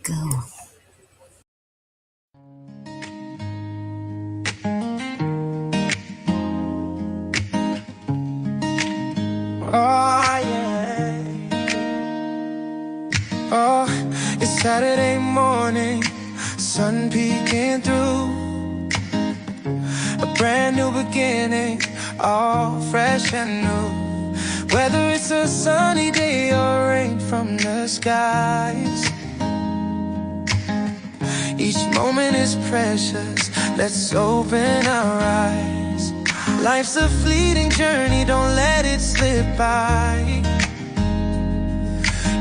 Go. Oh, yeah. Oh, it's Saturday morning, sun peeking through. A brand new beginning, all fresh and new. Whether it's a sunny day or rain from the skies, each moment is precious, let's open our eyes. Life's a fleeting journey, don't let it slip by.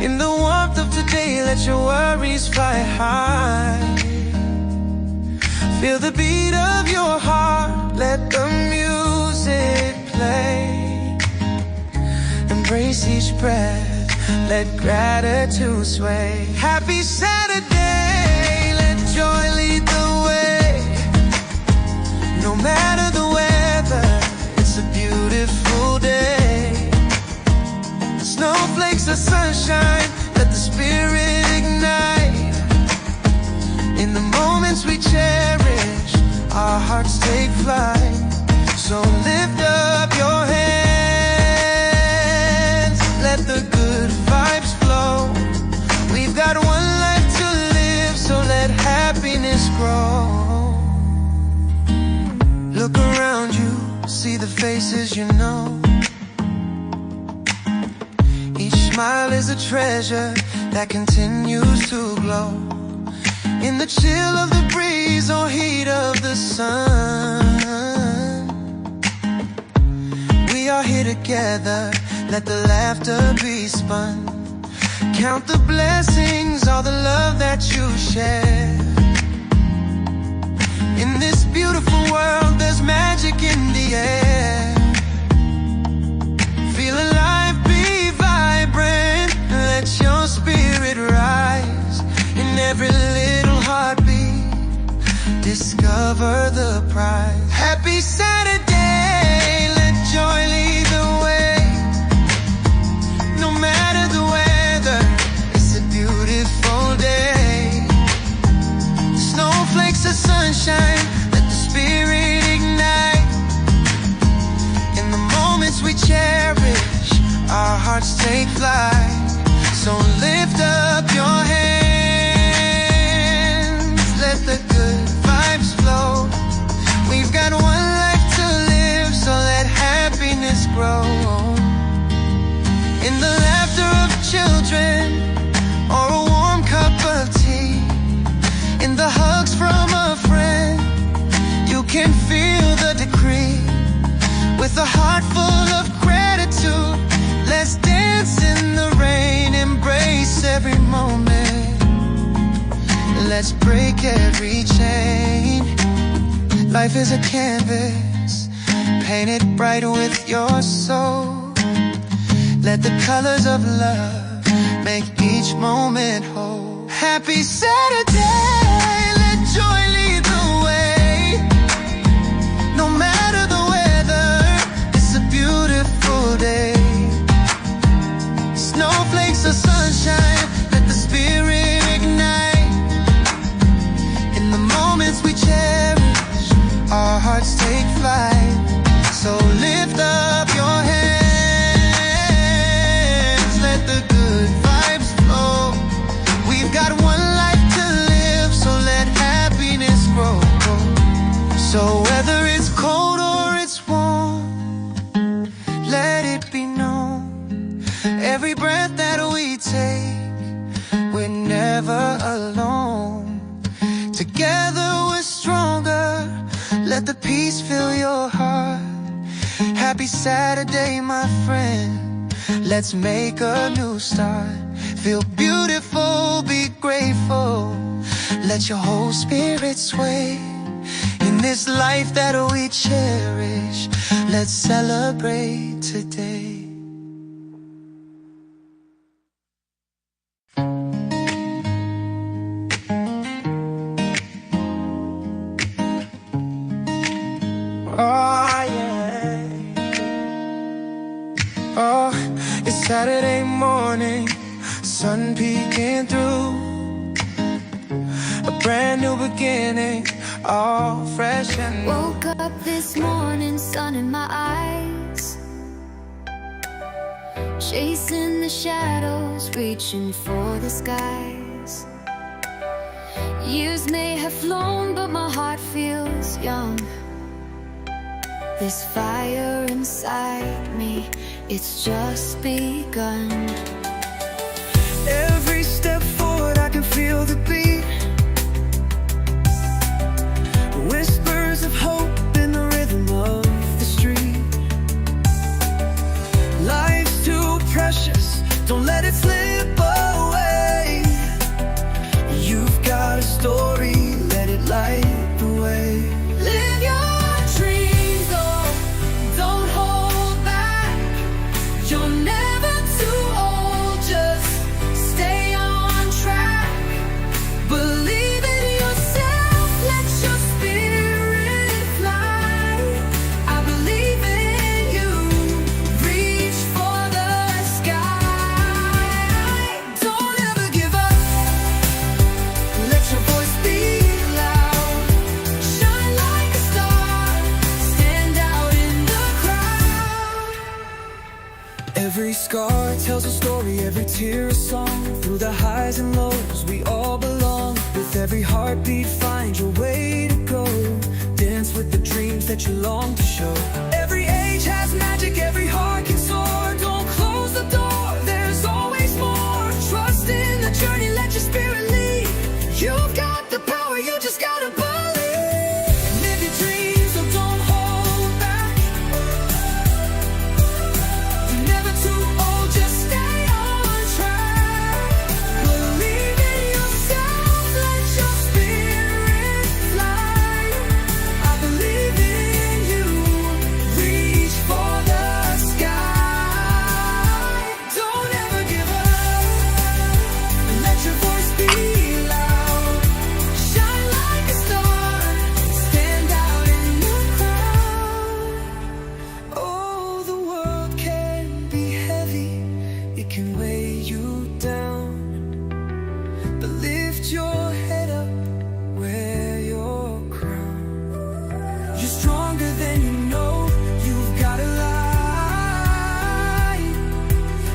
In the warmth of today, let your worries fly high. Feel the beat of your heart, let the music play. Embrace each breath, let gratitude sway. Happy Saturday, let joy lead the way. No matter the weather, it's a beautiful day. Snowflakes or sunshine, let the spirit ignite. In the moments we cherish, our hearts take flight. So lift up your hands, let the good vibes flow. We've got one life to live, so let happiness grow. Look around you, see the faces you know. Each smile is a treasure that continues to glow. In the chill of the breeze or heat of the sun, we are here together, let the laughter be spun. Count the blessings, all the love that you share. In this beautiful world, there's magic in the air. Feel alive, be vibrant, let your spirit rise. In every little heartbeat, discover the prize. Happy Saturday, let joy lead the way. No matter the weather, it's a beautiful day. Snowflakes or sunshine, let the spirit ignite. In the moments we cherish, our hearts take flight. So lift up your hands, let the good vibes flow. We've got one life to live, so let happiness grow. In the laughter of children, or a warm cup of tea, in the hugs from a friend, you can feel the decree. With a heart full of gratitude, let's dance in the rain, embrace every moment. Let's break every chain. Life is a canvas, paint it bright with your soul. Let the colors of love make each moment whole. Happy Saturday, let joy lead the way. No matter the weather, it's a beautiful day. Snowflakes or sunshine, let the spirit ignite. In the moments we cherish, our hearts take flight. So lift up your hands, let the good vibes flow. We've got one life to live, so let happiness grow. So whether it's cold or it's warm, let it be known. Every breath that we take, we're never alone. Together we're stronger, let the peace fill your heart. Happy Saturday, my friend, let's make a new start. Feel beautiful, be grateful, let your whole spirit sway. In this life that we cherish, let's celebrate today. Oh, yeah. Oh, it's Saturday morning, sun peeking through. A brand new beginning, all fresh and new. Woke up this morning, sun in my eyes, chasing the shadows, reaching for the skies. Years may have flown, but my heart feels young. This fire inside me, it's just begun. Every step forward I can feel the beat, whispers of hope in the rhythm of the street. Life's too precious, don't let it slip away. You've got a story, let it light the way. Live your dreams, oh, don't hold back. You're never too old, just stay on track. Believe in yourself, let your spirit fly. I believe in you, reach for the sky. Don't ever give up, let your voice be loud. Shine like a star, stand out in the crowd. Every scar tells a story, every tear a song. Through the highs and lows, we all belong. With every heartbeat, find your way to go. Dance with the dreams that you long to show. Every age has magic, every heart can soar. Don't close the door, there's always more. Trust in the journey, let your spirit lead. You've got the power, you just gotta believe. Live your dreams, so don't hold back. You're never too old, just stay on track. Believe in yourself, let your spirit fly. I believe in you, reach for the sky. Don't ever give up, let your voice be loud. Shine like a star, stand out in the crowd. Oh, the world can be heavy, it can weigh you down. But lift your head up, wear your crown. You're stronger than you know, you've got a light.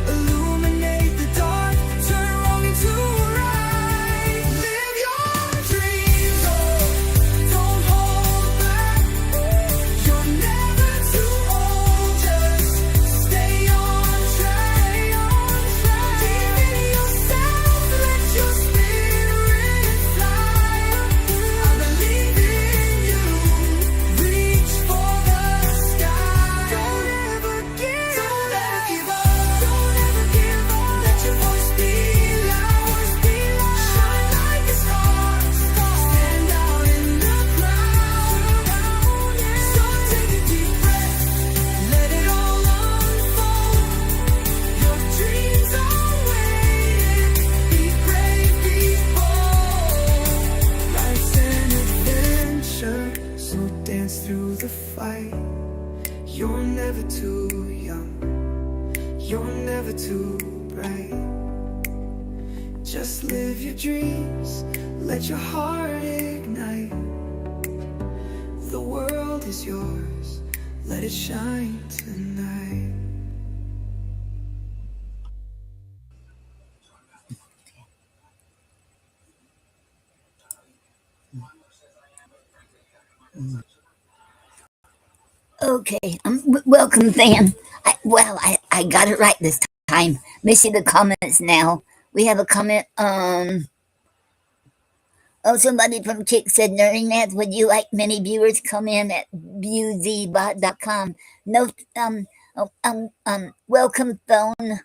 Illuminate the dark, turn wrong into right. Live your dreams, oh, don't hold back. You're never too old, just stay on track. Believe in yourself, let your spirit fly. I believe in you, reach for the sky. Don't ever give up, don't ever give up. Let your voice be loud, shine like a star, stand out in the crowd. So take a deep breath, let it all unfold. Your dreams are waiting, be brave, be bold. Life's an adventure, so dance through the fight. You're never too young, you're never too bright. Just live your dreams, let your heart ignite. The world is yours, let it shine tonight. Okay, welcome, fam. I got it right this time. Let me see the comments now. We have a comment. Somebody from Chick said, Noreen, would you like many viewers come in at viewzbot.com? No, welcome phone.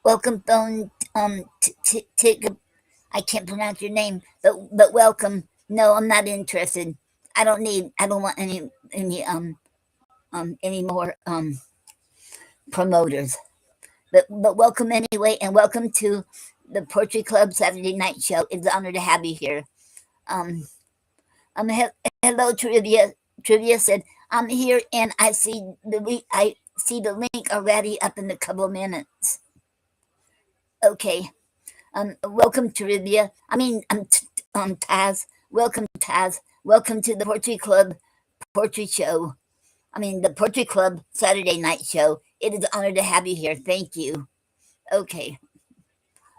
Welcome phone. I can't pronounce your name, but welcome. No, I'm not interested. I don't want any more promoters. But welcome anyway, and welcome to the Poetry Club Saturday Night Show. It's an honor to have you here. Hello, Trivia. Trivia said, I'm here and I see the link already up in a couple of minutes. Okay. Welcome Trivia. I mean, Taz. Welcome Taz. Welcome to the Poetry Club Poetry Show. I mean, the Poetry Club Saturday night show. It is an honor to have you here. Thank you. Okay.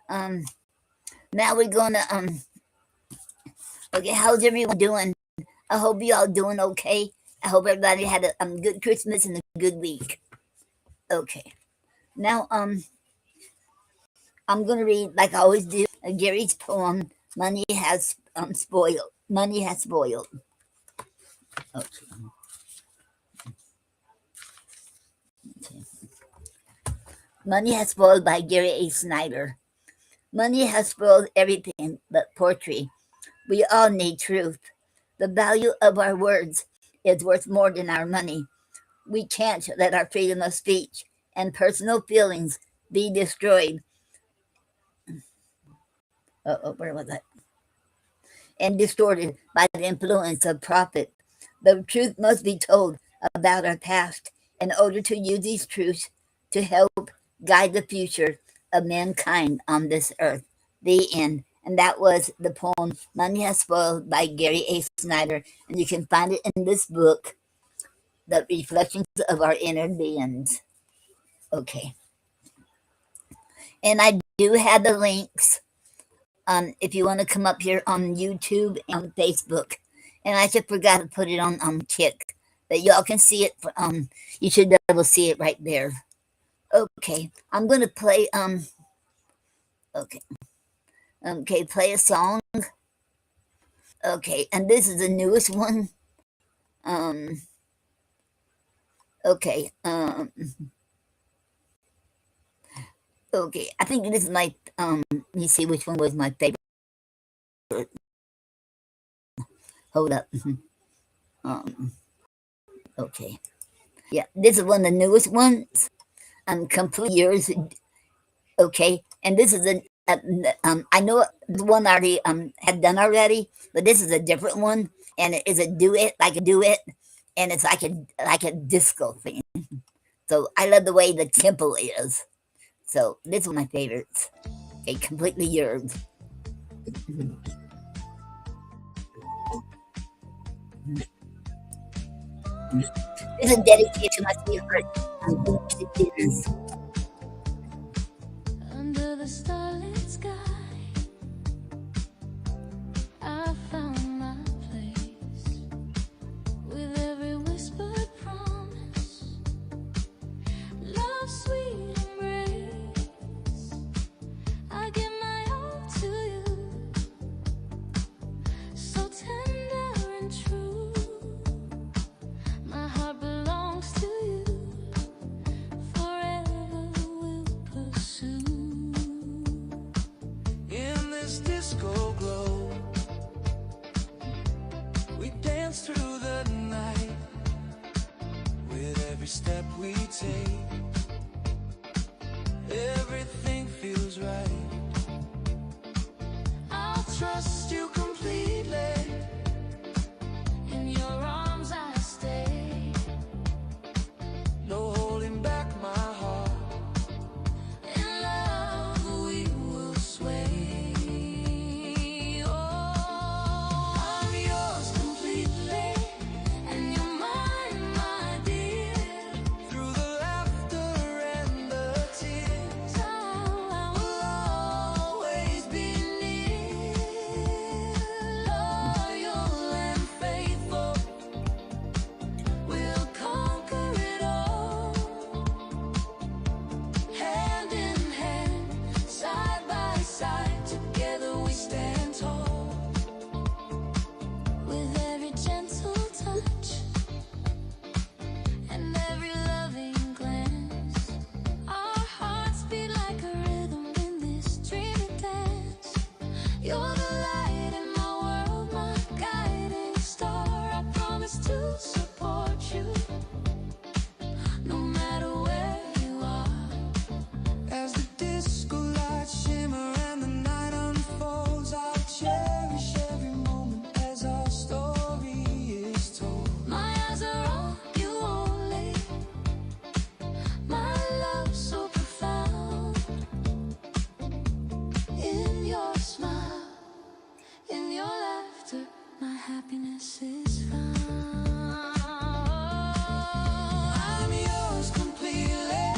Um, now we're gonna Okay, how's everyone doing? I hope you all doing okay. I hope everybody had a good Christmas and a good week. Okay. Now I'm gonna read like I always do Gary's poem. Money has spoiled. Money has spoiled. Okay. Money has spoiled by Gary A. Snyder. Money has spoiled everything but poetry. We all need truth. The value of our words is worth more than our money. We can't let our freedom of speech and personal feelings be destroyed. Where was I? And distorted by the influence of profit. The truth must be told about our past in order to use these truths to help guide the future of mankind on this earth. The end. And that was the poem Money Has Spoiled by Gary A. Snyder. And you can find it in this book, The Reflections of Our Inner Beings. Okay. And I do have the links if you want to come up here on YouTube and Facebook. And I just forgot to put it on Kick. But y'all can see it. You should be able to see it right there. Okay. I'm going to play, okay. Okay, play a song. Okay, and this is the newest one. Okay, okay. I think this is my let me see which one was my favorite. Hold up. Okay. Yeah, this is one of the newest ones. Complete yours. Okay, and this is I know the one I already had done already, but this is a different one, and it is a duet, and it's like a disco thing. So I love the way the tempo is. So this is my favorites. Okay, completely yours. This is dedicated to my sweetheart. Under the starlit sky, I found my place with every whispered promise, love's sweet embrace. I give my all to you, so tender and true. My heart belongs to you, forever we'll pursue. In this disco glow, we dance through the night. With every step we take, everything feels right. I'll trust you completely. In your arms I stay. No holding back my heart. In love we will sway. Oh, I'm yours completely, and you're mine, my dear. Through the laughter and the tears, I will always be near. happiness is found. I'm yours completely,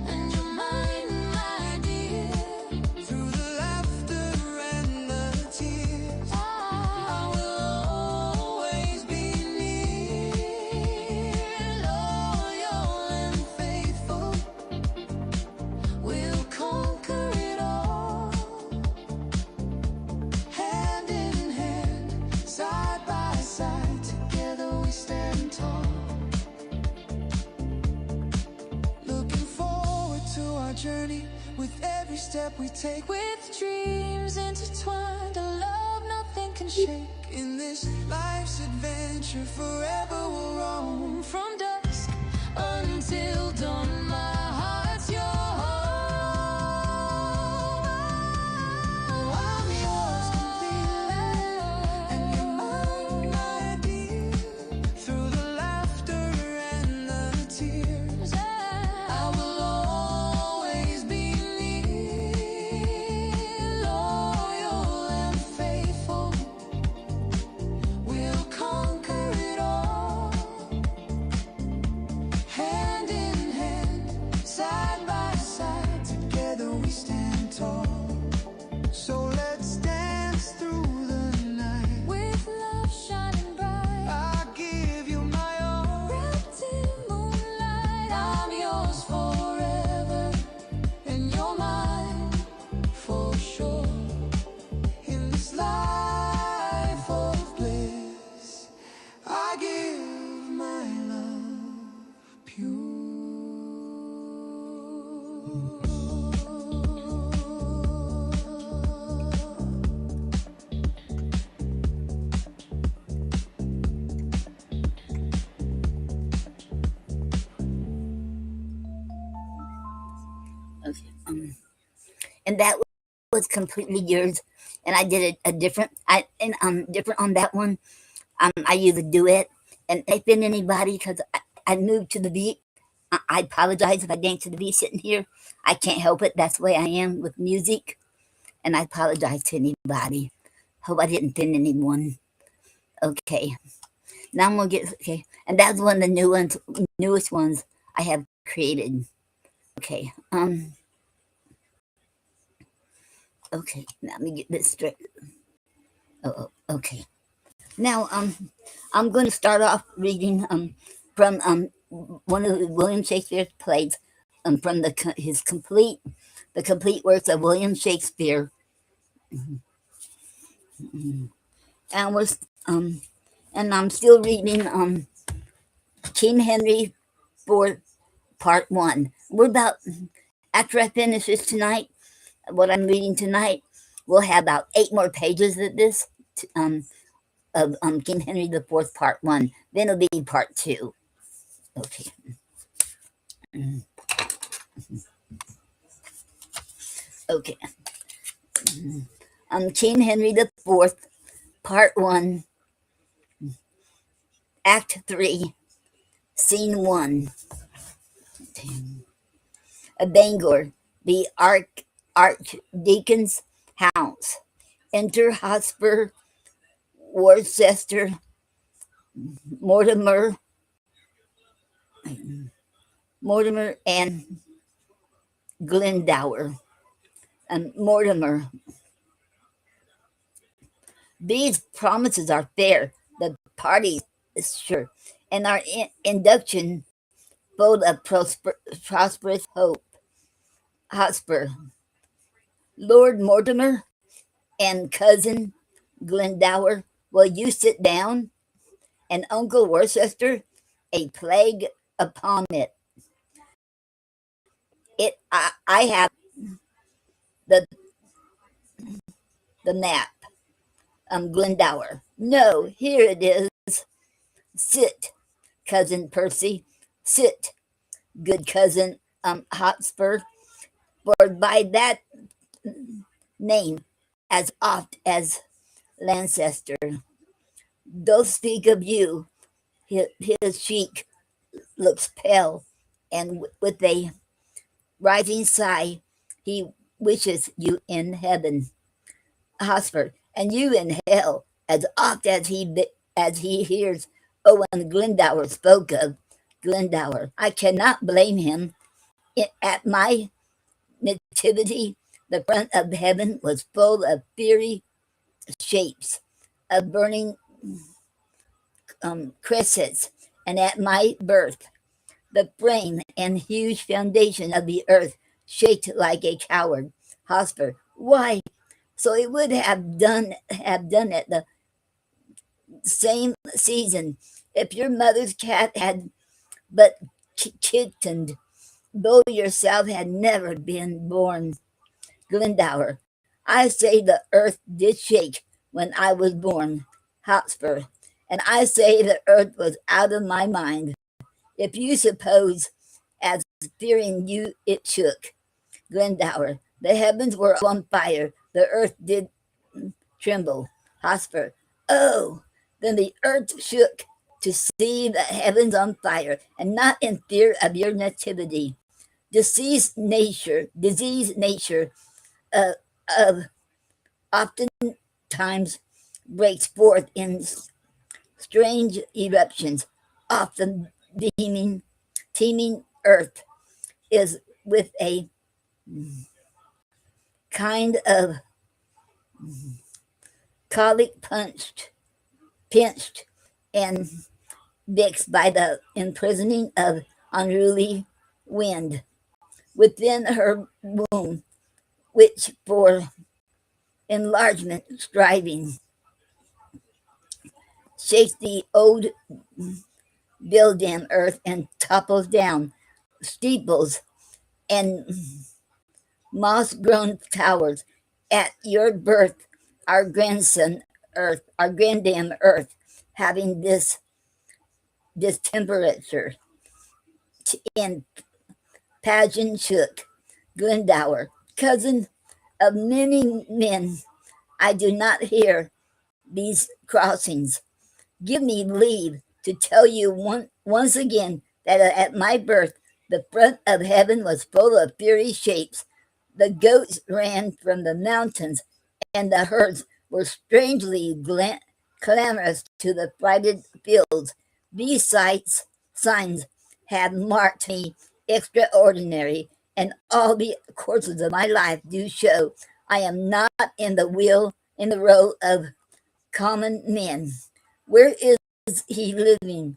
and you're mine, my dear. Through the laughter and the tears, I will always be near, loyal and faithful. We'll conquer it all, hand in hand, side by side. Together we stand tall. looking forward to our journey with every step we take. With dreams intertwined, a love nothing can shake. In this life's adventure, forever we'll roam. From dusk until dawn, my heart's your home. I'm yours completely, And you're mine, my dear. Through the laughter and the tears, I will always be near, loyal and faithful. We'll conquer it all, hand in hand, side by side. together we stand tall. So let's dance through the night. With love shining bright, I give you my all, wrapped in moonlight. I'm yours forever, and you're mine for sure. in this life of bliss. I give my love Okay. And that was completely yours. And I did it a different. Different on that one. I used a duet, and if been anybody, because I moved to the beat. I apologize if I dance to the beat sitting here. I can't help it. That's the way I am with music, and I apologize to anybody. Hope I didn't offend anyone. Okay, now I'm gonna get okay, and that's one of the newest ones I have created. Okay, okay. Now let me get this straight. Okay. Now, I'm going to start off reading from one of William Shakespeare's plays, from the complete works of William Shakespeare, and was and I'm still reading King Henry IV, Part 1. We're about after I finish this tonight. What I'm reading tonight, we'll have about 8 more pages of this. Of King Henry IV, Part 1. Then it'll be Part 2. Okay. Okay. King Henry IV, Part 1, Act 3, Scene 1. A Bangor, the Archdeacon's house. Enter Hotspur, Worcester, Mortimer, and Glendower. Mortimer. These promises are fair. The party is sure, and our induction full of prosperous hope. Hotspur. Lord Mortimer and cousin Glendower, will you sit down? And Uncle Worcester, a plague upon it. I have the map. Glendower. No, here it is. Sit, cousin Percy. Sit, good cousin Hotspur. For by that name, as oft as Lancaster doth speak of you, his cheek looks pale, and with a rising sigh, he wishes you in heaven, Hotspur, and you in hell. as oft as he hears Owen Glendower spoke of Glendower. I cannot blame him. At my nativity, the front of heaven was full of fiery shapes, of burning cressets, and at my birth, the frame and huge foundation of the earth shaked like a coward. Hosper, why? So it would have done at the same season if your mother's cat had but kittened, though yourself had never been born. Glendower, I say the earth did shake when I was born. Hotspur, and I say the earth was out of my mind. If you suppose, as fearing you it shook, Glendower, the heavens were on fire, the earth did tremble. Hotspur, oh, then the earth shook to see the heavens on fire, and not in fear of your nativity. Disease nature uh, of oftentimes breaks forth in strange eruptions. Often teeming earth is with a kind of colic pinched, and vexed by the imprisoning of unruly wind within her womb, which for enlargement striving shakes the old building earth and topples down steeples and moss-grown towers. At your birth, our grandson Earth, our granddam Earth, having this temperature in pageant shook. Glendower, cousin of many men, I do not hear these crossings. Give me leave to tell you once again that at my birth the front of heaven was full of fiery shapes. The goats ran from the mountains, and the herds were strangely clamorous to the frighted fields. These signs have marked me extraordinary, and all the courses of my life do show I am not in the row of common men. Where is he living?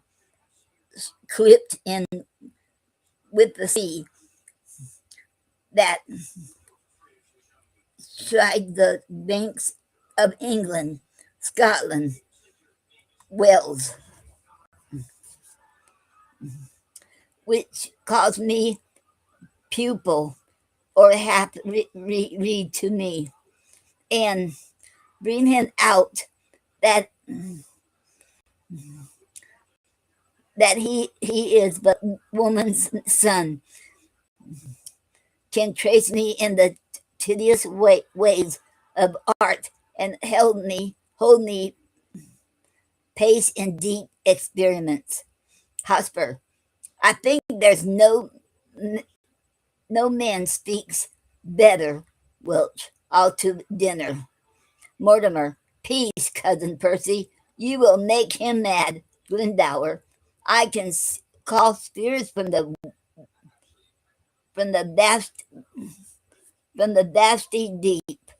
Clipped in with the sea that stride the banks of England, Scotland, Wales, which calls me pupil or hath read to me, and bring him out that he is but woman's son, can trace me in the tedious ways of art, and hold me pace in deep experiments. Hotspur, I think there's no man speaks better. Welch, all to dinner. Mortimer, peace, cousin Percy. You will make him mad. Glendower, I can call spirits from the vast from the vasty deep.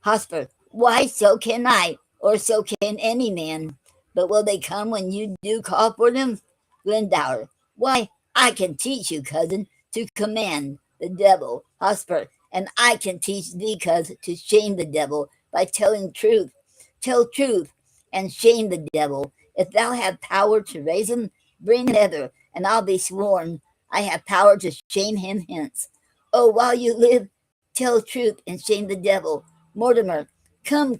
Hosper, why so can I, or so can any man. But will they come when you do call for them? Glendower, why, I can teach you, cousin, to command the devil. Hosper, and I can teach thee, cousin, to shame the devil by telling truth. Tell truth and shame the devil. If thou have power to raise him, bring him hither, and I'll be sworn I have power to shame him hence. Oh, while you live, tell truth and shame the devil. Mortimer, come,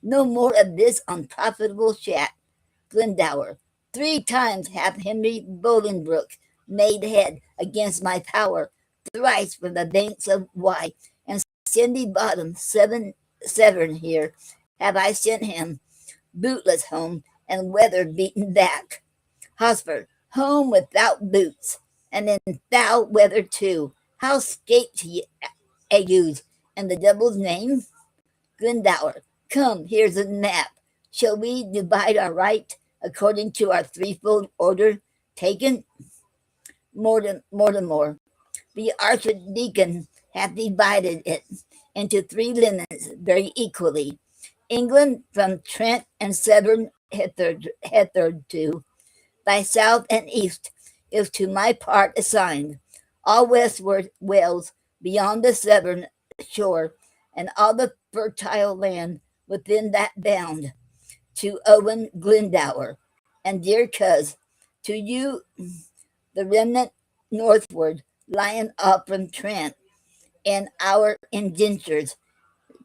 no more of this unprofitable chat. Glendower, 3 times hath Henry Bolingbroke made head against my power, thrice from the banks of Wye, and Cindy Bottom, Severn here, have I sent him, bootless home, and weather beaten back. Hosford, home without boots, and in foul weather too. How scaped he agues, and the devil's name? Glendower, come, here's a map. Shall we divide our right according to our threefold order taken? Mortimer, the archdeacon, hath divided it into three lineages very equally. England from Trent and Severn hitherto, by south and east, is to my part assigned. All westward Wales beyond the Severn shore, and all the fertile land within that bound, to Owen Glendower. And dear coz, to you the remnant northward, lying up from Trent, and our indentures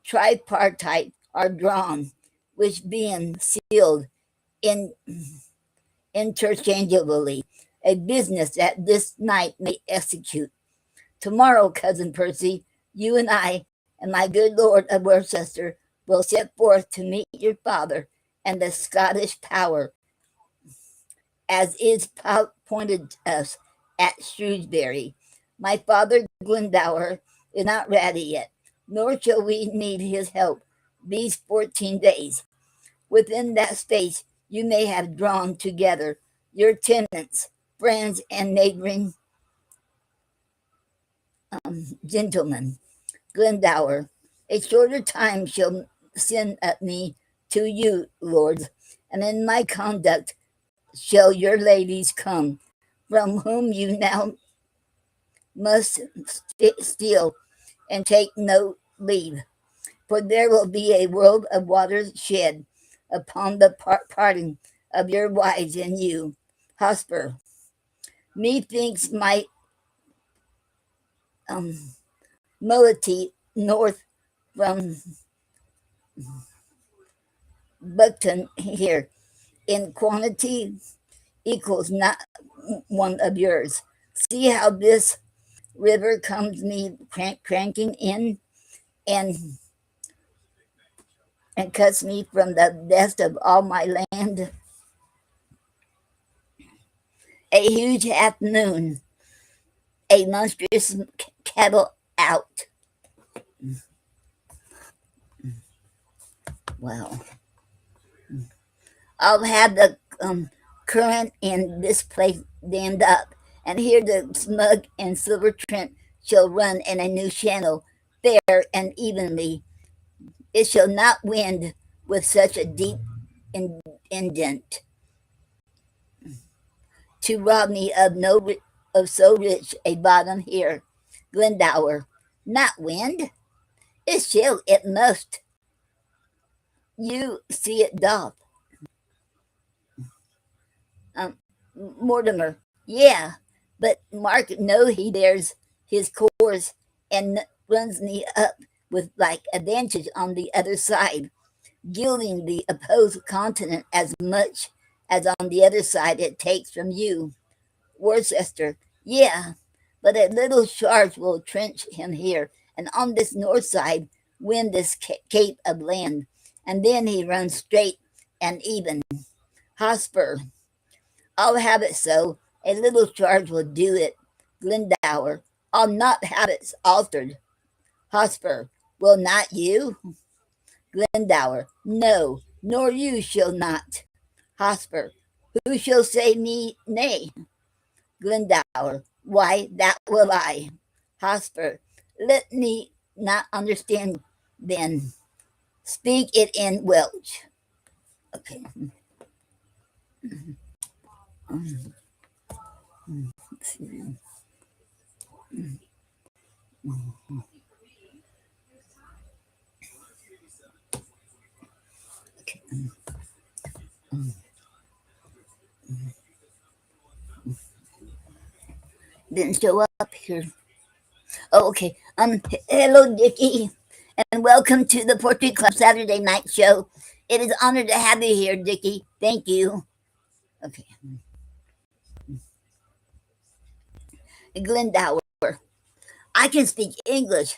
tripartite are drawn, which being sealed in interchangeably, a business that this night may execute. Tomorrow, cousin Percy, you and I and my good lord of Worcester will set forth to meet your father and the Scottish power, as is pointed us at Shrewsbury. My father Glendower is not ready yet, nor shall we need his help these 14 days. Within that space you may have drawn together your tenants, friends, and neighboring gentlemen. Glendower, a shorter time shall send at me to you, lords, and in my conduct shall your ladies come, from whom you now must steal and take no leave. For there will be a world of waters shed upon the parting of your wives and you. Hosper, methinks my moiety north from Buckton here in quantity equals not one of yours. See how this river comes me cranking in and cuts me from the best of all my land. A huge half moon, a monstrous cattle out. Wow. I'll have the current in this place dammed up, and here the smug and silver Trent shall run in a new channel, fair and evenly. It shall not wind with such a deep indent to rob me of of so rich a bottom here. Glendower, not wind, it shall, it must. You see it doth. Um, Mortimer, yeah, but Mark know he bears his course and runs me up with like advantage on the other side, gilding the opposed continent as much as on the other side it takes from you. Worcester, yeah, but a little charge will trench him here, and on this north side win this cape of land, and then he runs straight and even. Hotspur, I'll have it so. A little charge will do it. Glendower, I'll not have it altered. Hotspur, will not you? Glendower, no, nor you shall not. Hotspur, who shall say me nay? Glendower, why, that will I. Hotspur, let me not understand then. Speak it in Welsh. Okay. Okay. Didn't show up here. Oh, okay. Hello, Dickie, and welcome to the Poetry Club Saturday night show. It is an honor to have you here, Dickie. Thank you. Okay. Glendower, I can speak English,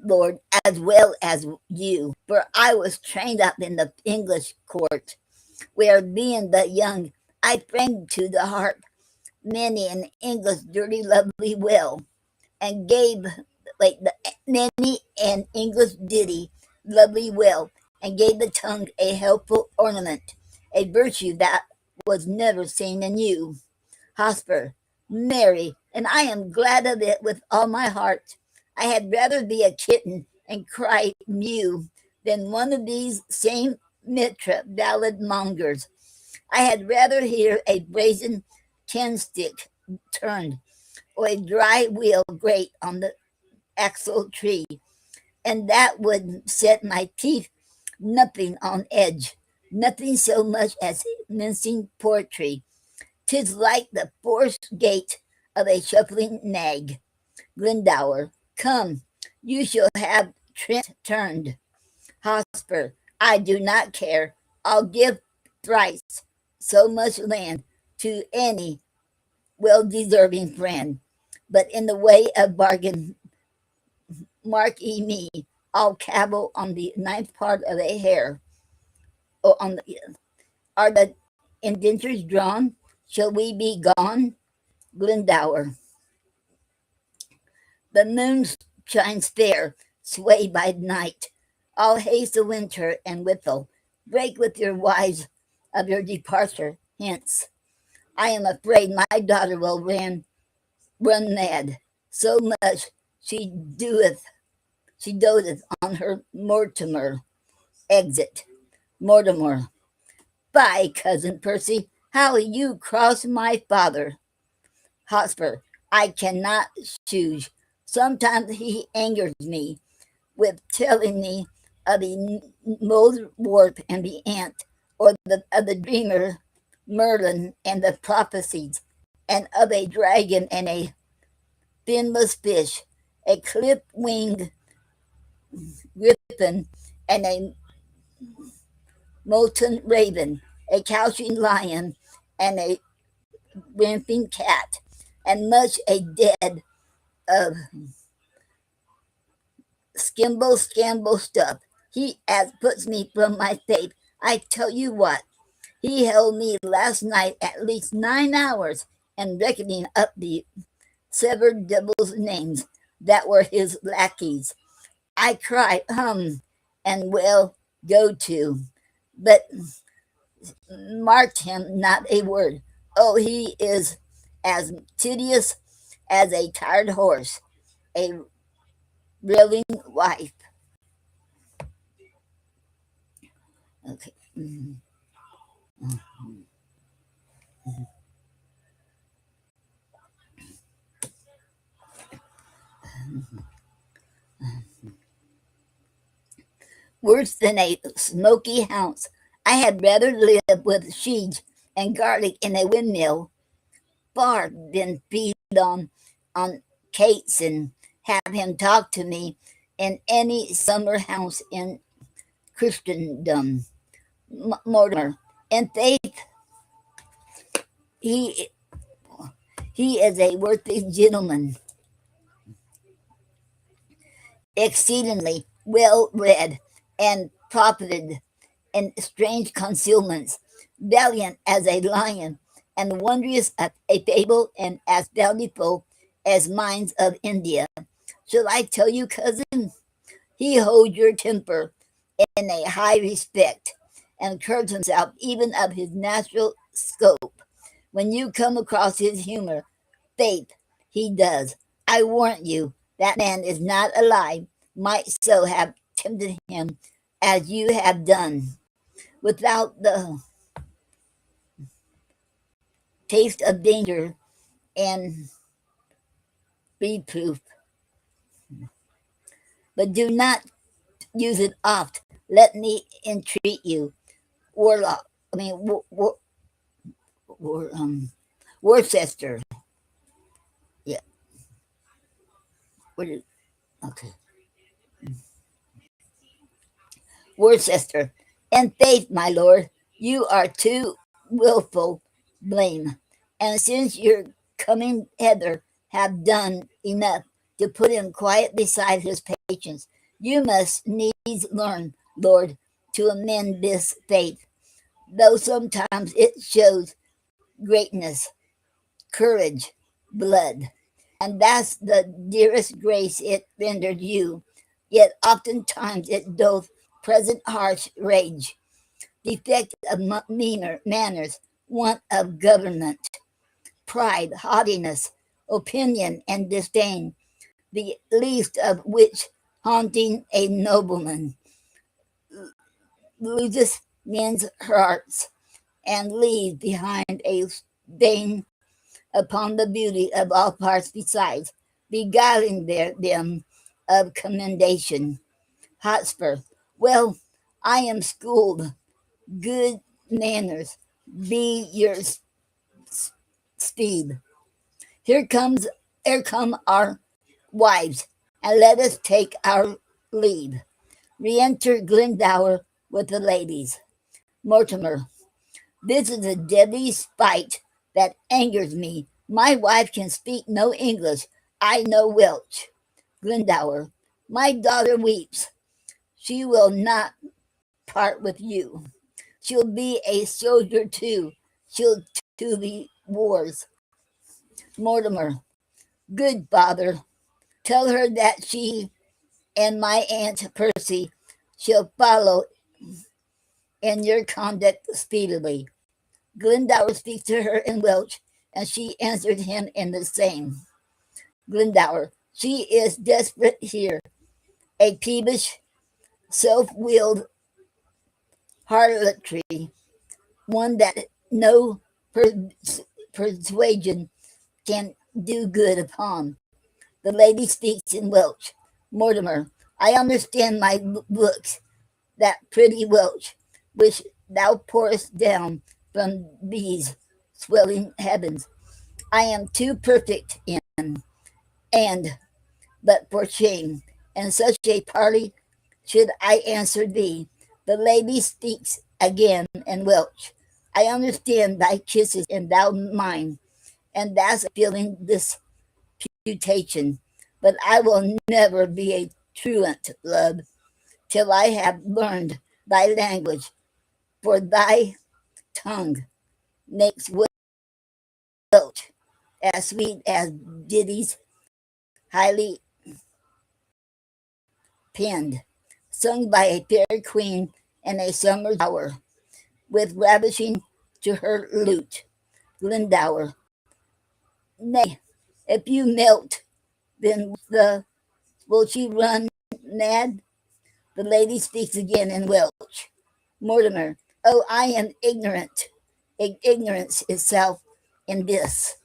Lord, as well as you, for I was trained up in the English court, where being but young, I framed to the heart many an English dirty lovely will, and gave like the many an English ditty lovely will, and gave the tongue a helpful ornament, a virtue that was never seen in you. Hosper, Mary, and I am glad of it with all my heart. I had rather be a kitten and cry mew than one of these same Mitra ballad mongers. I had rather hear a brazen candlestick turned, or a dry wheel grate on the axle tree, and that would set my teeth nothing on edge, nothing so much as mincing poetry. 'Tis like the forced gait of a shuffling nag. Glendower, come, you shall have Trent turned. Hosper, I do not care. I'll give thrice so much land to any well deserving friend. But in the way of bargain, mark ye me, I'll cavil on the ninth part of a hair. Or on the, are the indentures drawn? Shall we be gone? Glendower. The moon shines fair, swayed by night. All haste the winter, and withal, break with your wives of your departure hence. I am afraid my daughter will run mad, so much she doteth on her Mortimer. By cousin Percy, how you cross my father. Hotspur, I cannot choose. Sometimes he angers me with telling me of the moldwarp and the ant, or of the dreamer Merlin and the prophecies, and of a dragon and a finless fish, a clip-winged griffin and a molten raven, a couching lion and a ramping cat, and much a dead of scamble stuff. He as puts me from my faith. I tell you what, he held me last night at least 9 hours and reckoning up the severed devils' names that were his lackeys. I cried, and well, go to, but marked him not a word. Oh, he is as tedious as a tired horse, a reeling wife. Okay. Worse than a smoky house. I had rather live with sheets and garlic in a windmill far than feed on cates and have him talk to me in any summer house in Christendom. Mortimer, in faith, he he is a worthy gentleman, exceedingly well read, and profited in strange concealments, valiant as a lion, and wondrous as a fable, and as bountiful as mines of India. Shall I tell you, cousin? He holds your temper in a high respect, and curbs himself even of his natural scope. When you come across his humor, faith, he does. I warrant you, that man is not alive, might so have tempted him as you have done, without the taste of danger and reproof. But do not use it oft. Let me entreat you, Warlock. I mean, War, Worcester. Yeah. What is, okay. Worcester. In faith, my lord, you are too wilful blame. And since your coming hither have done enough to put him quiet beside his patients, you must needs learn, Lord, to amend this faith, though sometimes it shows greatness, courage, blood. And that's the dearest grace it rendered you. Yet oftentimes it doth present harsh rage, defect of manners, want of government, pride, haughtiness, opinion, and disdain, the least of which haunting a nobleman loses men's hearts and leaves behind a stain upon the beauty of all parts besides, beguiling them of commendation. Hotspur, well, I am schooled. Good manners be your speed. Here comes, here come our wives, and let us take our leave. Re-enter Glendower with the ladies. Mortimer, this is a deadly spite that angers me. My wife can speak no English. I know Welsh. Glendower, my daughter weeps. She will not part with you. She'll be a soldier too. She'll to the wars. Mortimer, good father, tell her that she and my aunt Percy shall follow in your conduct speedily. Glendower speaks to her in Welsh, and she answered him in the same. Glendower, she is desperate here, a peevish, self-willed harlotry, one that no persuasion can do good upon. The lady speaks in Welsh. Mortimer, I understand my books, that pretty Welsh, which thou pourest down from these swelling heavens. I am too perfect in, and but for shame, and such a party should I answer thee. The lady speaks again in Welsh. I understand thy kisses and thou mine, and thou's feeling disputation. But I will never be a truant, love, till I have learned thy language, for thy tongue makes Welsh as sweet as ditties highly penned, sung by a fair queen in a summer's hour, with ravishing to her lute. Glendower, nay, if you melt, then will she run mad? The lady speaks again in Welsh. Mortimer, oh, I am ignorant. Ignorance itself in this.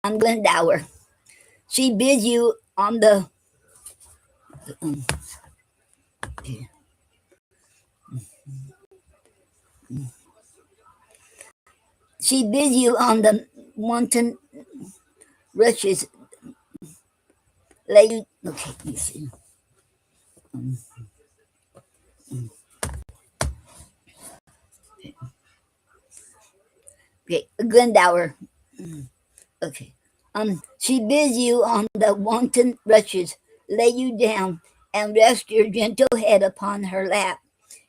On Glendower, she bids you on the she bids you on the wanton rushes lady. Okay, you see. Okay, Glendower. Okay. She bids you on the wanton rushes lay you down and rest your gentle head upon her lap,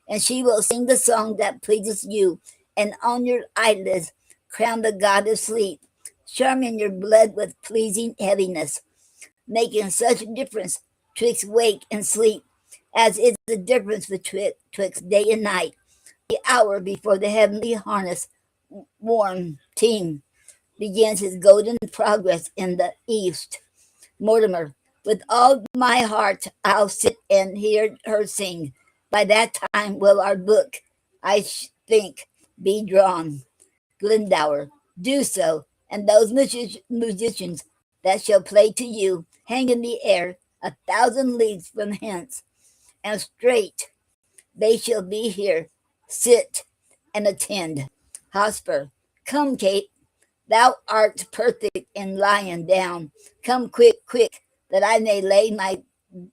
and she will sing the song that pleases you, and on your eyelids crown the god of sleep, charming your blood with pleasing heaviness, making such difference twixt wake and sleep, as is the difference betwixt day and night, the hour before the heavenly harness warm team begins his golden progress in the east. Mortimer, with all my heart I'll sit and hear her sing. By that time will our book, I think, be drawn. Glendower, do so, and those musicians that shall play to you hang in the air 1,000 leagues from hence, and straight they shall be here. Sit and attend. Hotspur, come, Kate. Thou art perfect in lying down. Come quick, quick, that I may lay my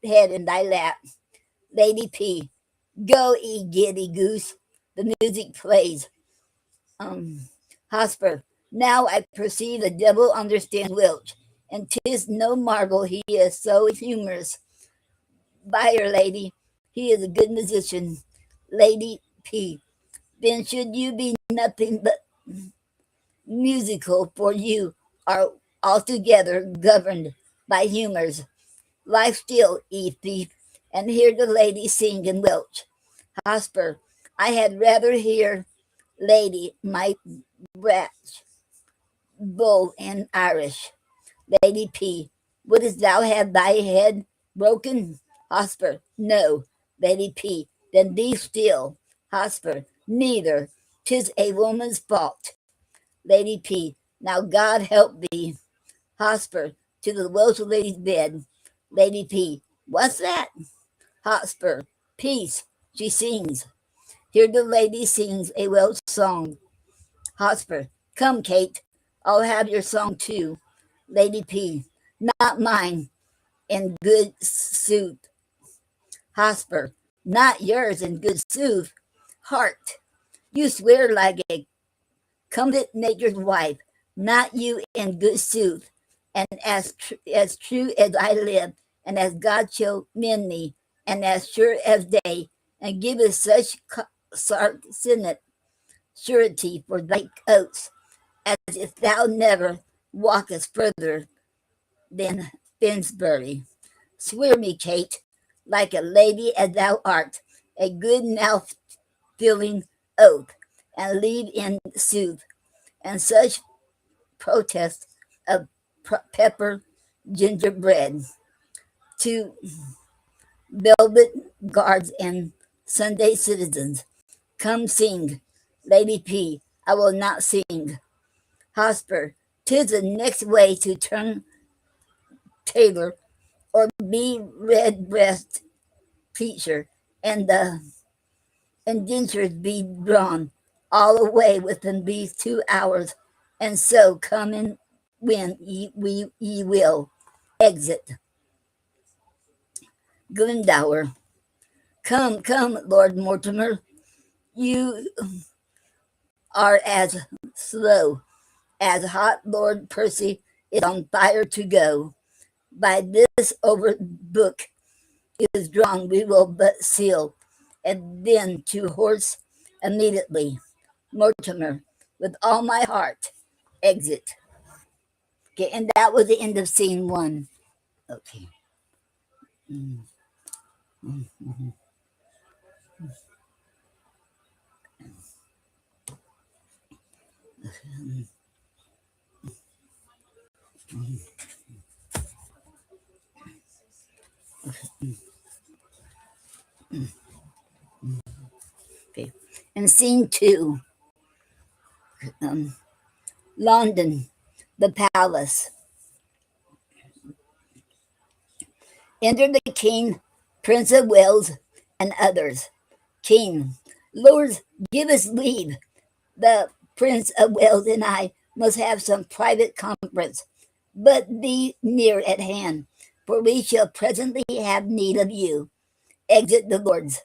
head in thy lap. Lady P, go, ye giddy goose. The music plays. Um, Hotspur, now I perceive the devil understands Welsh, and 'tis no marvel he is so humorous. By Her Lady, he is a good musician. Lady P. Then should you be nothing but musical, for you are altogether governed by humors. Life still, ye thief, and hear the lady sing and welch. Hosper, I had rather hear lady my bratch, bull and Irish. Lady P, wouldst thou have thy head broken? Hosper, no. Lady P, then be still. Hosper, neither. 'Tis a woman's fault. Lady P, now God help thee. Hosper, to the Welsh lady's bed. Lady P, what's that? Hotspur, peace, she sings. Here the lady sings a Welsh song. Hotspur, come, Kate, I'll have your song too. Lady P, not mine, in good sooth. Hotspur, not yours in good sooth. Heart, you swear like a comet maker's wife, not you in good sooth. And as true as I live, and as God shall mend me, and as sure as day, and give us such sarcinet surety for thy oaths, as if thou never walkest further than Finsbury. Swear me, Kate, like a lady as thou art, a good mouth filling oath, and leave in sooth, and such protest of pepper gingerbread to velvet guards and Sunday citizens. Come sing, Lady P. I will not sing. Hosper, 'tis the next way to turn tailor or be red breast preacher, and the indentures be drawn all away within these 2 hours, and so come in when ye will. Exit. Glendower. Come, come, Lord Mortimer, you are as slow as hot Lord Percy is on fire to go. By this over book is drawn, we will but seal, and then to horse immediately. Mortimer, with all my heart. Exit. Okay, and that was the end of scene one. Okay. Mm, mm, mm, okay. And scene two, um, London, the palace. Enter the king, Prince of Wales, and others. King, lords, give us leave. The Prince of Wales and I must have some private conference, but be near at hand, for we shall presently have need of you. Exit the lords.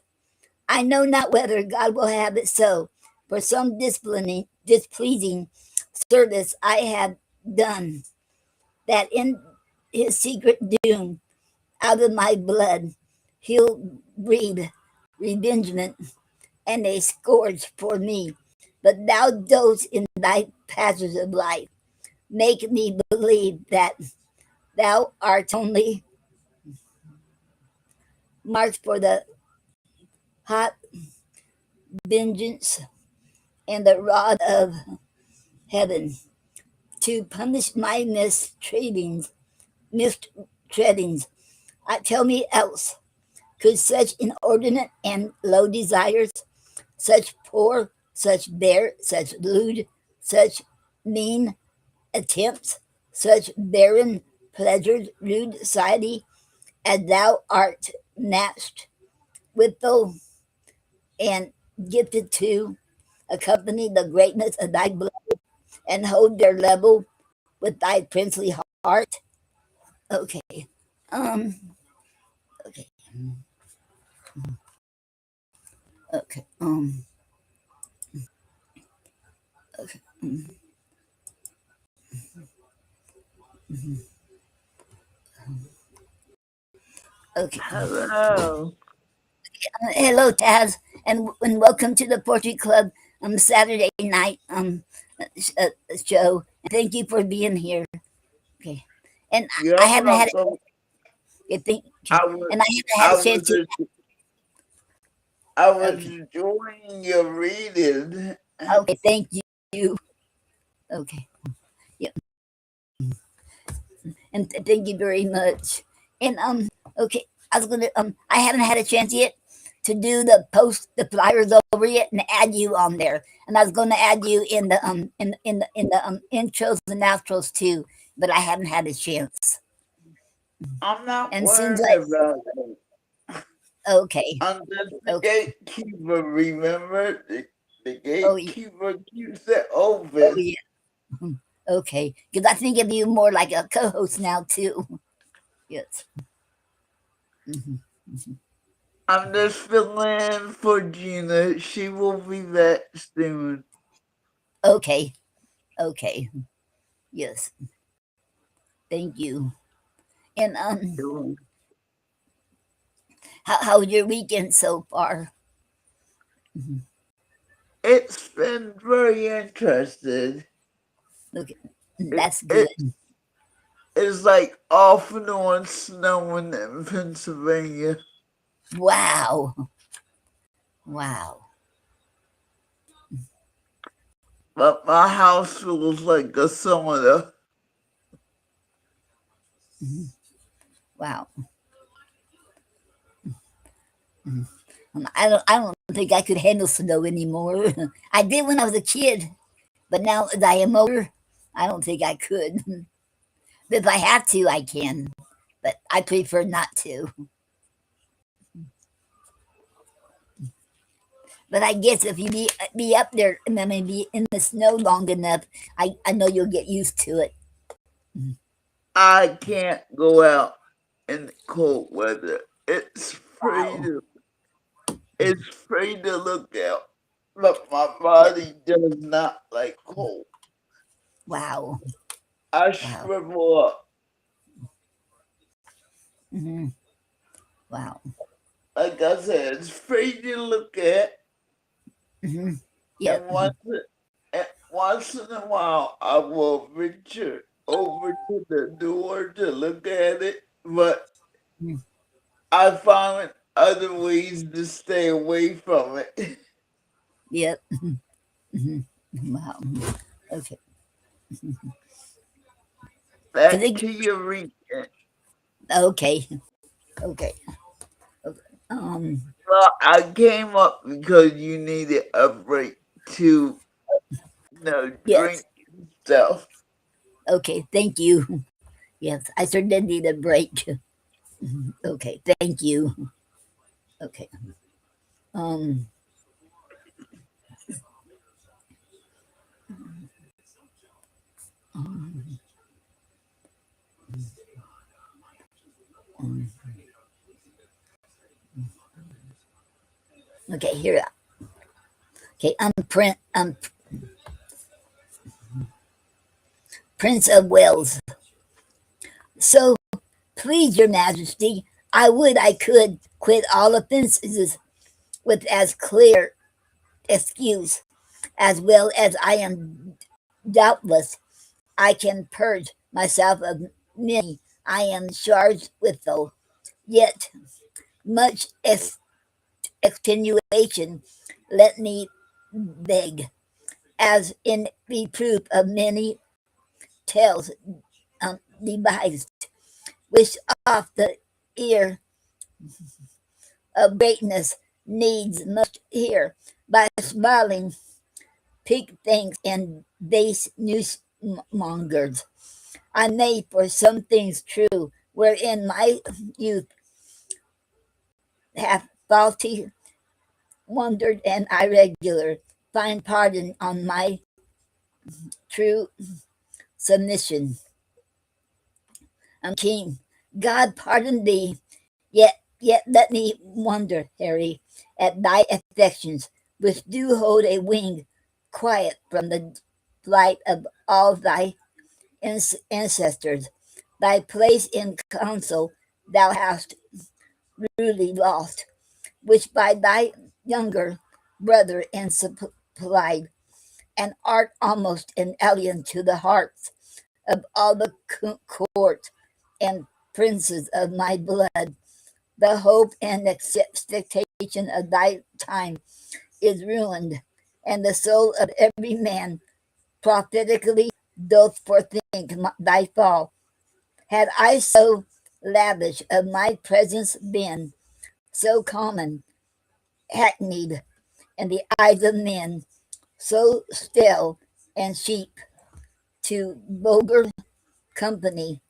I know not whether God will have it so, for some displeasing service I have done, that in his secret doom, out of my blood, he'll breathe revengement and a scourge for me. But thou dost in thy passage of life make me believe that thou art only marked for the hot vengeance and the rod of heaven to punish my mistreadings. Tell me else, could such inordinate and low desires, such poor, such bare, such lewd, such mean attempts, such barren pleasures, rude society, as thou art matched withal and gifted to accompany the greatness of thy blood and hold their level with thy princely heart. Okay. Um. Okay. Okay. Okay. Okay. Hello. Hello, Taz, and welcome to the Poetry Club Saturday night show. And thank you for being here. Okay, and I You're haven't had welcome. a think, I was and I haven't had I a chance to. was I was Okay, enjoying your reading. okay, thank you. Okay, yeah, and thank you very much. And okay, I was gonna I haven't had a chance yet to do the flyers over yet and add you on there. And I was gonna add you in the in the intros and outros too, but I haven't had a chance. I'm not And soon as worried about it. okay, I'm just the okay, gatekeeper, remember? The oh yeah, gatekeeper keeps it oh open. yeah, okay. Because I think of you more like a co-host now too. Yes. Mhm. I'm just filling in for Gina. She will be back soon. Okay, okay. Yes. Thank you. And how was your weekend so far? Mhm. It's been very interesting. Okay, It, that's good. it it's like off and on snowing in Pennsylvania. Wow. Wow. But my house feels like a sauna. Mhm. Wow. Mhm. I don't think I could handle snow anymore. I did when I was a kid, but now that I am older, I don't think I could. But if I have to, I can. But I prefer not to. But I guess if you be up there, I mean, be in the snow long enough, I know you'll get used to it. I can't go out in the cold weather. Wow. It's free to look out. But my body does not like cold. Wow. I Wow. shrivel up. Hmm. Wow. Like I said, it's free to look at. Hmm. Yep. And once in a while, I will venture over to the door to look at it. But Mhm. I found other ways to stay away from it. Yep. Hmm. Wow. Okay. Back Because to your weekend. okay. Okay. Okay. Um. Well, I came up because you needed a break to, drink Yes. stuff. Okay. Thank you. Yes, I certainly need a break. Okay. Thank you. Okay. Um. um, Okay. Here. Okay. Prince of Wales. So please, Your Majesty, I would I could quit all offences with as clear excuse, as well as I am doubtless I can purge myself of many I am charged with, though. Yet much extenuation let me beg, as in reproof of many tales devised, which off the ear of greatness needs must hear by smiling pig things and base newsmongers. I may for some things true, wherein my youth hath faulty, wandered, and irregular, find pardon on my true submission. King, God pardon thee, yet let me wonder, Harry, at thy affections, which do hold a wing quiet from the flight of all thy ancestors, Thy place in council thou hast rudely lost, which by thy younger brother in supplied, and art almost an alien to the hearts of all the court and princes of my blood. The hope and expectation of thy time is ruined, and the soul of every man prophetically doth forethink thy fall. Had I so lavish of my presence been, so common, hackneyed in the eyes of men, so stale and cheap to vulgar company,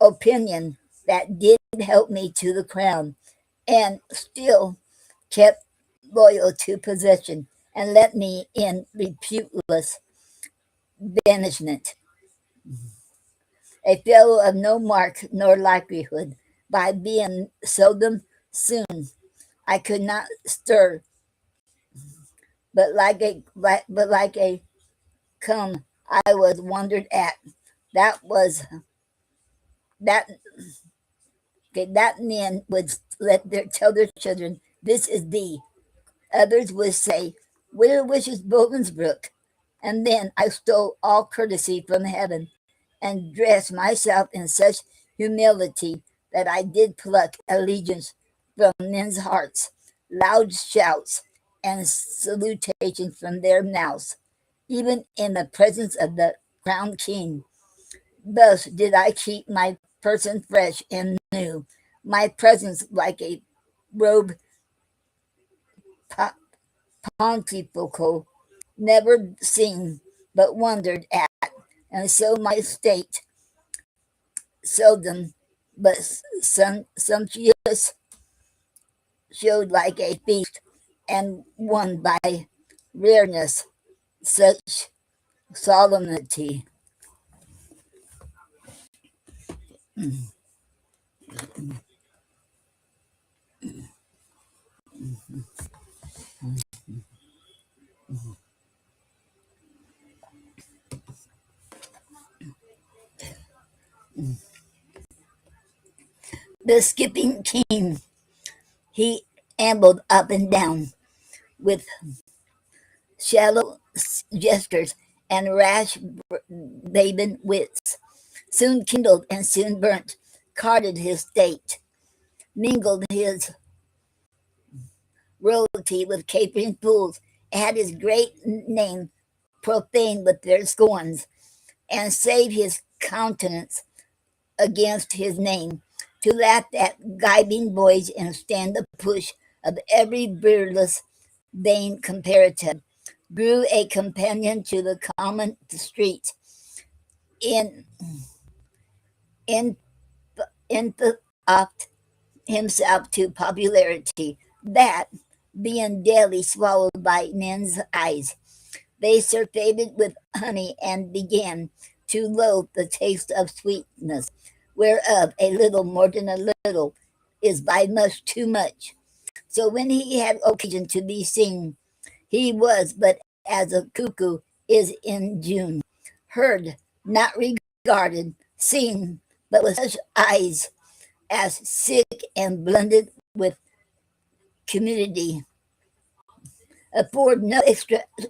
opinion that did help me to the crown, and still kept loyal to possession, and let me in reputeless banishment, a fellow of no mark nor likelihood, by being seldom soon. I could not stir, but like a come I was wondered at. That was that that men would tell their children, "This is thee." Others would say, "Whither wishes Bovensbrook?" And then I stole all courtesy from heaven, and dressed myself in such humility that I did pluck allegiance from men's hearts, loud shouts and salutations from their mouths, even in the presence of the crowned king. Thus did I keep my person fresh and new, my presence like a robe pontifical, never seen but wondered at, and so my state seldom but sumptuous showed like a feast, and won by rareness such solemnity. The skipping king, he ambled up and down with shallow gestures and rash baben wits, soon kindled and soon burnt, carded his state, mingled his royalty with capering fools, had his great name profaned with their scorns, and save his countenance against his name, to laugh at gibing boys and stand the push of every beardless vain comparative, grew a companion to the common street, in in in oft himself to popularity, that being daily swallowed by men's eyes, they surfeited with honey and began to loathe the taste of sweetness, whereof a little more than a little is by much too much. So when he had occasion to be seen, he was but as a cuckoo is in June, heard, not regarded, seen, but with such eyes as sick and blended with community afford no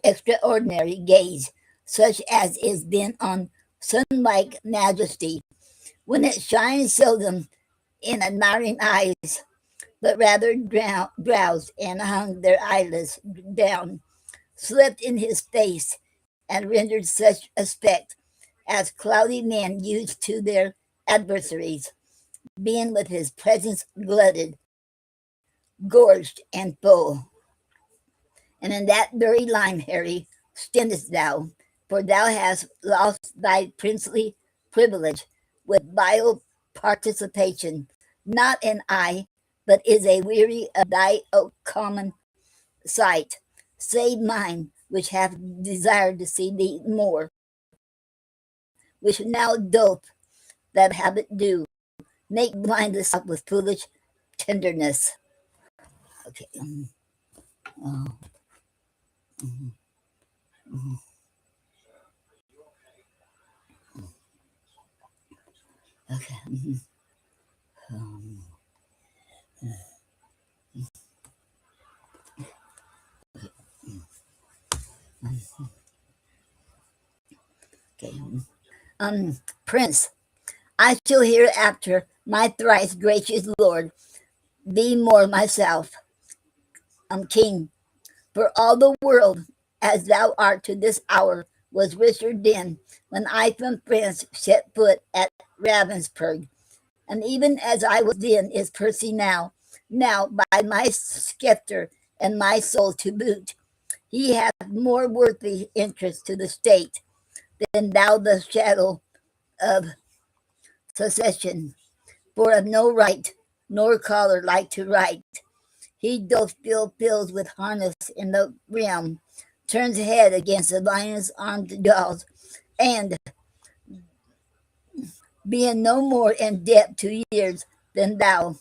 extraordinary gaze, such as is bent on sun-like majesty, when it shines seldom in admiring eyes, but rather drowsed and hung their eyelids down, slept in his face, and rendered such aspect as cloudy men use to their adversaries, being with his presence glutted, gorged, and full. And in that very line, Harry, standest thou, for thou hast lost thy princely privilege with vile participation, not in eye, but is a weary of thy common sight, save mine, which hath desired to see thee more, which now doth that habit do, make blind the self with foolish tenderness. Okay. Oh, Okay. Um, okay. Prince, I shall hereafter, my thrice gracious Lord, be more myself. King, for all the world, as thou art to this hour, was richer then, when I from France set foot at Ravensburg. And even as I was then, is Percy now. Now, by my sceptre and my soul to boot, he hath more worthy interest to the state than thou the shadow of succession. For of no right, nor collar like to write. He doth fill pills with harness in the realm, turns head against the lion's armed jaws, and being no more in debt to years than thou,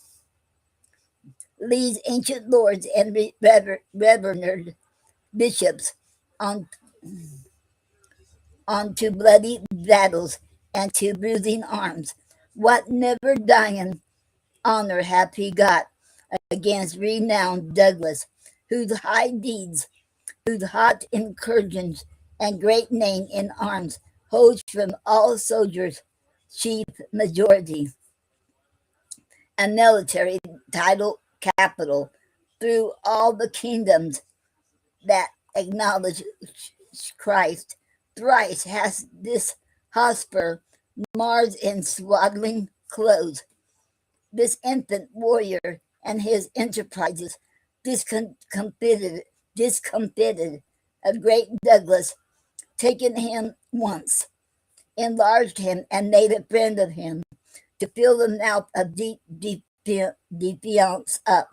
leads ancient lords and revered bishops on, on to bloody battles and to bruising arms. What never dying honor hath he got against renowned Douglas, whose high deeds, whose hot incursions and great name in arms holds from all soldiers chief majority, and military title capital through all the kingdoms that acknowledge Christ. Thrice has this Hotspur, Mars in swaddling clothes, this infant warrior and his enterprises, discomfited of great Douglas, taken him once, enlarged him, and made a friend of him, to fill the mouth of defiance up,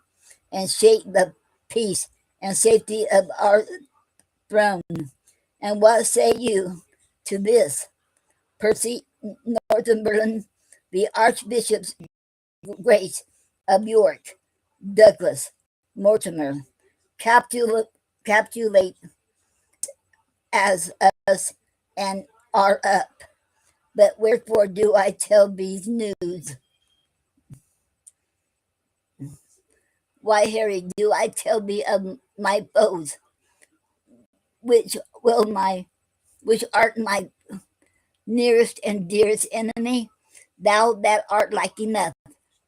and shake the peace and safety of our throne. And what say you to this, Percy Northumberland, the Archbishop's Grace of York, Douglas, Mortimer, capitulate as us and are up. But wherefore do I tell these news? Why, Harry, do I tell thee of my foes, which will my which art my nearest and dearest enemy? Thou that art like enough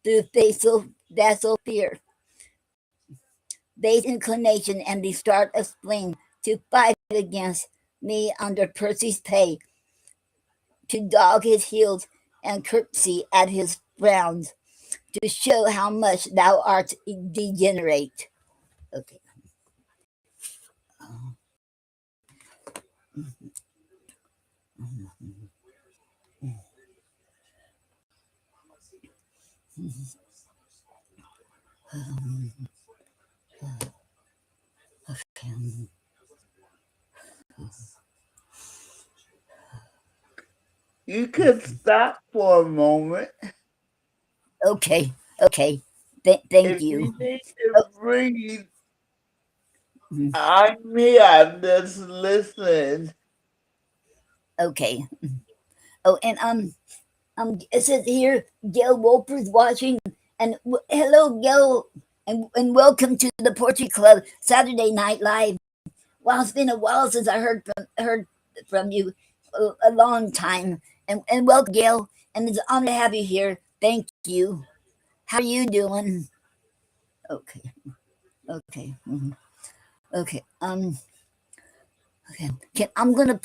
through facile fear, base inclination, and the start of spleen, to fight against me under Percy's pay, to dog his heels and curtsy at his frowns, to show how much thou art degenerate. Okay. You can stop for a moment Okay. Okay. Thank if you. you need Oh, to breathe. mhm. I'm here. I'm just listening. Okay. Oh, and it says here, Gail Wolper's watching, and hello, Gail, and welcome to the Poetry Club Saturday Night Live. Wow, it's been a while since I heard from you, a long time, and welcome, Gail, and it's an honor to have you here. Thank you. How are you doing? Okay, okay, okay. Okay. I'm gonna.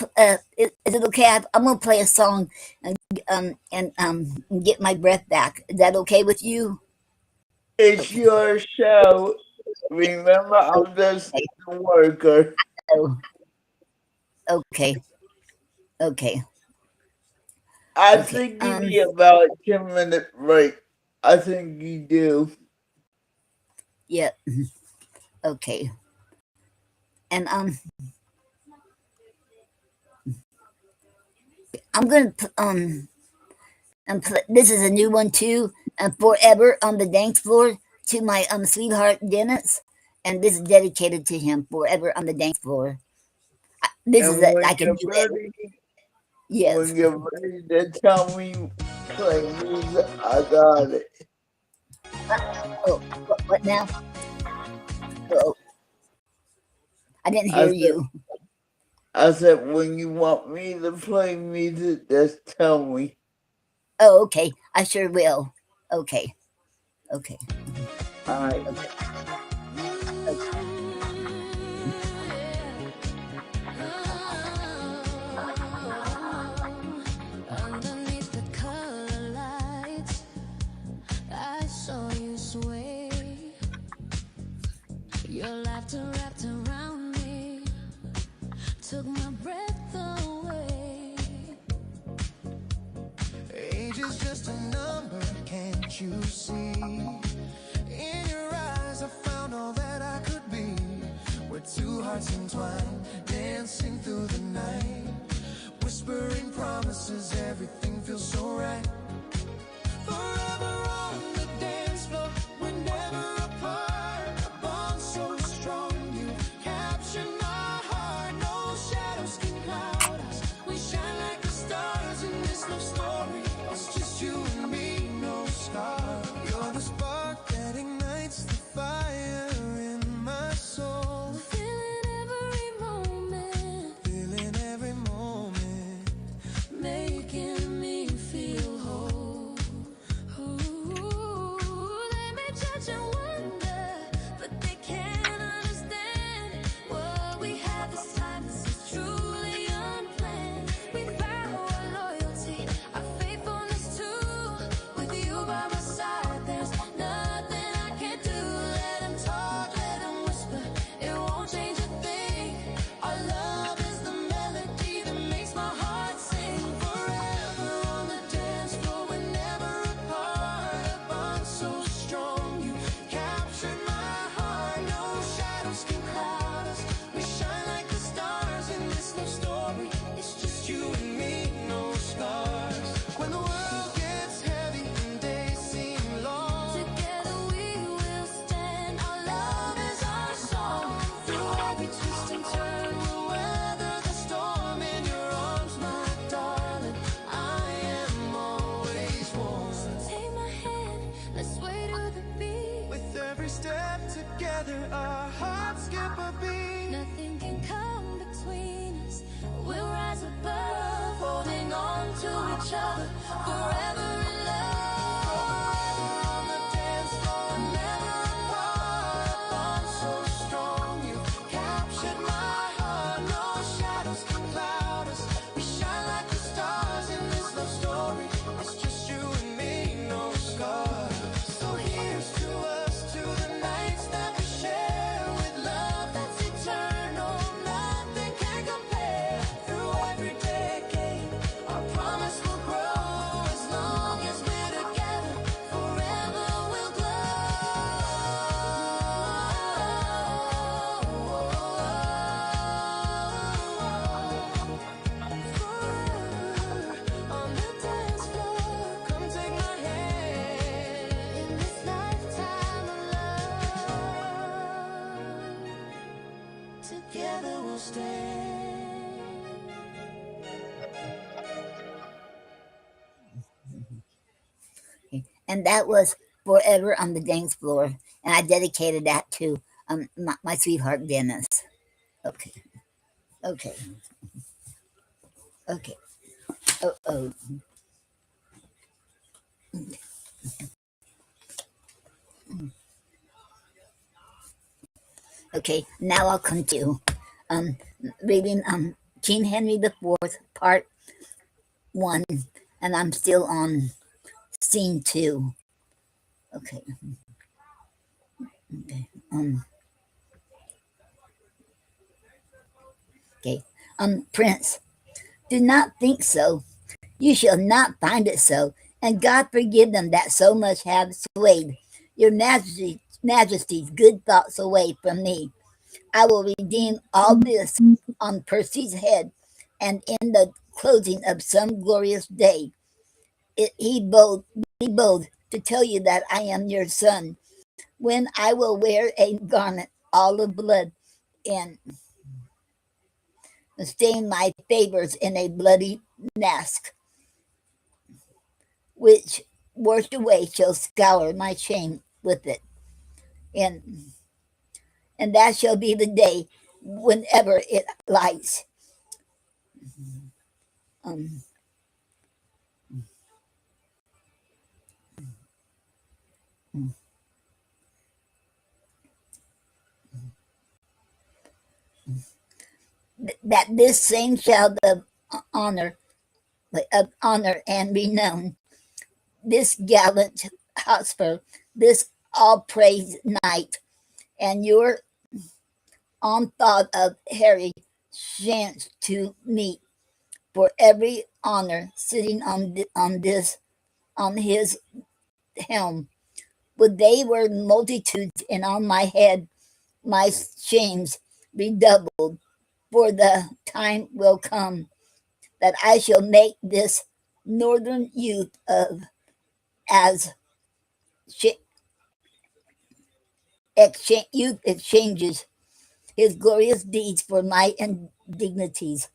Is it okay? I'm gonna play a song and get my breath back. Is that okay with you? It's Okay. your show. Remember, I'm just Okay. a worker. Oh, okay. Okay. I Okay. think you need about a 10-minute break. I think you do. Yeah. Okay. And I'm gonna this is a new one too. Forever on the dance floor, to my sweetheart Dennis, and this is dedicated to him. Forever on the dance floor. This is And a when I can you're do it. ready, Yes. when you're ready to tell me play music. I got it. Oh, what now? Oh, I didn't I hear said, you. I said, when you want me to play music, just tell me. Oh, okay. I sure will. Okay. Okay. All right. Okay. Underneath the color lights, I saw you sway. Your laughter wrapped around me, took my breath away. Age is just a number, can't you see? In your eyes I found all that I could be. We're two hearts entwined, dancing through the night, whispering promises, everything feels so right. Forever on the dance floor, we're never apart. A bond so strong, you capture my heart. No shadows can cloud us. We shine like the stars in this love story. It's just you and me, no scars. You're the spark that ignites the fire in my soul. Feeling every moment, making me feel whole. Ooh, they may judge and wonder, but they can't understand what we have this time. This is truly unplanned. We vow our loyalty, our faithfulness too. With you by my side, there's nothing I can't do. Let them talk, let them whisper, it won't change a thing. Our love is the melody that makes my heart sing. Forever on the dance floor, we're never apart. A bond so strong, you captured my heart. No shadows can cloud us. We shine like the stars in this love story. It's just you and me, no scars. When the world gets heavy and days seem long, Together we will stand. Our love is our song. Through every twist and turn, we'll weather the storm. In your arms, my darling, I am always warm. So take my hand, let's sway to the beat. with every step together our hearts skip a beat. Nothing can come between us. We'll rise above, holding on to each other forever in love. On the dance floor, never apart. A bond so strong, you captured my heart. No shadows can cloud us. We shine like the stars in this love story. It's just you and me, no scars. So here's to us, to the nights that we share with love That's eternal, nothing can compare. Through every decade, our promise will grow. As long as we're together, forever we'll glow. Forever on the dance floor, Come take my hand. in this lifetime of love, together we'll stand. And that was Forever on the Dance Floor. And I dedicated that to my sweetheart, Dennis. Okay. Okay. Okay. Oh. Okay. Now I'll continue. Um, reading King Henry the Fourth, Part 1. And I'm still on Scene 2. Okay. Okay. Okay. Prince, do not think so. You shall not find it so, and God forgive them that so much have swayed your majesty's good thoughts away from me. I will redeem all this on Percy's head, and in the closing of some glorious day, be bold to tell you that I am your son, when I will wear a garment all of blood and stain my favors in a bloody mask. which washed away shall scour my shame with it. And that shall be the day whenever it lights. Um, that this same shall the honor of honor and renown, this gallant Hotspur, this all praise knight, and your on thought of Harry chance to meet for every honor sitting on his helm. Would they were multitudes, and on my head my shames redoubled, for the time will come that I shall make this northern youth of as youth exchanges his glorious deeds for my indignities.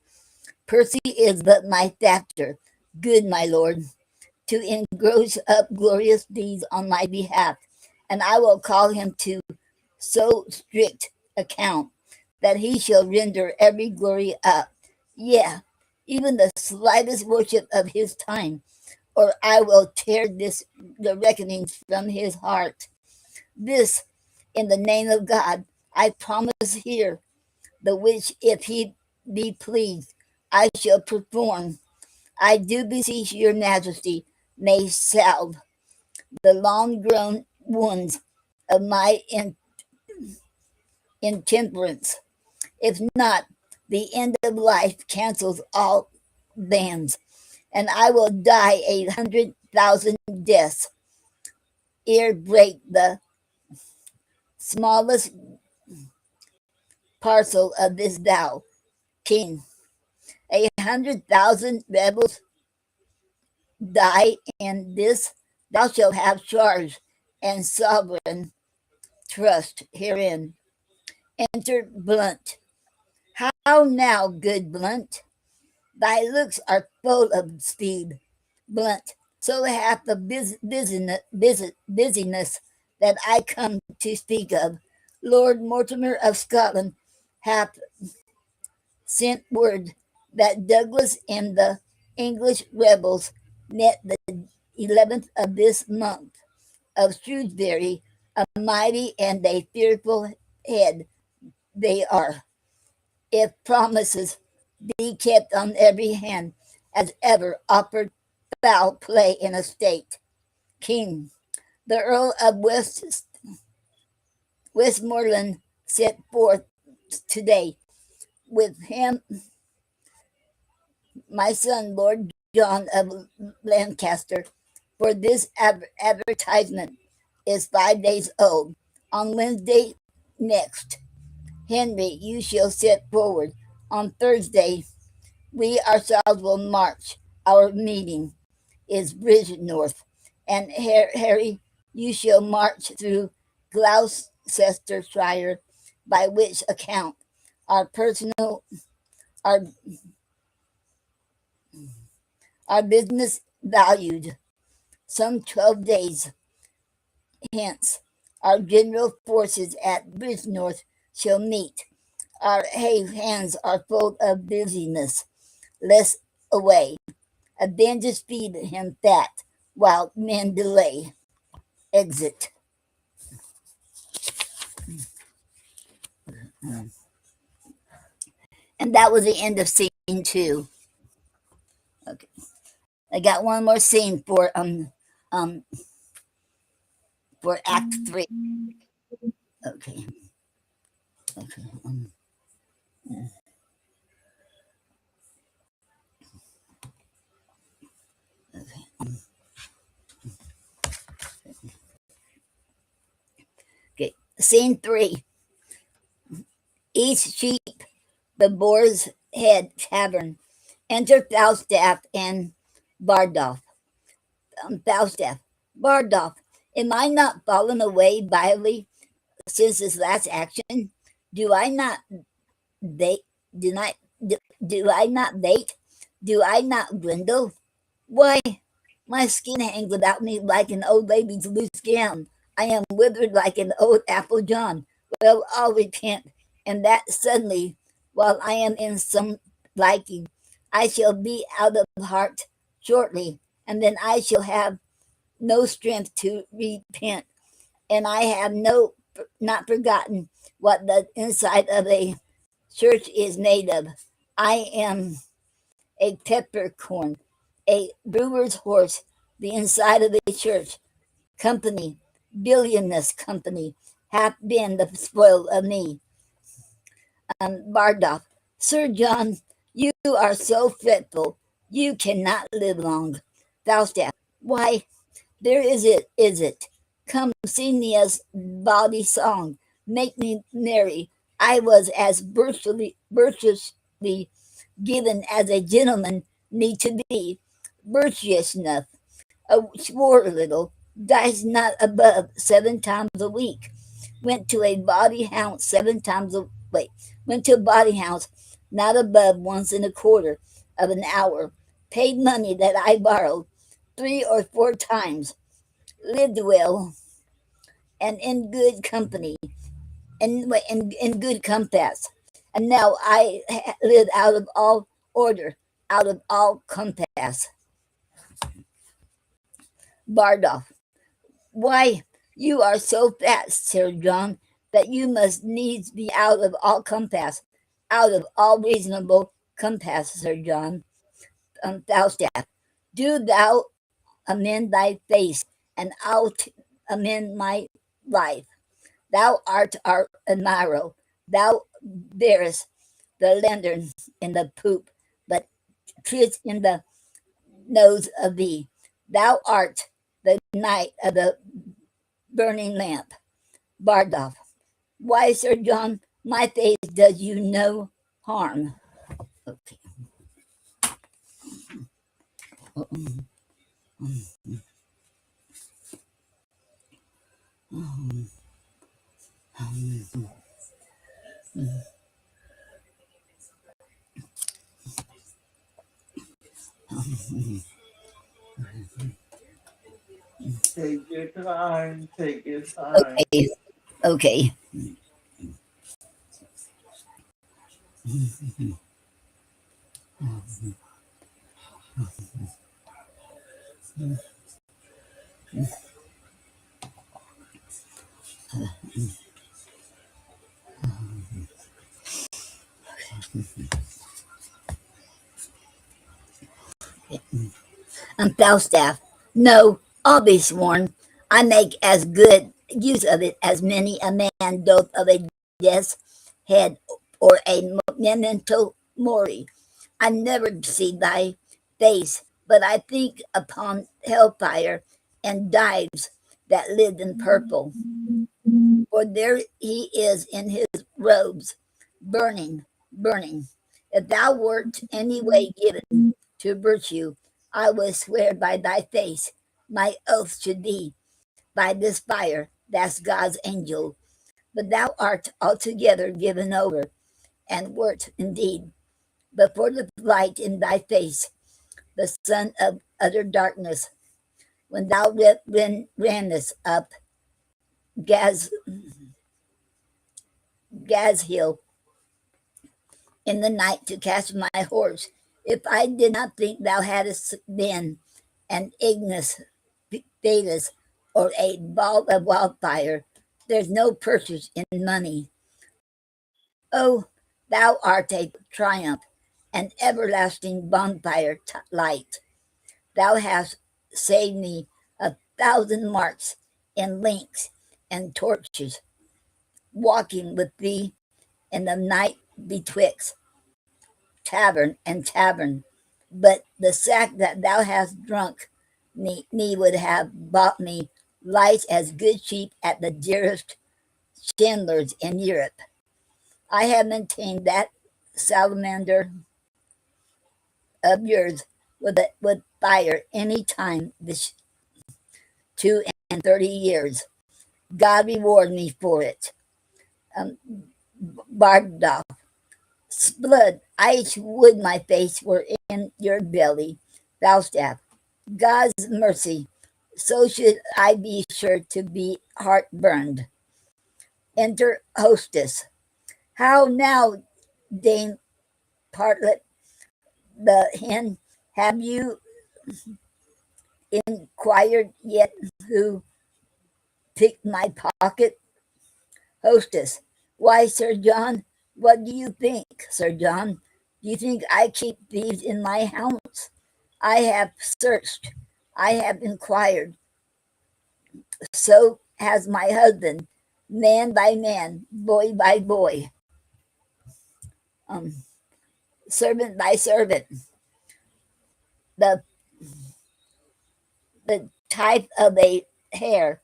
Percy is but my factor, good my lord, to engross up glorious deeds on my behalf, and I will call him to so strict account that he shall render every glory up, yeah, even the slightest worship of his time, or I will tear the reckonings from his heart. This, in the name of God, I promise here, the which, if he be pleased, I shall perform. I do beseech your majesty may salve the long grown wounds of my intemperance. If not, the end of life cancels all bans, and I will die 100,000 deaths ere break the smallest parcel of this thou, king. 100,000 rebels die in this, thou shalt have charge and sovereign trust herein. Enter Blunt. How now, good Blunt? Thy looks are full of speed, Blunt. So hath the busyness that I come to speak of. Lord Mortimer of Scotland hath sent word that Douglas and the English rebels met the 11th of this month of Shrewsbury, a mighty and a fearful head they are, if promises be kept on every hand, as ever offered foul play in a state. King, the Earl of Westmoreland set forth today. With him, my son, Lord John of Lancaster, for this advertisement is 5 days old. On Wednesday next, Henry, you shall set forward. On Thursday, we ourselves will march. Our meeting is Bridgenorth, and Harry, you shall march through Gloucestershire, by which account our personal our our business valued. Some 12 days hence, our general forces at Bridgenorth shall meet. Our hands are full of busyness. Less away. Avengers feed him fat, while men delay. Exit. And that was the end of scene 2. Okay. I got one more scene um for Act 3. Okay. Okay. Okay. Scene 3. East Sheep, the Boar's Head Tavern. Enter Falstaff and Bardolph. Falstaff. Bardolph, am I not fallen away vilely since this last action? Do I not date? Do not do I not bait? Do I not dwindle? Why, My skin hangs without me like an old lady's loose gown. I am withered like an old apple John. Well, I'll repent, and that suddenly, while I am in some liking, I shall be out of heart shortly, and then I shall have no strength to repent, and I have not forgotten what the inside of a church is made of. I am a peppercorn, a brewer's horse, the inside of a church. Company, billionless company, hath been the spoil of me. Bardolph, Sir John, you are so fretful, you cannot live long. Falstaff, why, there is it. Come sing me a bawdy song, make me merry. I was as virtuously given as a gentleman need to be, virtuous enough, swore a little, diced not above 7 times a week, went to a bawdy house 7 times a wait, went to a bawdy house not above once in a quarter of an hour, paid money that I borrowed 3 or 4 times, lived well and in good company and in good compass. And now I live out of all order, out of all compass. Bardolph, why, you are so fat, Sir John, that you must needs be out of all compass, out of all reasonable compass, Sir John. Falstaff, do thou amend thy face, and I'll amend my life. Thou art our admiral, thou bearest the lantern in the poop, but treadst in the nose of thee. Thou art the knight of the burning lamp. Bardolph, why, Sir John, my face does you no harm. Okay. Take your time. Take your time. Okay. Okay. Falstaff, no, I'll be sworn. I make as good use of it as many a man doth of a death's head or a memento mori. I never see thy face, but I think upon hellfire and dives that lived in purple. For there he is in his robes, burning, burning. If thou wert any way given to virtue, I would swear by thy face, my oath should be by this fire, that's God's angel. But thou art altogether given over, and wert indeed, before the light in thy face, the son of utter darkness, when thou rannest up Gaz, Gazhill in the night to catch my horse. If I did not think thou hadst been an ignis fatuus or a ball of wildfire, there's no purchase in money. Oh, thou art a triumph, an everlasting bonfire light. Thou hast saved me 1,000 marks in links and torches, walking with thee in the night betwixt tavern and tavern. But the sack that thou hast drunk me would have bought me lights as good cheap at the dearest chandlers in Europe. I have maintained that salamander of yours with fire any time this 2 and 30 years. God reward me for it. Um, Bardolph, blood, I would my face were in your belly. Falstaff, God's mercy. So should I be sure to be heartburned. Enter hostess. How now, Dame Partlet the hen? Have you inquired yet who picked my pocket? Hostess. Why, Sir John, what do you think, Sir John? Do you think I keep thieves in my house? I have searched, I have inquired, so has my husband, man by man, boy by boy, um, servant by servant. The the type of a hair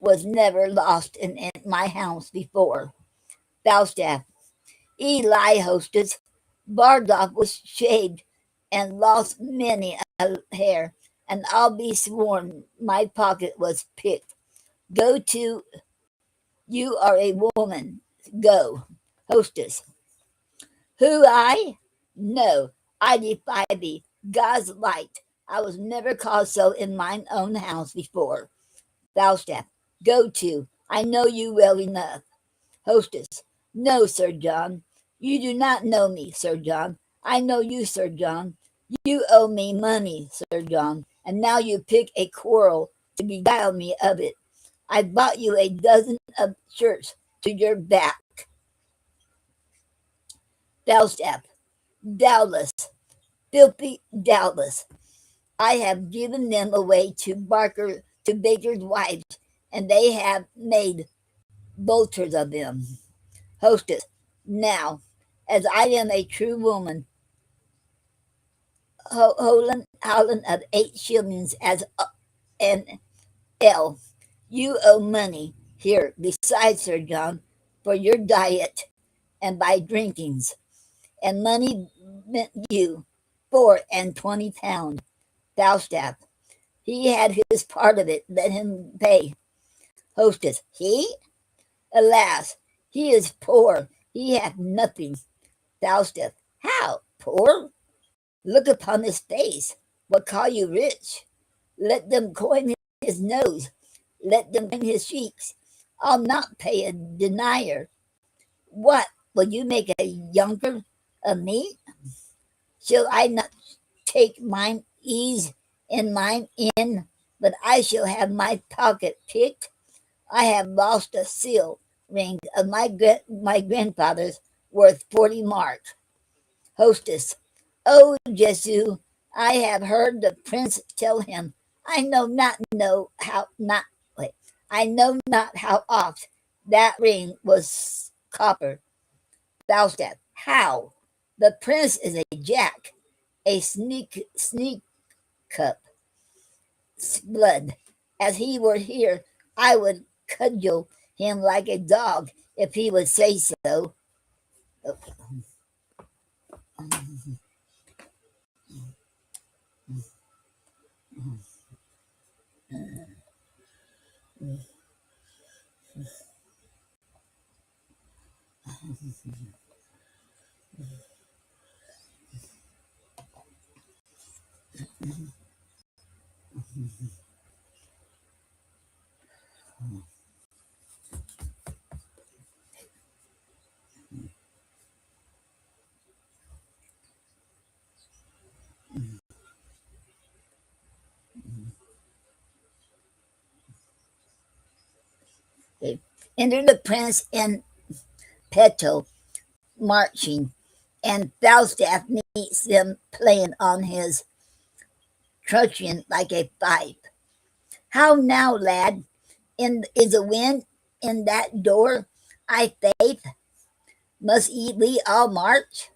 was never lost in my house before. Falstaff. Eli, hostess. Bardolph was shaved and lost many a hair, and I'll be sworn my pocket was picked. Go to, you are a woman. Go. Hostess. Who I? No, I defy thee. God's light. I was never caught so in mine own house before. Falstaff. Go to. I know you well enough. Hostess. No, Sir John. You do not know me, Sir John. I know you, Sir John. You owe me money, Sir John, and now you pick a quarrel to beguile me of it. I bought you a dozen of shirts to your back. Falstaff. Doubtless, filthy doubtless. I have given them away to bakers' wives, and they have made vultures of them. Hostess. Now, as I am a true woman, Holland of 8 shillings as an ell. You owe money here, besides, Sir John, for your diet and by drinkings, and money meant you £24. Falstaff. He had his part of it, let him pay. Hostess. He? Alas, he is poor, he hath nothing. Falstaff. How? Poor? Look upon his face. What call you rich? Let them coin his nose. Let them coin his cheeks. I'll not pay a denier. What? Will you make a younker of me? Shall I not take mine ease and mine in, but I shall have my pocket picked? I have lost a seal ring of my grandfather's worth 40 marks. Hostess. Oh, Jesu, I have heard the prince tell him. I know not know how not wait. I know not how oft that ring was copper. Falstaff. How? The prince is a jack, a sneak cup, blood. As he were here, I would cudgel him like a dog if he would say so. Okay. Enter the prince in petto, marching, and Falstaff meets them playing on his truncheon like a fife. How now, lad? Is a wind in that door? I faith. Must we all march?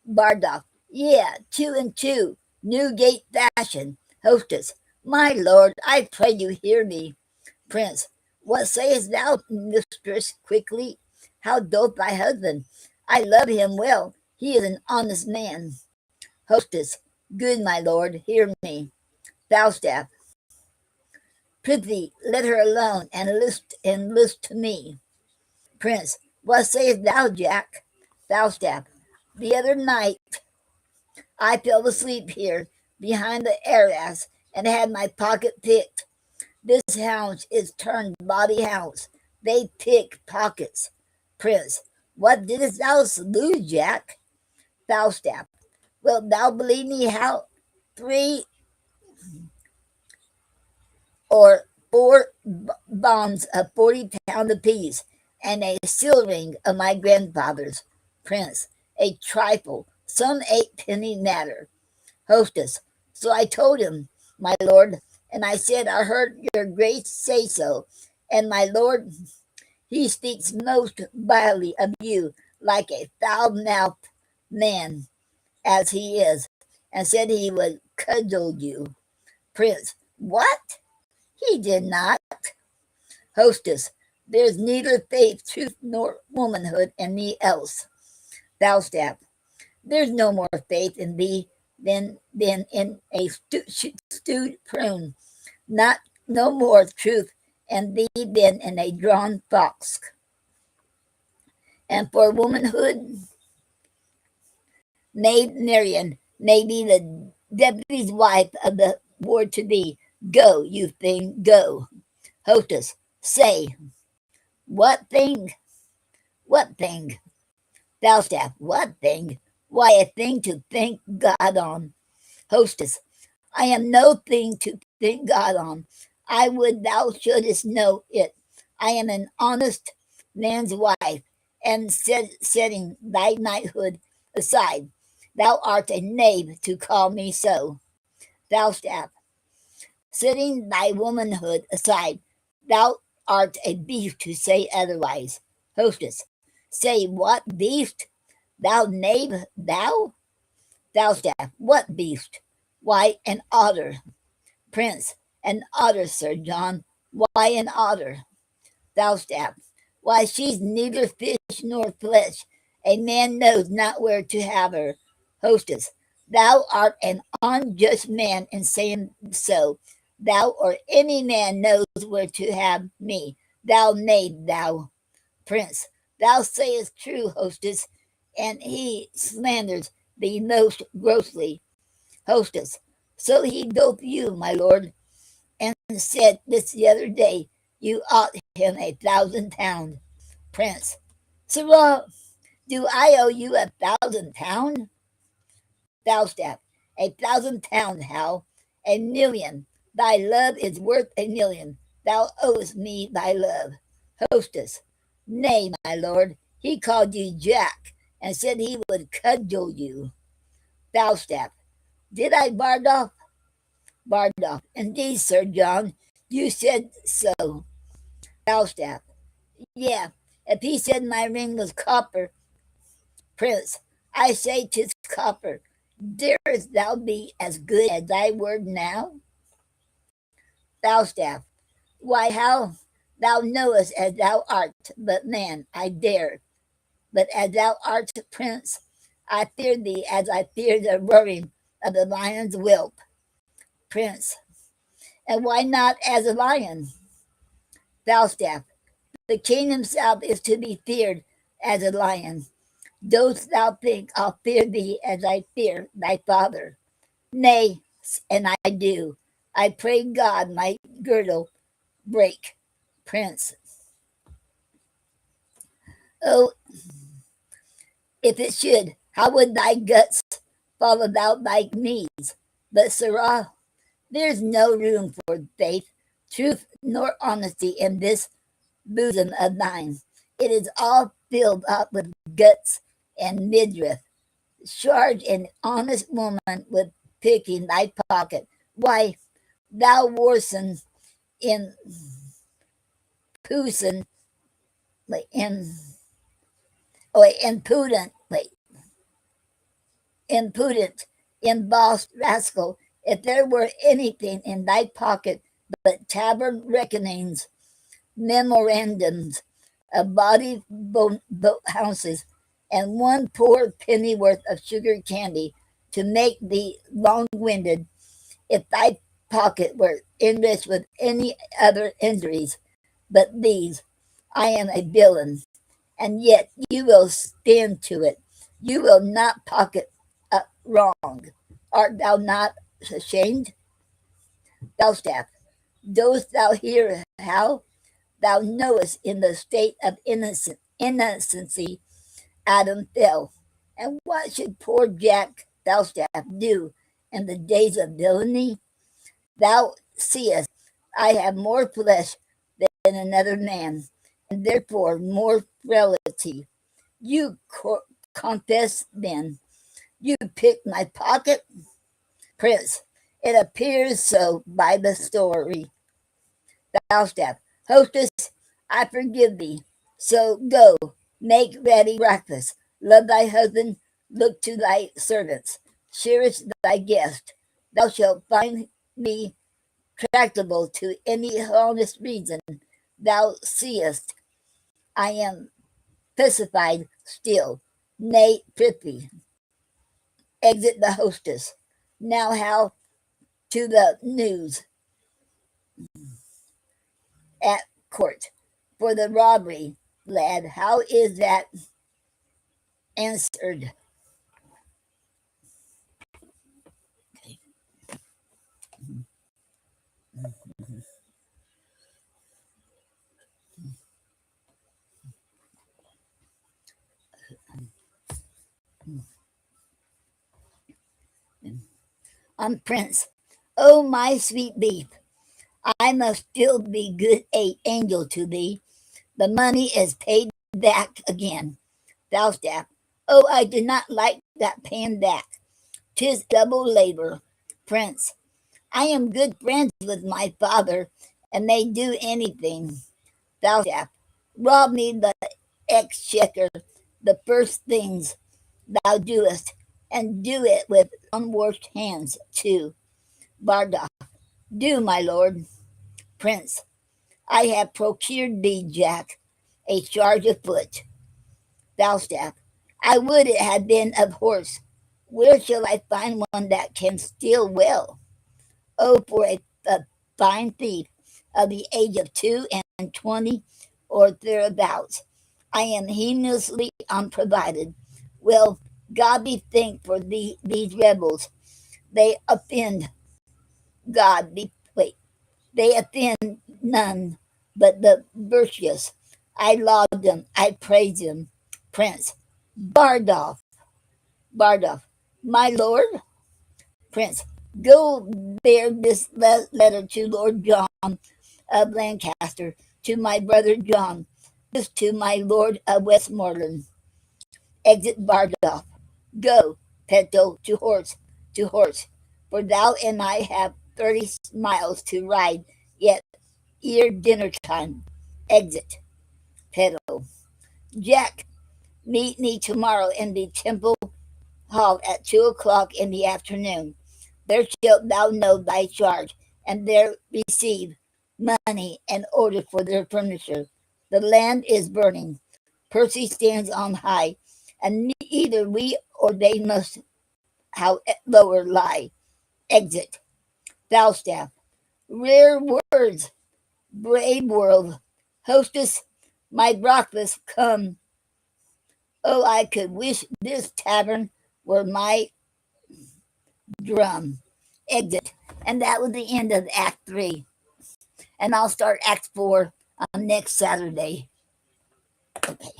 Bardolph. Yeah, 2 and 2. Newgate fashion. Hostess. My lord, I pray you hear me. Prince. What sayest thou, mistress, quickly? How doth thy husband? I love him well. He is an honest man. Hostess. Good my lord, hear me. Falstaff. Prithee, let her alone and list to me. Prince. What sayest thou, Jack? Falstaff. The other night I fell asleep here behind the arras, and had my pocket picked. This house is turned bawdy house. They pick pockets. Prince. What didst thou lose, Jack? Falstaff. Wilt thou believe me how 3 or 4 bonds of 40 pound apiece, and a seal ring of my grandfather's. Prince. A trifle, some 8 penny matter. Hostess. So I told him, my lord, and I said I heard your grace say so, and my lord, he speaks most vilely of you, like a foul-mouthed man as he is, and said he would cudgel you. Prince. What? He did not. Hostess. There's neither faith, truth, nor womanhood in me else. Falstaff. There's no more faith in thee than in a stewed prune, not no more truth in thee than in a drawn fox. And for womanhood, Maid Marian may be the deputy's wife of the ward to thee. Go, you thing, go. Hostess. Say, what thing? What thing? Falstaff. What thing? Why, a thing to thank God on. Hostess. I am no thing to thank God on. I would thou shouldest know it. I am an honest man's wife, and setting thy knighthood aside, thou art a knave to call me so. Falstaff. Setting thy womanhood aside, thou art a beast to say otherwise. Hostess. Say what beast? Thou knave, thou? Falstaff. What beast? Why, an otter. Prince. An otter, Sir John. Why an otter? Falstaff. Why, she's neither fish nor flesh. A man knows not where to have her. Hostess. Thou art an unjust man in saying so. Thou or any man knows where to have me. Thou knave, thou. Prince. Thou sayest true, hostess, and he slanders thee most grossly. Hostess. So he doth you, my lord, and said this the other day, you ought him 1,000 pound. Prince. Sirrah, do I owe you 1,000 pound? Falstaff. 1,000 pound, how? 1,000,000. Thy love is worth 1,000,000. Thou owest me thy love. Hostess. Nay, my lord, he called you Jack, and said he would cudgel you. Falstaff. Did I, Bardolph? Bardolph. Indeed, Sir John, you said so. Falstaff. Yeah, if he said my ring was copper. Prince. I say 'tis copper. Darest thou be as good as thy word now? Falstaff. Why, how thou knowest as thou art but man, I dare. But as thou art prince, I fear thee as I fear the roaring of the lion's whelp. Prince. And why not as a lion? Falstaff. The king himself is to be feared as a lion. Dost thou think I'll fear thee as I fear thy father? Nay, and I do. I pray God my girdle break. Prince. Oh, if it should, how would thy guts fall about thy knees? But, sirrah, there's no room for faith, truth, nor honesty in this bosom of thine. It is all filled up with guts and midriff. Charge an honest woman with picking thy pocket. Why, thou warson in pusin, in, impudent, impudent, embossed rascal, if there were anything in thy pocket but tavern reckonings, memorandums of body boat houses, and 1 poor pennyworth of sugar candy to make thee long-winded, if thy pocket were enriched with any other injuries but these, I am a villain, and yet you will stand to it. You will not pocket wrong. Art thou not ashamed? Falstaff, dost thou hear how thou knowest in the state of innocency Adam fell? And what should poor Jack Falstaff do in the days of villainy? Thou seest, I have more flesh than another man, and therefore more frailty. You confess then, you picked my pocket, Prince. It appears so by the story. Falstaff, hostess, I forgive thee. So go, make ready breakfast. Love thy husband, look to thy servants, cherish thy guest. Thou shalt find me tractable to any honest reason. Thou seest, I am pacified still. Nay, prithee, exit the hostess. Now how to the news at court for the robbery, lad. How is that answered? Prince, oh my sweet beef, I must still be good angel to thee. The money is paid back again. Falstaff, oh, I do not like that paying back. 'Tis double labor. Prince, I am good friends with my father, and may do anything. Falstaff, rob me the exchequer, the first things thou doest, and do it with unwashed hands too. Barda, do, my lord. Prince, I have procured thee, Jack, a charge of foot. Falstaff, I would it had been of horse. Where shall I find one that can steal well? Oh, for a fine thief of the age of 22 or thereabouts. I am heinously unprovided. Well, God be thanked for these rebels. They offend God. They offend none but the virtuous. I laud them. I praise them. Prince Bardolph, Bardolph, my lord. Prince, go bear this letter to Lord John of Lancaster, to my brother John, this to my lord of Westmoreland. Exit Bardolph. Go, Petto, to horse, for thou and I have 30 miles to ride yet ere dinner time. Exit, Petto. Jack, meet me tomorrow in the Temple Hall at 2 o'clock in the afternoon. There shalt thou know thy charge, and there receive money and order for their furniture. The land is burning. Percy stands on high, and either we or they must how lower lie. Exit. Falstaff. Rare words, brave world. Hostess, my breakfast come. Oh, I could wish this tavern were my drum. Exit. And that was the end of Act 3. And I'll start Act 4 on next Saturday. Okay.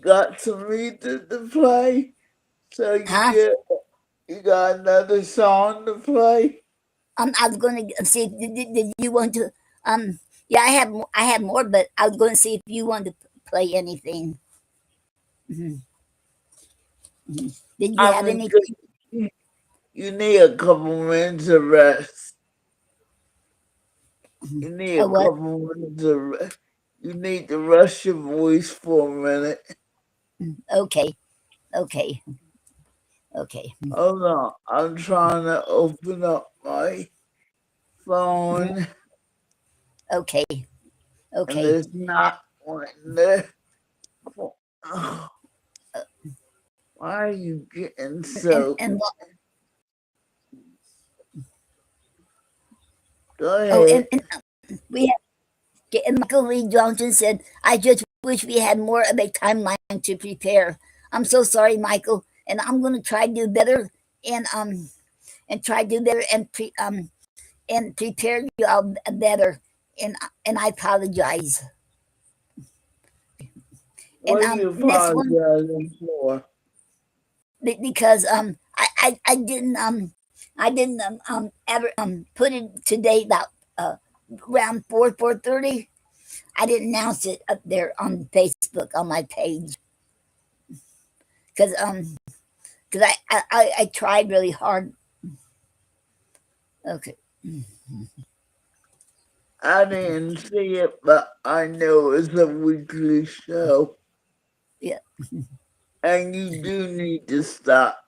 Got some reason to play, so Huh? you got another song to play. I was going to see. Did you want to? Yeah, I have more, but I was going to see if you wanted to play anything. hmm Did you have I mean, anything? you need a couple minutes of rest. Mhm. You need Oh, a what? couple minutes of rest. You need to rest your voice for a minute. Okay, okay, okay, Hold on, I'm trying to open up my Mhm. phone, Okay, and okay. it's not wanting to. Oh, why are you getting And so? Go oh, ahead. we have. And Michael Lee Johnson said, "I just wish we had more of a timeline to prepare. I'm so sorry, Michael, and I'm going to try to do better and try to do better and prepare you all better. And I apologize. And What are you this one apologizing for? because I didn't ever put it today about around 4:30. I didn't announce it up there on Facebook on my page because I tried really hard. Okay. I didn't see it, but I know it's a weekly show. Yeah. And you do need to stop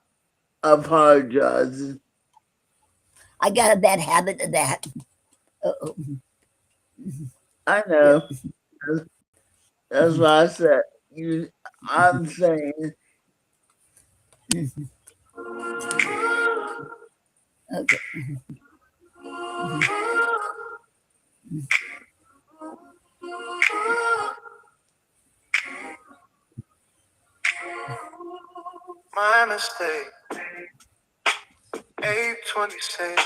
apologizing. I got a bad habit of that. Uh-oh. I Yeah. know. That's, that's why I said you. I'm saying Okay. My mistake. 8/26,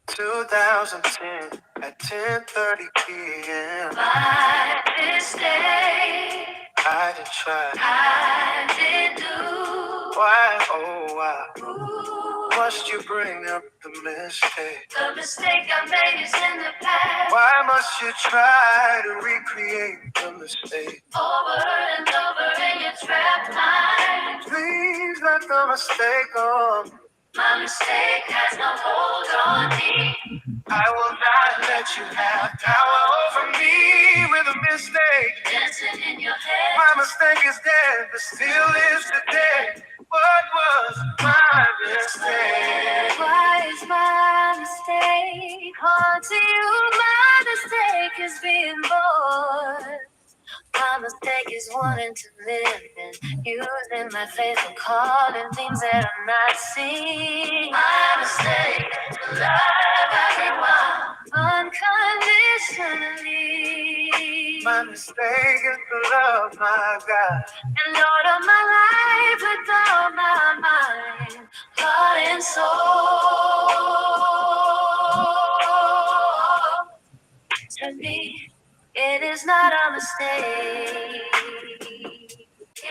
2010 at 10:30 p.m. My mistake, I did try. I did do. Why, oh why, Ooh, must you bring up the mistake? the mistake I made is in the past. Why must you try to recreate the mistake? Over and over in your trapped mind. Please let the mistake go. My mistake has no hold on me. I will not let you have power over me with a mistake. Dancing in your head. My mistake is dead, but still lives today. What was my mistake? Why is my mistake hard to you? My mistake is being born. My mistake is wanting to live and using my faith for calling things that I'm not seeing. My mistake to love everyone unconditionally. My mistake is to love my God. And order my life with all my mind, heart and soul. To me, it is not a mistake. Yeah.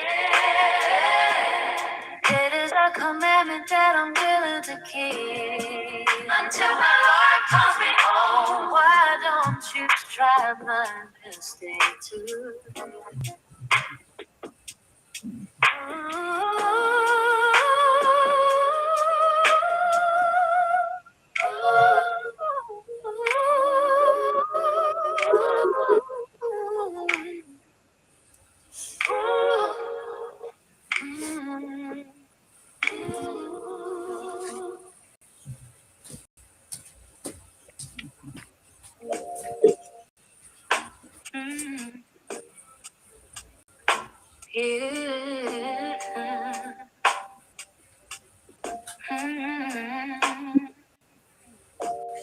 It is a commandment that I'm willing to keep until my Lord calls me home. Why don't you try my mistake too?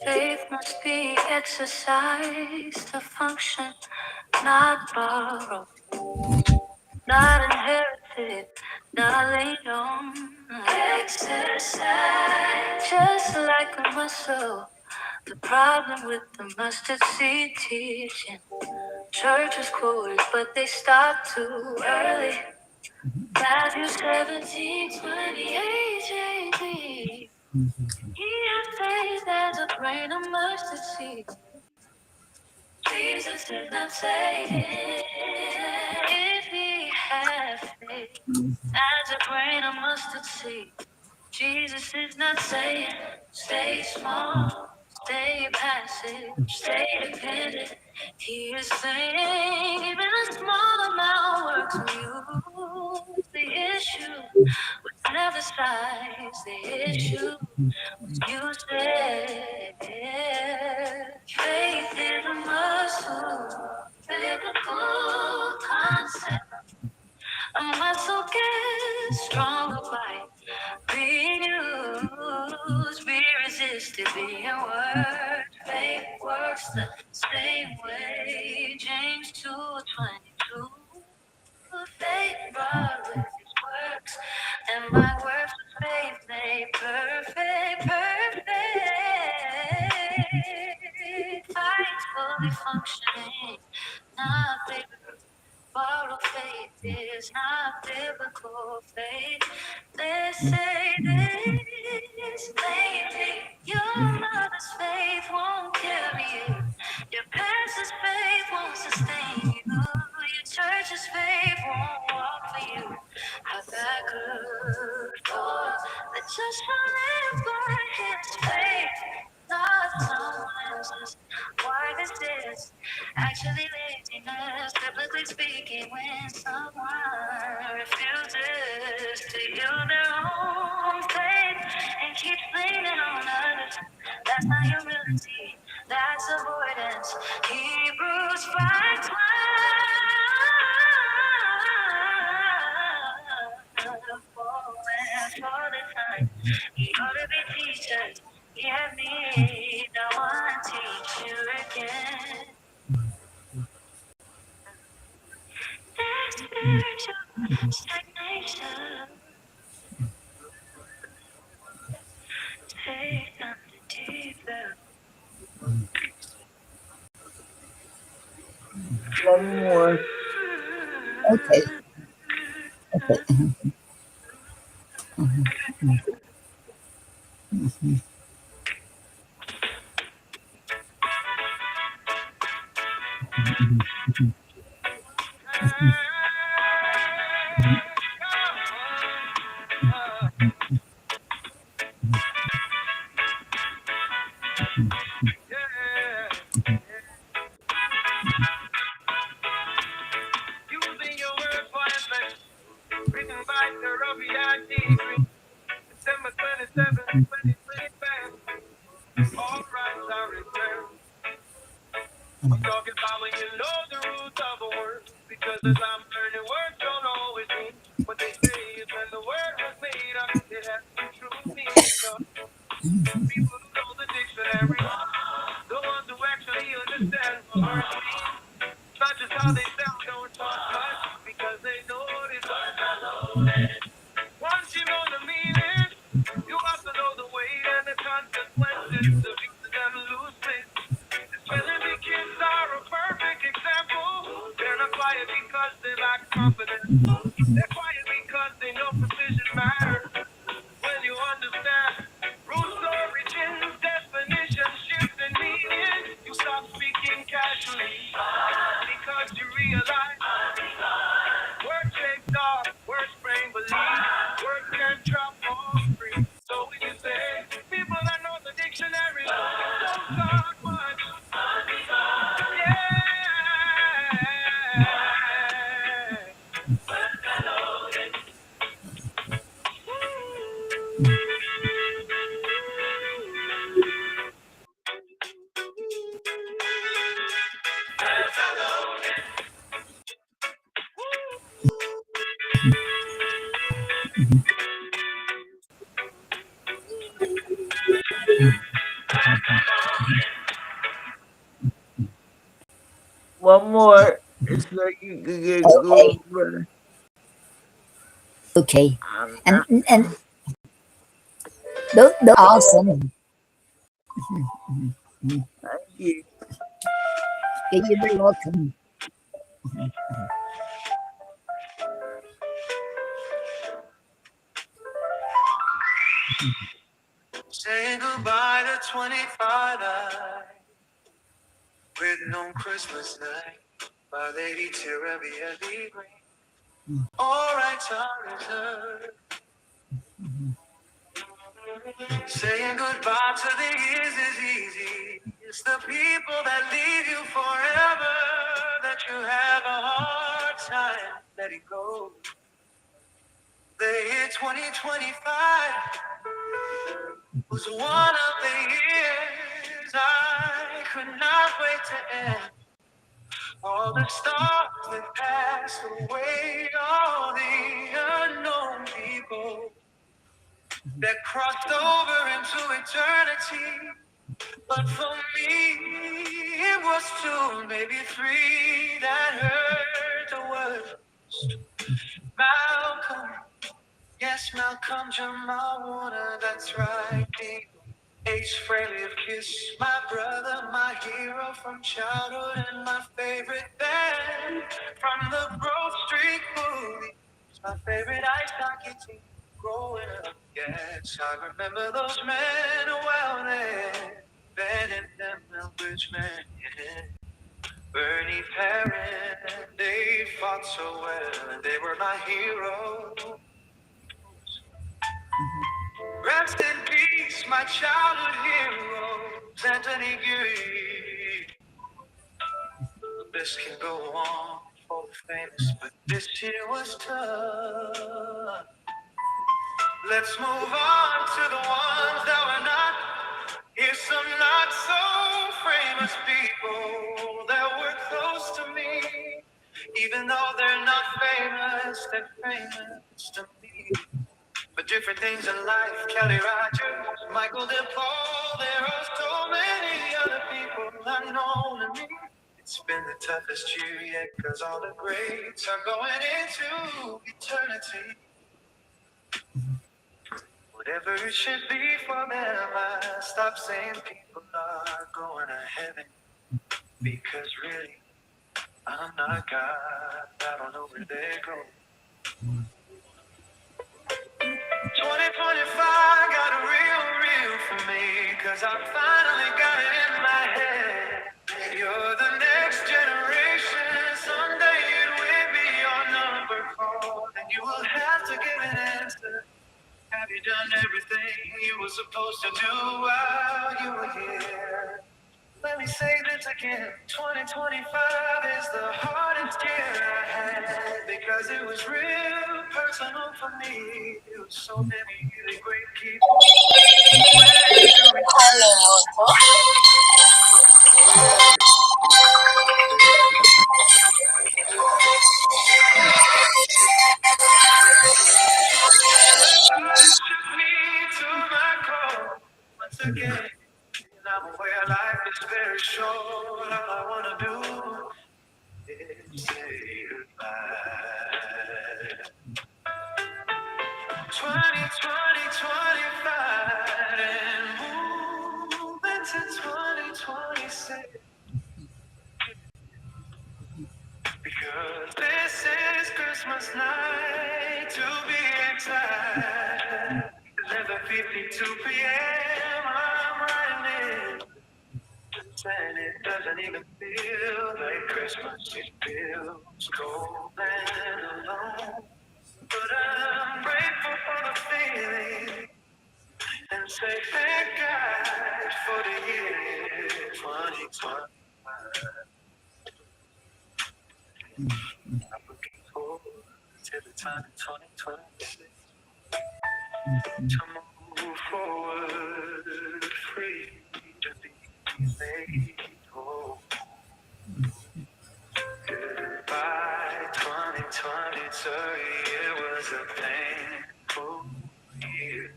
Faith must be exercised to function, not borrowed, not inherited, not laid on. Exercise, just like a muscle. The problem with the mustard seed teaching, churches quote it, but they stop too early. Matthew 17:28, JD. He has faith as a grain of mustard seed. Jesus did not say it. If he had faith as a grain of mustard seed, Jesus is not saying stay small, stay passive, stay dependent. He is saying even a small amount works for you. The issue was never size, the issue you said. Faith is a muscle, biblical concept. A muscle gets stronger by being used. Be resisted being word. Faith works the same way. James 2:22. Faith brought with his fights fully functioning. Nothing borrowed faith is not biblical faith. They say this plainly. Your mother's faith won't carry you. Your pastor's faith won't sustain you. Your church's faith won't walk for you. How's that good for the just shall live by his faith, not someone else's? Why this is actually laziness, biblically speaking, when someone refuses to use their own faith and keeps leaning on others. That's not humility, that's avoidance. Hebrews 5:12. For the time, you ought to be teachers. Give me the one teach you again. There's spiritual stagnation. Take something deeper. One more. Okay. Okay. Using your word for advantage, written by the Robbie December 27, 2025. All rights are reserved. I'm talking about when you know the roots of a word. Because as I'm learning, words don't always mean what they say is when the word was made up. It has some true meaning. So people who know the dictionary, the ones who actually understand what words mean. Not just how they sound, don't talk much because they know it's once you know the meaning, you also know the weight and the consequences of using them loosely. Especially kids are a perfect example. They're not quiet because they lack confidence. They're quiet because they know precision matters. When you understand roots, origins, definitions, shift and meaning, you stop speaking casually because you realize words shaped thought, words bring belief, words can drop all free. So when you say people that know the dictionary, don't talk much. One more. It's like you can get Okay. going, brother. Okay. I'm not. And those are awesome. Thank you. You're very welcome. Saying goodbye to 25 written on Christmas night by Lady Terabia Green. All rights are reserved. Saying goodbye to the years is easy. It's the people that leave you forever that you have a hard time letting go. The year 2025 was one of the years I could not wait to end. All the stars that passed away, all the unknown people that crossed over into eternity. But for me, it was two, maybe three that heard the word. Malcolm, yes, Malcolm Jamal Warner, that's right. H. Frehley of Kiss, my brother, my hero from childhood, and my favorite band from the Grove Street movie. My favorite ice hockey team growing up. Yes, I remember those men well then. Ben and them, Mel Bridgman, yeah. Bernie Perrin, they fought so well, and they were my heroes. Rest in peace, my childhood heroes, Anthony Geary. The list can go on for the famous, but this year was tough. Let's move on to the ones that were not. Here's some not so famous people that were close to me. Even though they're not famous, they're famous to me. But different things in life, Kelly Rogers, Michael DePaul, there are so many other people unknown to me. It's been the toughest year yet, cause all the greats are going into eternity. Whatever it should be for them, I stop saying people are going to heaven. Because really, I'm not God, I don't know where they're going. 2025 got real for me, cause I finally got it in my head. You're the next generation, someday it will be your number called, and you will have to give an answer. Have you done everything you were supposed to do while you were here? Let me say this again, 2025 is the hardest year I had, because it was real personal for me. It was so many really great people. When you return, shook me to my core once again. And I'm aware life is very short. All I wanna do is say goodbye. 2025 and move into 2026. Because this is Christmas night, to be exact. 11:52 p.m. I'm writing it, and it doesn't even feel like Christmas. It feels cold and alone. But I'm grateful for the feeling, and say thank God for the year 2025. I'm looking forward to the time in 2026 to move forward, free to be made whole. Goodbye 2020, it was a painful year.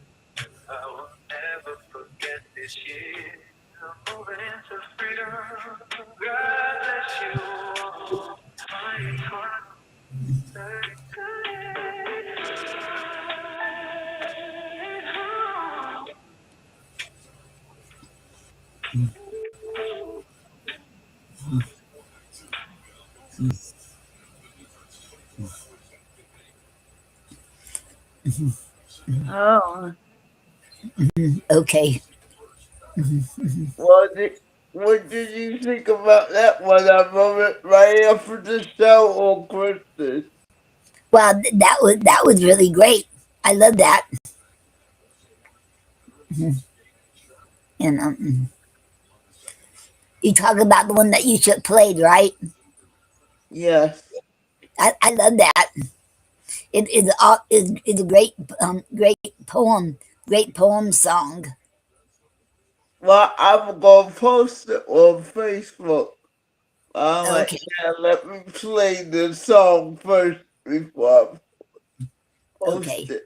I will never forget this year. I'm moving into freedom. God bless you all. 2020. Oh, okay. What did you think about that one? I wrote it right after the show on Christmas. Wow, that was really great. I love that. And you talk about the one that you should played, right? Yes. I love that. It is a great poem song. Well, I'm gonna post it on Facebook. I'm like, Okay, yeah, let me play the song first before I post okay, it.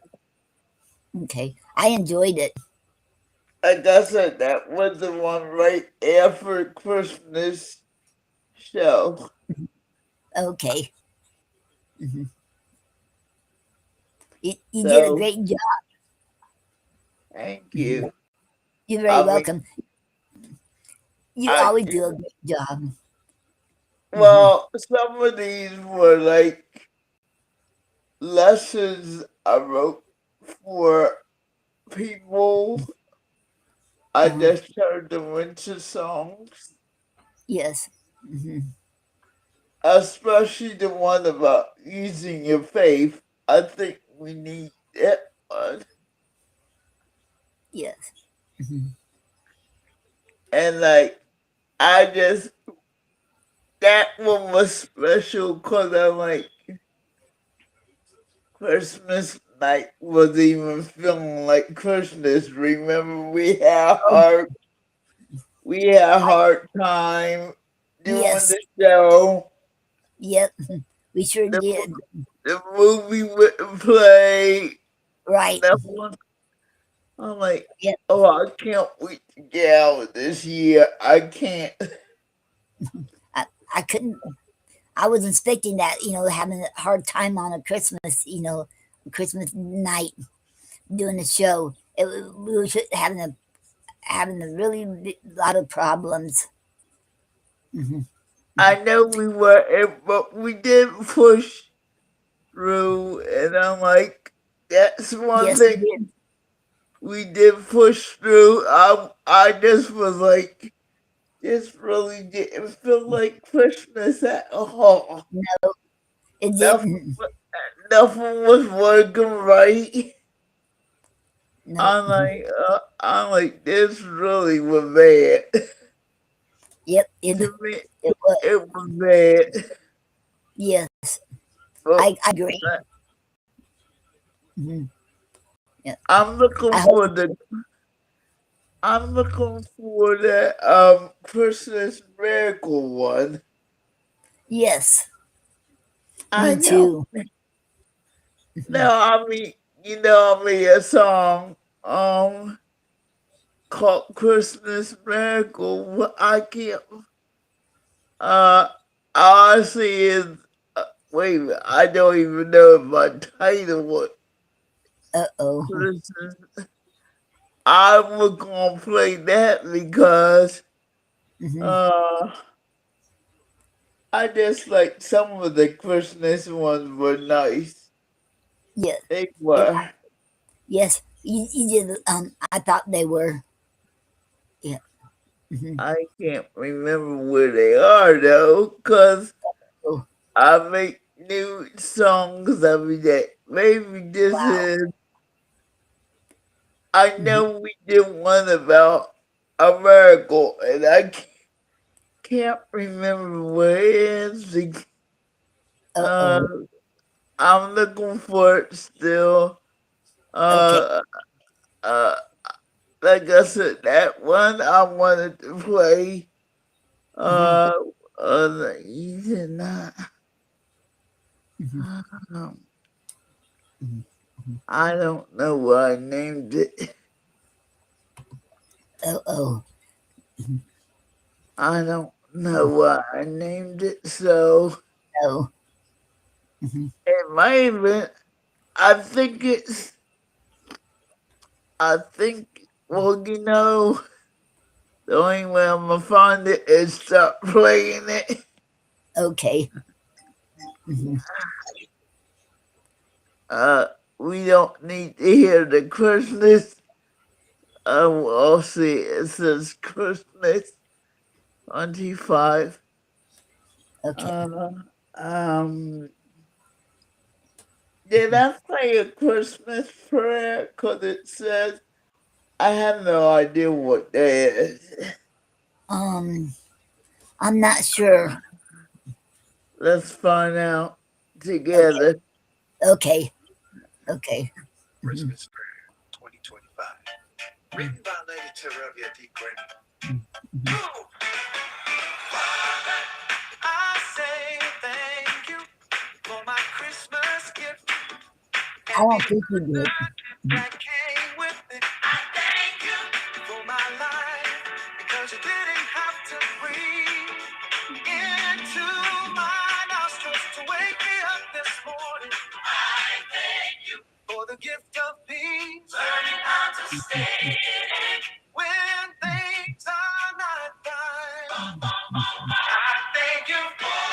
okay. I enjoyed it. Like I said, that was the one right after Christmas show. Okay, you did a So, great job. thank you. You're very I mean, welcome. You I always did. do a great job. Hmm. Well, some of these were like lessons I wrote for people. I Uh-huh. just turned them into songs, Yes. Hmm. especially the one about using your faith. I think we need that one. Yes. Hmm. And like, I just, that one was special because I'm like, Christmas night was even feeling like Christmas. Remember, Oh, we had a I, hard time doing yes. the show. Yep. We sure The did. the movie wouldn't play. Right. Nothing. I'm like, Yep. oh, I can't wait to get out this year. I can't. I, I couldn't. I was expecting that. Having a hard time on a Christmas. Christmas night doing the show. We were having a really lot of problems. Hmm. I know we were, but we did push through, and I'm like, that's one Yes, we thing did. we did push through. I just was like, this really didn't feel like Christmas at all. No, it Nothing, didn't. nothing was working right. No. Mhm. I'm like, this really was bad. Yep. It To me, it was. it was bad. Yes, But I agree. uh, Hmm. Yeah. I'm I looking hope. for that Christmas miracle one. Yes, I me know. too. No, I mean, a song called Christmas Miracle. I can't. Uh, honestly, is wait a minute, I don't even know if my title was Uh-oh. Christmas. I was gonna play that because Hmm. uh, I just like some of the Christmas ones were nice. Yes. They Yeah. were. Yes. You did. I thought they were. Yeah. Hmm. I can't remember where they are though, cause Oh, I make new songs every day. Maybe this wow. is. I Hmm. know we did one about a miracle, and I can't remember where it is. Uh, Uh-oh. I'm looking for it still. Okay. Uh, uh, like I said, that one I wanted to play. Hmm. Uh, you did not. Hmm. Um, Hmm. I don't know what I named it. Uh-oh. I don't know what I named it, so No. Hmm. it might even. I think it's. I think. Well, the only way I'm gonna find it is stop playing it. Okay. Hmm. Uh, we don't need to hear the Christmas. We'll see. It says Christmas 25. Okay. Uh, um, did I play a Christmas prayer? Cause it says I have no idea what that is. Um, I'm not sure. Let's find out Okay. together. Okay. Okay. Hmm. Christmas Prayer 2025. Written by Lady Terravia D. Hmm. Father, I say thank you for my Christmas gift I and the don't think you did. honor Mhm. that came with it. I thank you for my life because you didn't have to breathe into my nostrils to wake me up this morning. I thank you for the gift of peace. Learning how to stay when I thank you for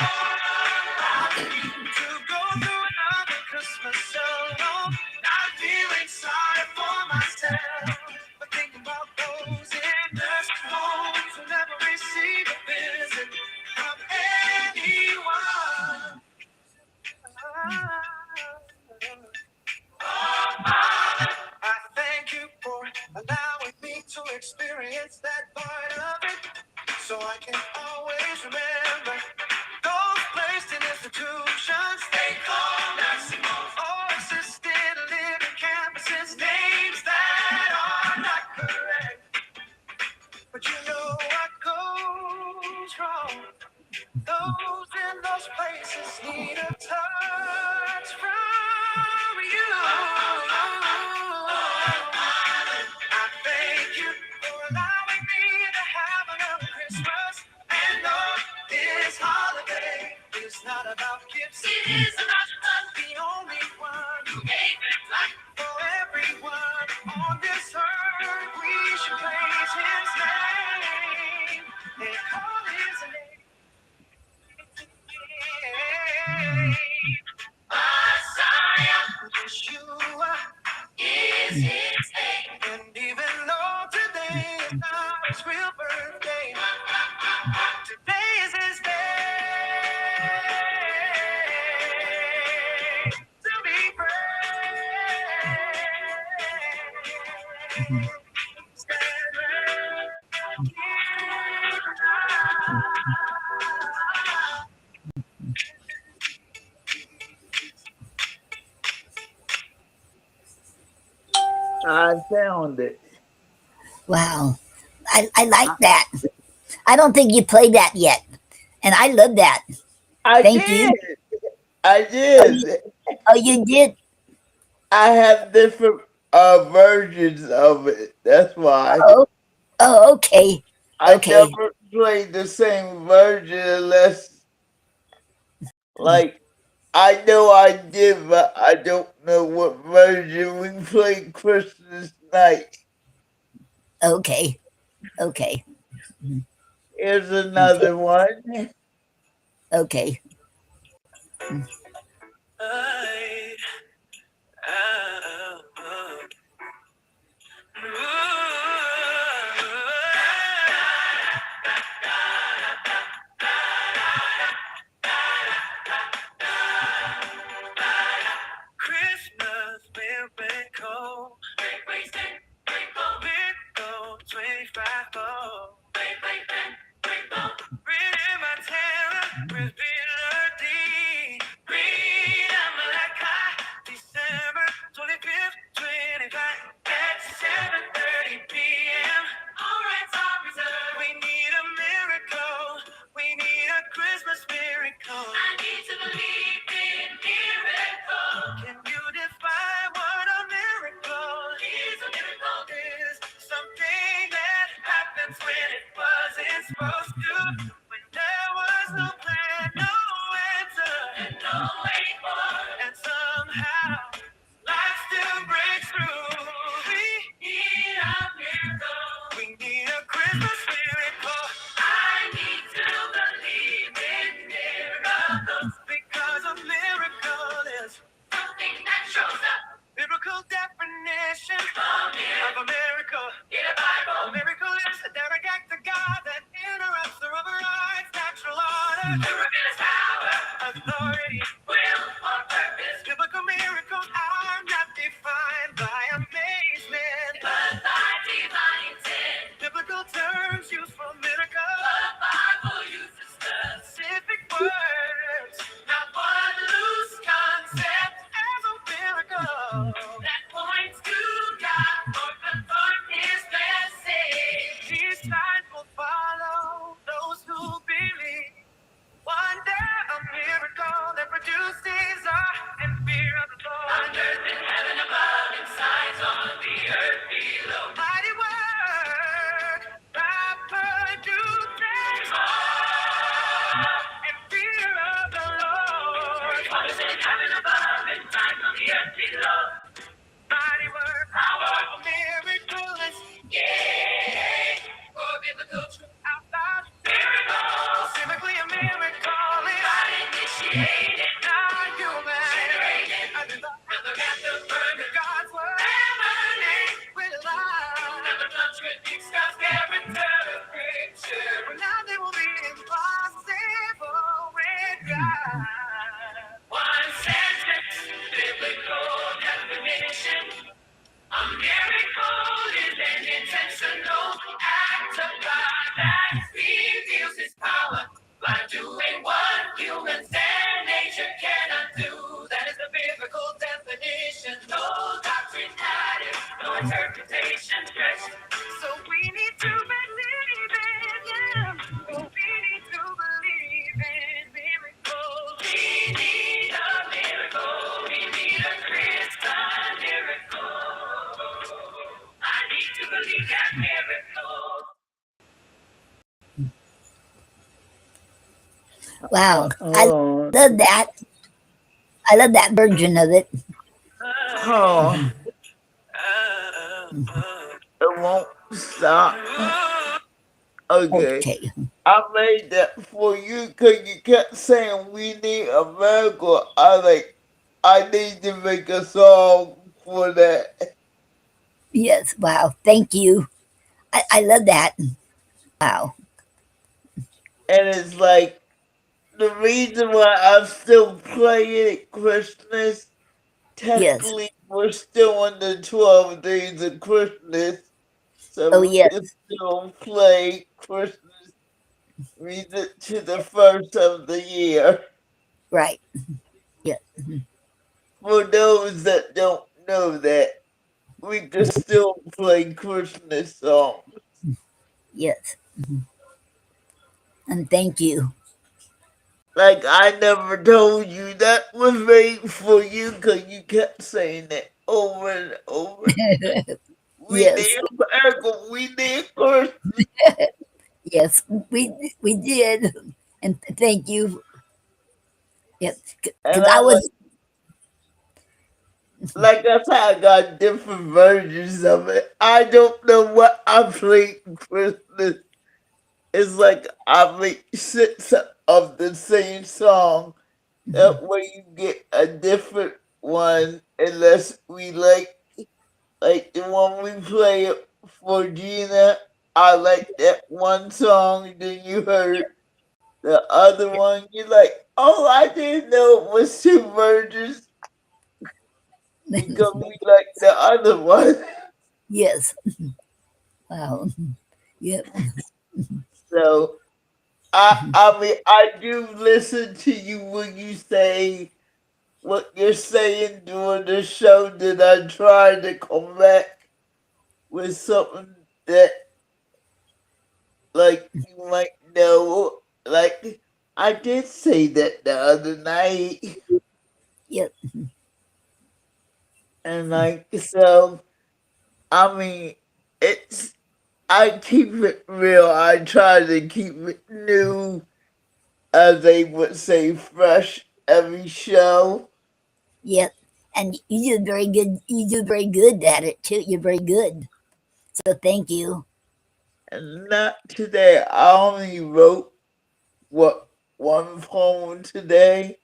allowing me to go through another Christmas alone. Not feeling sorry for myself, but thinking about those in nursing homes who never receive a visit from anyone. I thank you for allowing me to experience that part of it, so I can always remember those placed in institutions they call nursing homes or assisted living campuses, names that are not correct. But you know what goes wrong? Those in those places need a touch from you. I thank you for allowing me to have another Christmas and know this holiday is not about gifts. It is about the only one who gave his life for everyone on this earth. We should praise his name and call his name. Messiah, Yeshua is his name. And even though today is not his real birthday, today is his day to be praised. Stand I found it. Wow. I like that. I don't think you played that yet. And I love that. I Thank you. did. I Oh, you, did. oh, you did? I have different versions of it. That's why Oh, oh, okay. I Okay. never played the same version unless, like, I know I did, but I don't know what version we played Christmas night. Okay. Okay. Here's Okay. another one. Okay. Christmas will be cold. Little 25 fold. Reading my terror with melody. Freedom like high. December 25th, 25 at 7:30 p.m. All rights are reserved. We need a miracle. We need a Christmas miracle. I need to believe in miracles. Can you define what a miracle is? A miracle is something that happens when it wasn't supposed to. When there was no plan, no answer, and no way forward. And somehow life still breaks through. We need a miracle. We need a Christmas miracle. I need to believe in miracles. Because a miracle is something that shows up. Biblical definition of a miracle. In a Bible. A miracle is a direct act of God that interrupts the rubber rights, natural order. To reveal his power, authority, will, or purpose. Biblical miracles are not defined by amazement, but by divine intent. Biblical terms used for miracle. The Bible uses specific words, not one loose concept as a miracle that points to God or confirm his message. These signs will follow those who believe. What a God that reveals his power by doing what humans and nature cannot do. That is the biblical definition. No doctrine added, no interpretation stretched. So we need to believe in him. So we need to believe in miracles. We need a miracle. We need a Christian miracle. I need to believe that miracle. Wow. I Oh, love that. I love that version of it. oh, it won't stop. Okay, Okay. I made that for you because you kept saying we need a miracle. I need to make a song for that. Yes. Wow. Thank you. I love that. Wow. And it's like the reason why I'm still playing at Christmas, Yes. technically we're still on the 12 days of Christmas, Oh, so we yes. can still play Christmas music to the first of the year. Right. Yeah. For those that don't know that, we can still play Christmas songs. Yes. And thank you. Like I never told you that was made for you because you kept saying it over and over. We Yes. need a miracle. We need Christmas. Yes. We did. And thank you. Yep. And Because I I'm was. like I said, I got different versions of it. I don't know what I played Christmas. It's like I make six of the same song. That way you get a different one unless we like the one we play for Gina. I like that one song, then you heard the other one, you're like, oh, I didn't know it was two versions because we like the other one. Yes. Wow. Yep. So I mean I do listen to you when you say what you're saying during the show, that I try to come back with something that like you might know. Like I did say that the other night, Yep. and like so I mean it's I keep it real. I try to keep it new, as they would say, fresh every show. Yep. And you do very good. You do very good at it too. You're very good. So thank you. And not today. I only wrote what one poem today,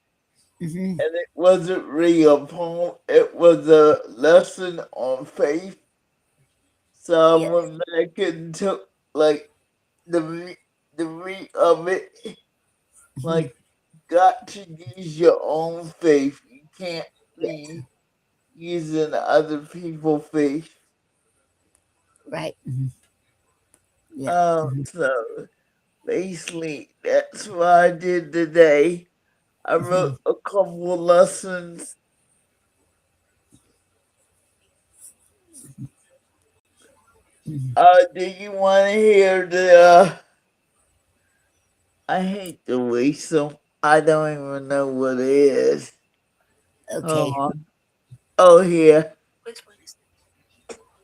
Hmm. and it wasn't really a poem. It was a lesson on faith. So I Yes. went back and took like the meat of it. Mhm. Like, got to use your own faith. You can't Yes. be using other people's faith. Right. Yep. So basically, that's what I did today. I wrote Mhm. a couple of lessons. Mhm. Do you want to hear the? I hate to waste them. I don't even know what it is. Hold Okay. on. Oh, here. Which one is that? One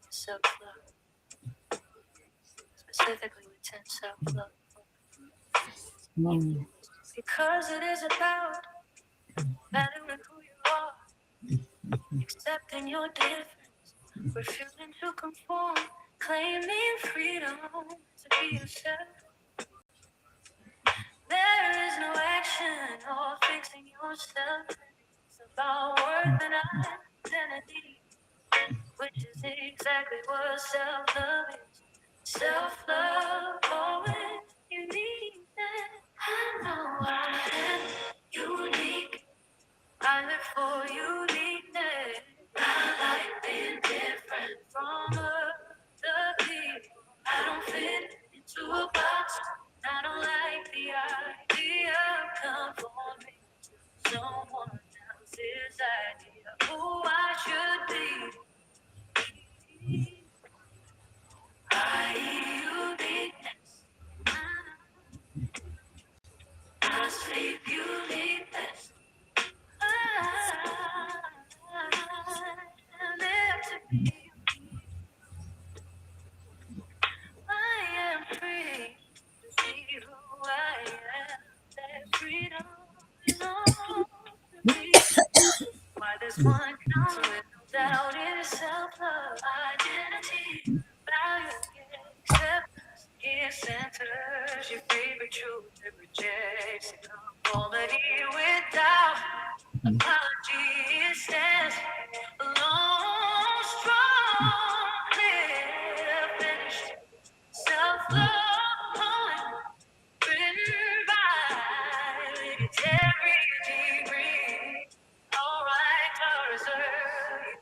is self love, specifically with 10 self love. Mm. Because it is about valuing who you are, accepting your difference, refusing to conform, claiming freedom to be yourself. There is no action or fixing yourself. It's about worth and identity, which is exactly what self-love is. Self-love always you need it. I know I am unique. I live for uniqueness. I like being different from others. a box. I don't like the idea of conforming to someone else's idea of who I should be. I uniqueness. I sleep uniqueness. I live to be. I am free to be who I am. That freedom belongs to me. Why this one comes with no doubt in self-love, identity, value, acceptance. It centers your favorite truth. It rejects the conformity without apology. It stands alone, strong, clear, finished. Self-love poem written by its every degree. All right, I reserve.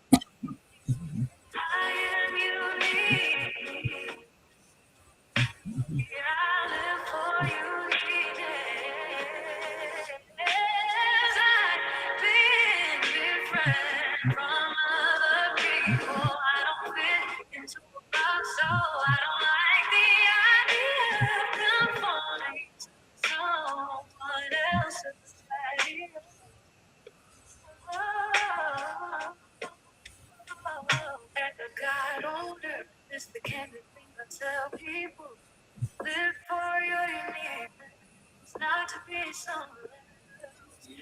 I am unique. Yeah, I live for uniqueness. I've been different from other people. I don't fit into a box, so I don't like the idea of conforming to someone else's idea. At the God order, it's the candid thing I tell people. Live for your uniqueness. It's not to be someone else.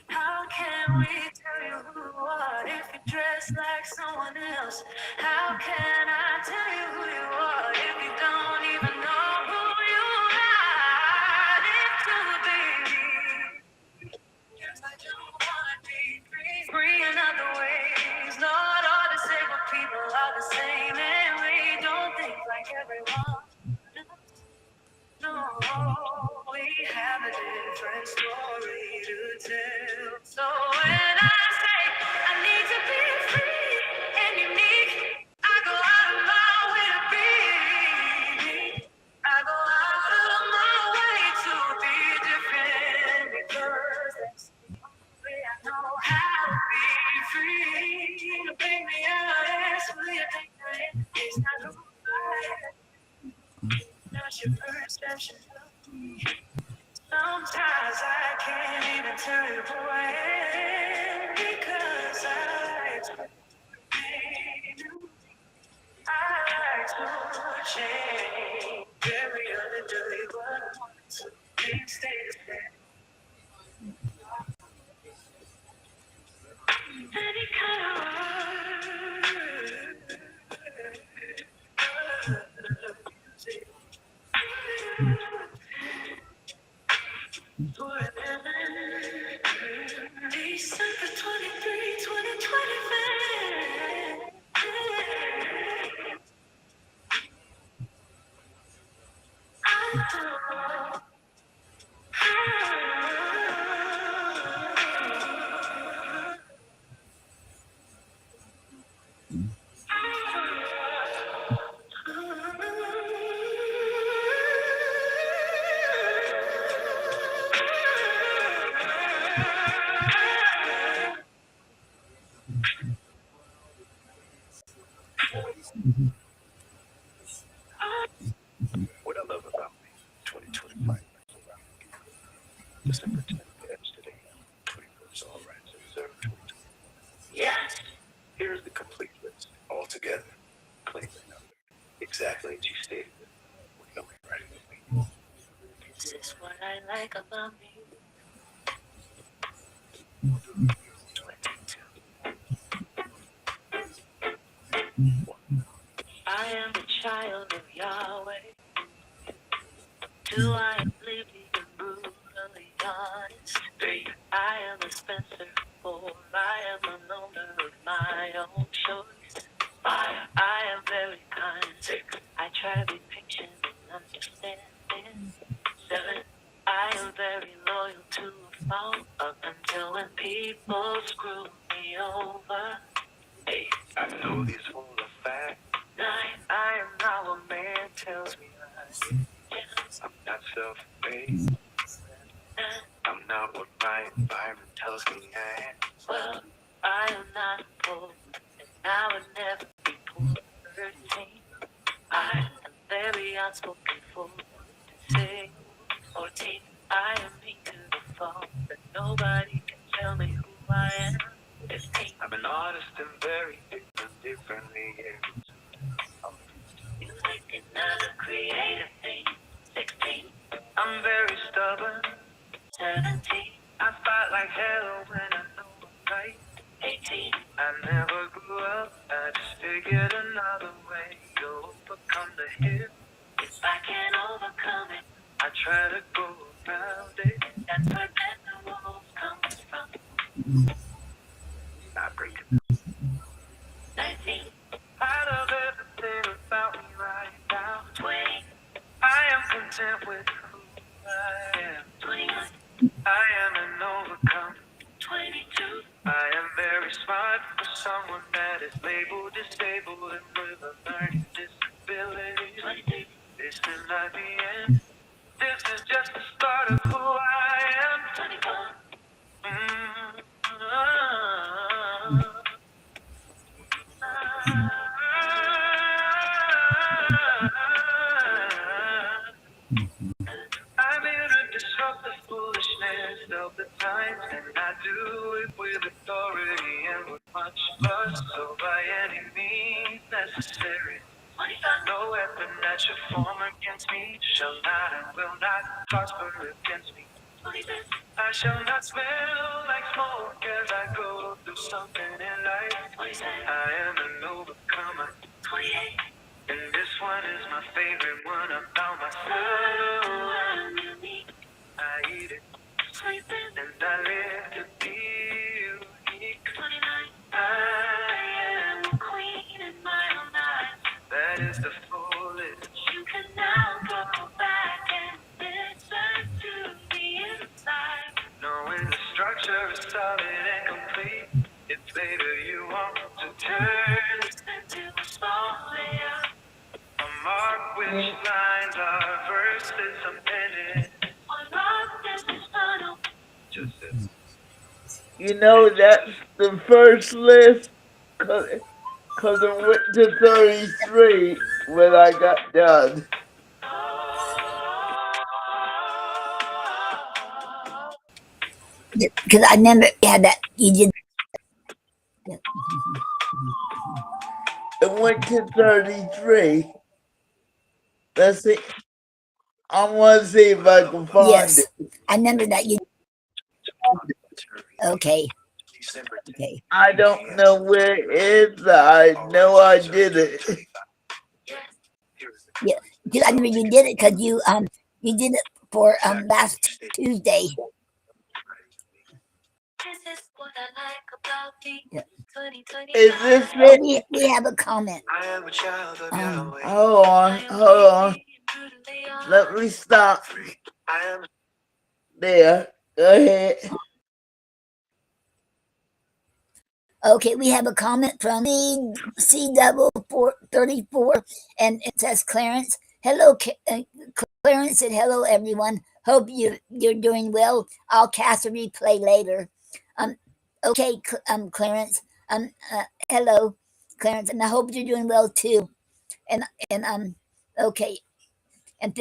How can we tell you who you are if you dress like someone else? How can I tell you who you are if you don't even know who you are? Live to be. Yes, I do want to be free. Free in other ways. Not all disabled people are the same, and we don't think like everyone. No, we have a different story to tell. So when I say I need to be free and unique, I go out of my way to be me. I go out of my way to be different because that's the way I know how to be free. You bring me out, ask will you take my hand? It's not who I am. That's your perception of me. Sometimes I can't even tell you who I am because I like to be new. I like to change every other day, but I want to be stay the same. Any kind of music. December 23, 2025. What I love about me, 2025, December 10th, yesterday, 21st, all rights reserved, 2020. Yes. Here's the complete list, all together, clean number, exactly as you stated it. We're going right with me. This is what I like about me. 22. I am the child of Yahweh. Two, I am living and brutally honest. Three, I am a Spencer. Four, I am an owner of my own choice. Five, I am very kind. Six, I try to be patient and understanding. Seven, I am very loyal to a fault up until when people screw me over. 8, I know these full of fact. 9, I am not what man tells me I am. 10, yourself away. I'm not what my environment tells me I am. Well, I am not pulled, and I would never be pulled. 13. I am very outspoken fool to say. 14. I am mean to the fault that nobody can tell me who I am. 15. I'm an artist and very differently. Yeah. Music is another creative thing. 16. I'm very stubborn. 17. I fight like hell when I know I'm right. 18. I never grew up. I just figured another way to overcome the hill. If I can overcome it, I try to go around it. that's where better rules comes from. Not breaking. 19. I love everything about me right now. 20. I am content with who I am. 21. I am an overcomer. 22. I am very smart for someone that is labeled disabled and with a learning disability. 23. This is not the end. This is just the start of who I am. 24. I'm here to disrupt the foolishness of the times, and I do it with authority and with much lust. So by any means necessary, 25. no weapon that shall form against me shall not and will not prosper against me. 26. I shall not smell like smoke as I go through something in life. 27. I am an overcomer, 28. and this one is my favorite one about myself. I'm unique. I eat it 27. and I live to be unique. 29. I am a queen in my own eyes. that is the fullest. You can now go back and listen to the inside. Knowing the structure is solid and complete. If later you want to turn Listen to a small layer. a mark which lines are verses I'm penning. On rock, this is funnel. Just this. You know, that's the first list, cause I went to 33 when I got done. Because I remember you had that, you did. Yeah. It went to 33. Let's see. I want to see if I can find Yes, it. I remember that you. Okay, December okay. I don't know where it is. I know I did it. Yeah, because I remember you did it because you did it for last Tuesday. This is what I like about me. Yeah. 2020. Is this Oh, it? we have a comment. I am a child of Yahweh. Hold on, hold on. Let me stop I am there. Go ahead. Okay, we have a comment from C434, and it says Clarence. Hello, Clarence said hello, everyone. Hope you're doing well. I'll cast a replay later. Okay, Clarence. Hello, Clarence, and I hope you're doing well too. And okay, and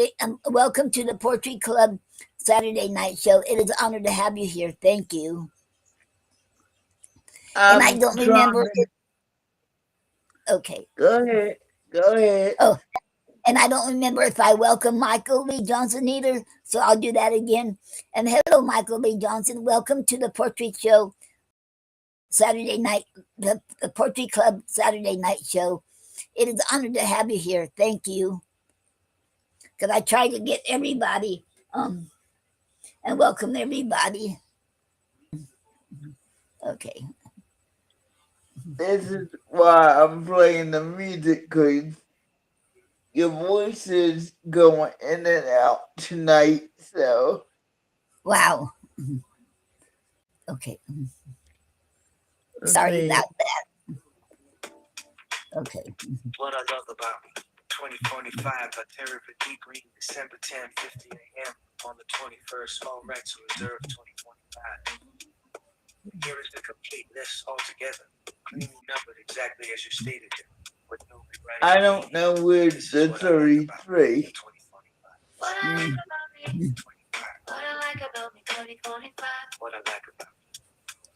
welcome to the Poetry Club Saturday night show. It is an honor to have you here. Thank you. And I don't remember. Okay. Go ahead. Go ahead. Oh, and I don't remember if I welcome Michael Lee Johnson either, so I'll do that again. And hello, Michael Lee Johnson. Welcome to the Poetry Show Saturday night, the Poetry Club Saturday night show. It is an honor to have you here. Thank you. Because I try to get everybody and welcome everybody. Okay. This is why I'm playing the music, because your voice is going in and out tonight, so. Wow. Okay. Sorry about that. Okay. what I love about me. 2025 by Terry P. Green, December 10:50 a.m. on the 21st, Small Rights Reserve 2025. Here is the complete list altogether, cleanly numbered exactly as you stated it, with no rewriting. I don't know where This is the what I like about me 33. in 2025. What I like about me, 25. What I like about me, 2025. What I like about me,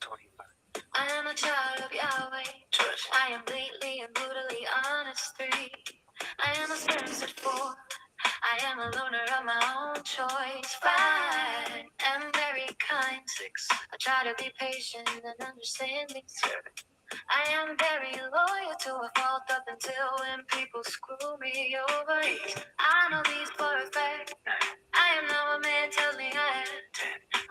25. I am a child of Yahweh. Church. I am blatantly and brutally honest. 3. I am a spirit 4. I am a loner of my own choice. 5. I'm very kind. 6. I try to be patient and understanding. 7. I am very loyal to a fault up until when people screw me over. 8. I know these for a fact. 9. I am not what man tells me I am. 10.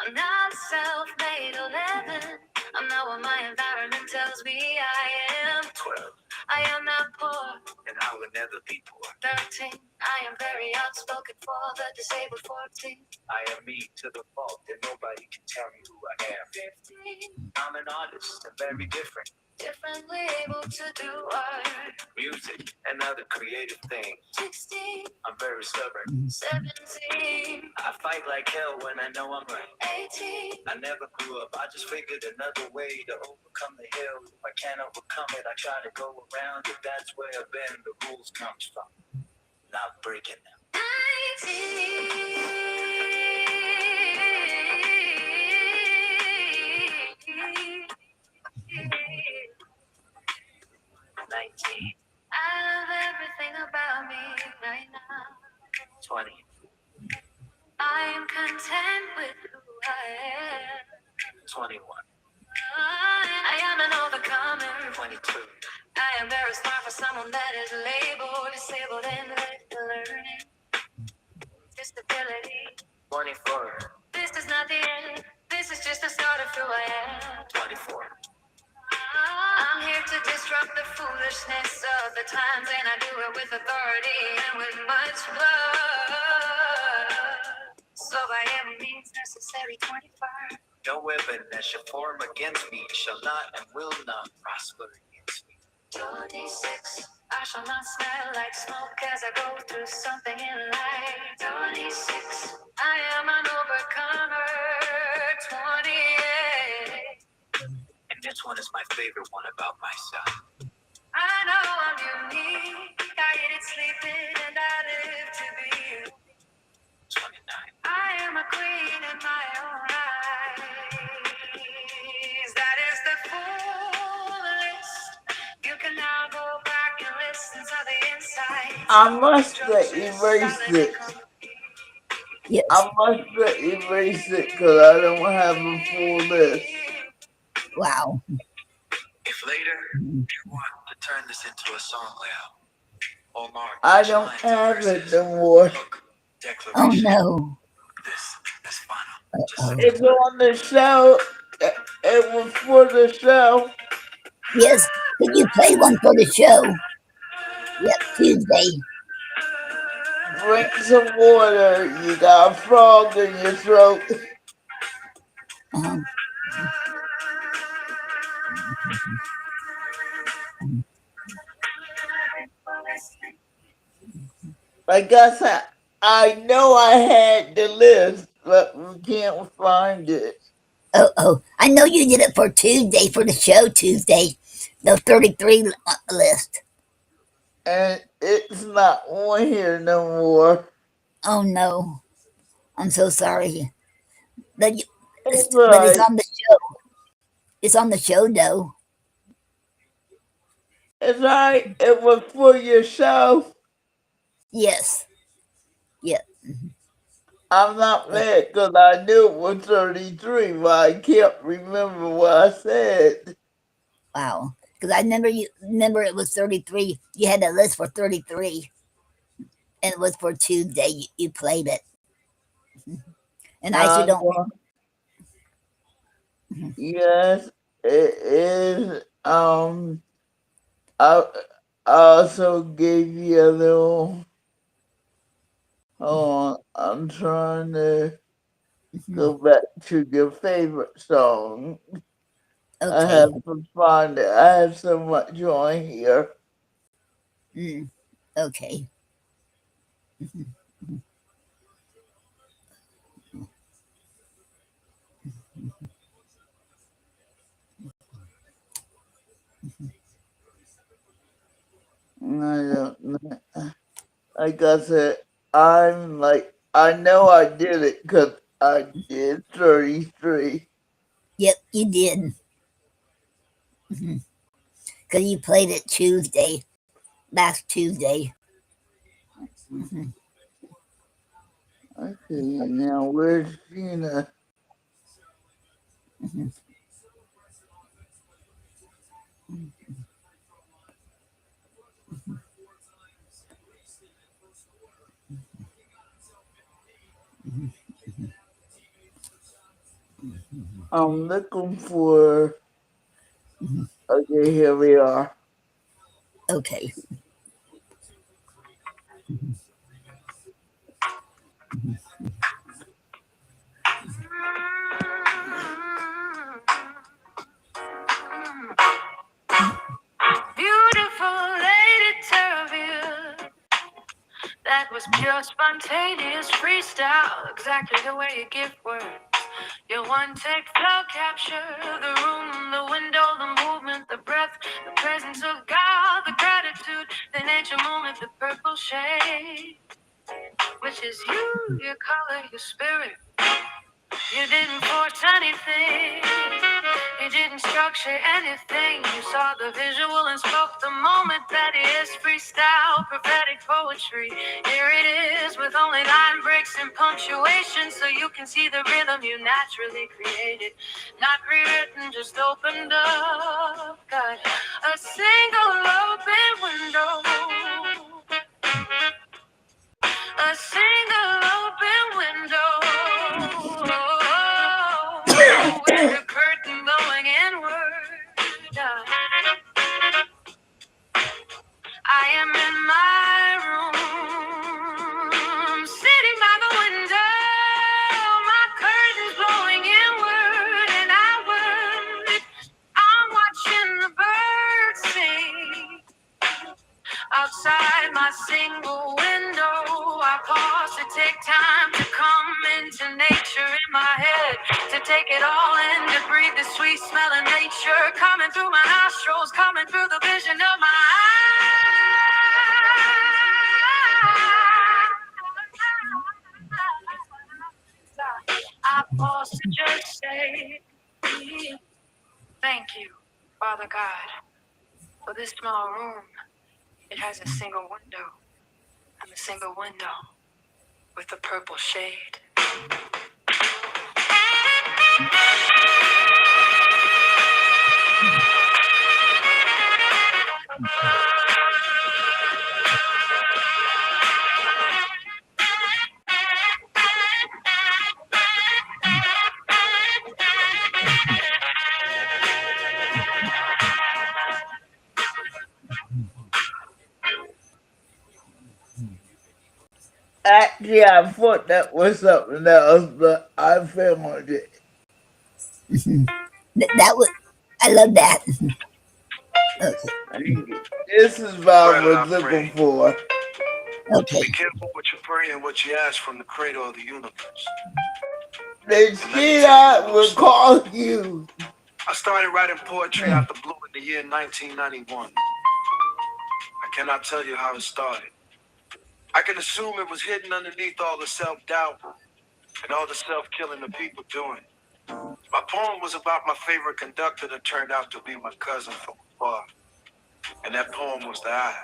I'm not self-made. 11. I'm not what my environment tells me I am. 12. I am not poor, and I will never be poor. 13. I am very outspoken for the disabled. 14. I am me to the fault, and nobody can tell me who I am. 15. I'm an artist, and very different. Differently able to do art, music, and other creative things. 16. I'm very stubborn. 17. I fight like hell when I know I'm right. 18. I never grew up. I just figured another way to overcome the hill. If I can't overcome it, I try to go around it. That's where Ben the rules comes from. Not breaking them. 19. I love everything about me right now. 20. I am content with who I am. 21. I am an overcomer. 22. I am very smart for someone that is labeled disabled and learning disability. 24. This is not the end. This is just the start of who I am. 24. I'm here to disrupt the foolishness of the times, and I do it with authority and with much blood. So by any means necessary, 25. No weapon that shall form against me shall not and will not prosper against me. 26. I shall not smell like smoke as I go through something in life. 26. I am an overcomer. 28. And this one is my favorite one about myself. I know I'm unique. I eat it, sleep it, and I live to be you. 29. I am a queen in my own eyes. That is the full list. You can now go back and listen to the inside. I must have erased it. Yes. I must have erased it because I don't have a full list. Wow. If later you want to turn this into a song layout, or mark I each don't line to have verses, it no more. hook, Oh declaration. no. This is final. Just Oh. It's on the show. It was for the show. Yes. Could you play one for the show? Yep, Tuesday. Drink some water. You got a frog in your throat. Uh-huh. Like I said, I know I had the list, but we can't find it. Oh. I know you did it for Tuesday, for the show Tuesday. The 33 list. And it's not on here no more. Oh no. I'm so sorry. But, It's but it's alright. on the show. It's on the show though. It's alright. It was for your show. Yes. Yeah. I'm not mad because I knew it was 33, but I can't remember what I said. Wow. Because I remember it was 33. You had a list for 33. And it was for Tuesday. You played it. And I still don't. Well, yes, it is. I also gave you a little. Hold on, I'm trying to go back to your favorite song. I Okay. have to find it. I have so much on here. Okay. don't know. Like I said, I'm like, I know I did it because I did 33. Yep, you did. Because you played it Tuesday, last Tuesday. Okay, now where's Gina? I'm looking for. Okay, here we are. Okay. Beautiful Lady Terraville. That was pure spontaneous freestyle, exactly the way you give words. Your one take flow capture the room, the window, the movement, the breath, the presence of God, the gratitude, the nature moment, the purple shade, which is you, your color, your spirit. You didn't force anything. You didn't structure anything. You saw the visual and spoke the moment that is freestyle, prophetic poetry. Here it is with only line breaks and punctuation so you can see the rhythm you naturally created. Not rewritten, just opened up. Got a single open window. A single open window with the curtain going inward. I am in my room, sitting by the window, my curtains blowing inward and outward. I'm watching the birds sing. Outside my single window, I pause to take time to come into nature in my head, to take it all in, to breathe the sweet smell of nature coming through my nostrils, coming through the vision of my eyes. I pause to just say, thank you, Father God, for this small room. It has a single window, and a single window with a purple shade. Actually, I thought that was something else, but I found it. That was, I love that. Okay. This is what I was looking for. Okay. Be careful what you pray and what you ask from the creator of the universe. The shit I will call you. I started writing poetry out the blue in the year 1991. I cannot tell you how it started. I can assume it was hidden underneath all the self-doubt and all the self-killing the people doing. My poem was about my favorite conductor that turned out to be my cousin from afar. And that poem was The Eye.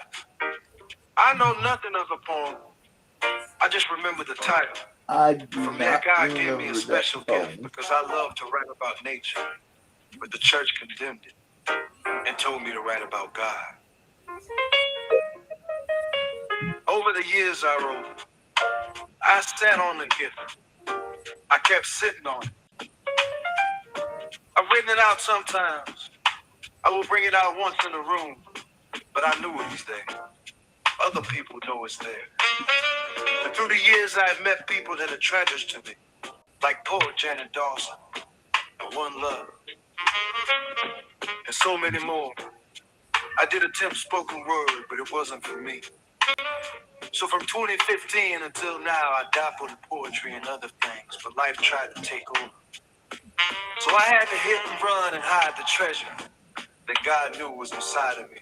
I know nothing of the poem. I just remember the title. I do From there, not God gave me a remember special that gift because I love to write about nature, but the church condemned it and told me to write about God. Over the years I wrote, I sat on the gift. I kept sitting on it. I've written it out sometimes. I will bring it out once in a room, but I knew it was there. Other people know it's there. And through the years, I've met people that are treasures to me, like poet Janet Dawson, and One Love, and so many more. I did attempt spoken word, but it wasn't for me. So from 2015 until now, I dabbled in poetry and other things, but life tried to take over. So I had to hit and run and hide the treasure that God knew was inside of me.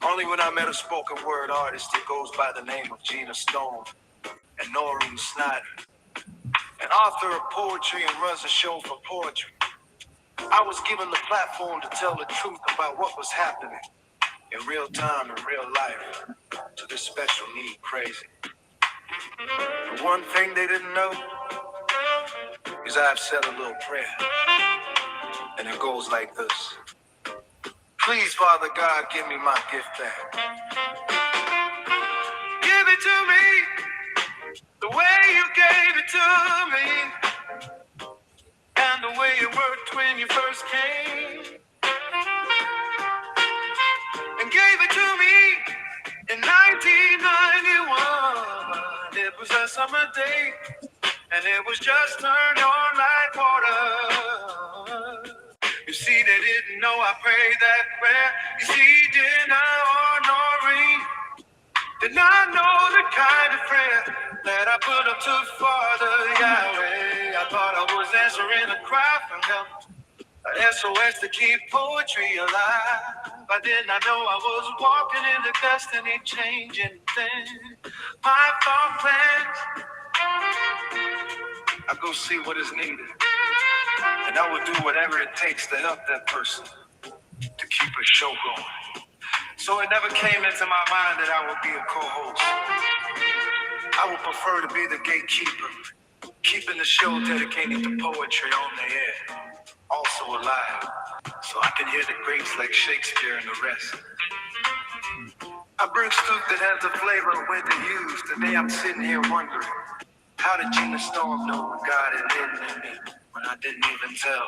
Only when I met a spoken word artist that goes by the name of Gina Stone and Noreen Snyder, an author of poetry and runs a show for poetry, I was given the platform to tell the truth about what was happening in real time in real life to this special need crazy. The one thing they didn't know is I've said a little prayer, and it goes like this. Please, Father God, give me my gift back. Give it to me the way you gave it to me, and the way it worked when you first came and gave it to me in 1991. It was a summer day, and it was just turned on like water. You see, they didn't know I prayed that prayer. You see, didn't I or Noreen did not know the kind of prayer that I put up to Father Yahweh. I thought I was answering a cry for help, an SOS to keep poetry alive. I did not know I was walking into destiny, changing things. My thought plans, I go see what is needed, and I will do whatever it takes to help that person to keep a show going. So it never came into my mind that I would be a co-host. I would prefer to be the gatekeeper, keeping the show dedicated to poetry on the air, also alive, so I can hear the greats like Shakespeare and the rest. I bring stuff that has the flavor of when to use. Today I'm sitting here wondering, how did Gina Storm know what God had hidden in me when I didn't even tell?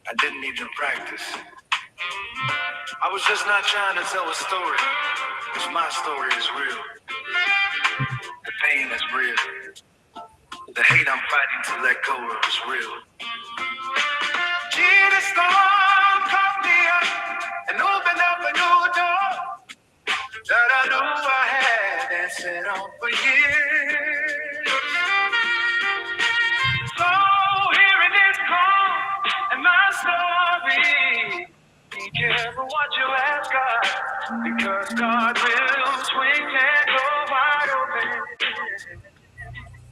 I didn't even practice. I was just not trying to tell a story, because my story is real. The pain is real. The hate I'm fighting to let go of is real. Gina Storm caught me up and opened up a new door that I knew I had and sat on for years. So here it is, come and my story. Be careful what you ask God, because God will swing and go wide open,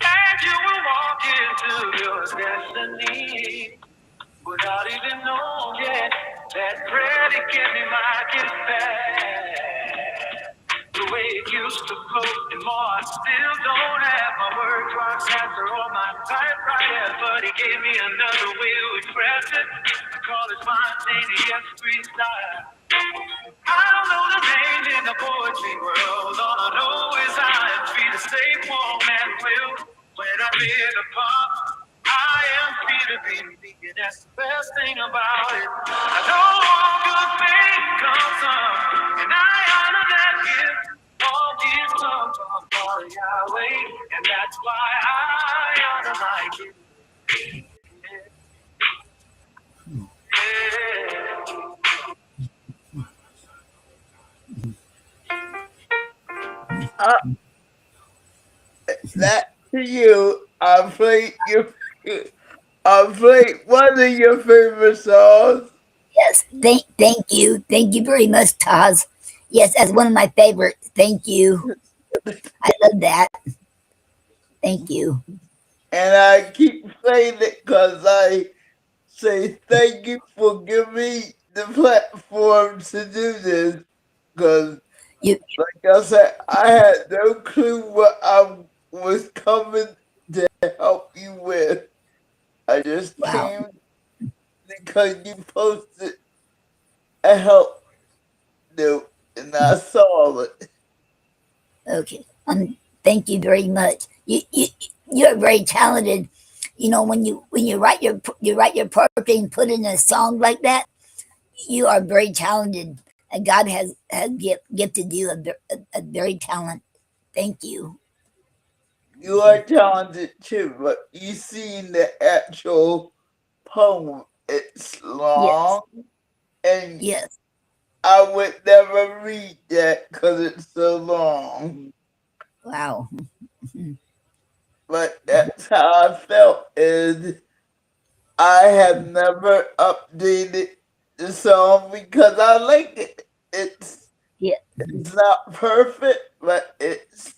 and you will walk into your destiny without even knowing yet that prayer to give me my gift back. The way it used to flow and more, I still don't have my word clocks answer on my typewriter, but he gave me another way to express it. I call it spontaneous freestyle. I don't know the name in the poetry world. All I know is I am free to stay warm and will. When I hear the pop, I am free to be me, and that's the best thing about it. I know all good things come from, and I honor that gift. All gifts come from Father Yahweh, and that's why I honor my gift. Yeah. Uh, that to you, I played one of your favorite songs. Yes, thank you very much, Taz. Yes, that's one of my favorite. Thank you. I love that. Thank you. And I keep saying it because I say thank you for giving me the platform to do this. Because, You like I said, I had no clue what I was coming to help you with. I just wow. came because you posted a help note and I saw it. Okay. Thank you very much. You're very talented. You know, when you write your poetry and put it in a song like that, you are very talented. And God has gifted you a very talent. Thank you. You are talented too, but you seen the actual poem. It's Yes. long and Yes. I would never read that because it's so long. Wow. but that's how I felt. Is I have never updated the song because I like it. It's Yeah. it's not perfect, but it's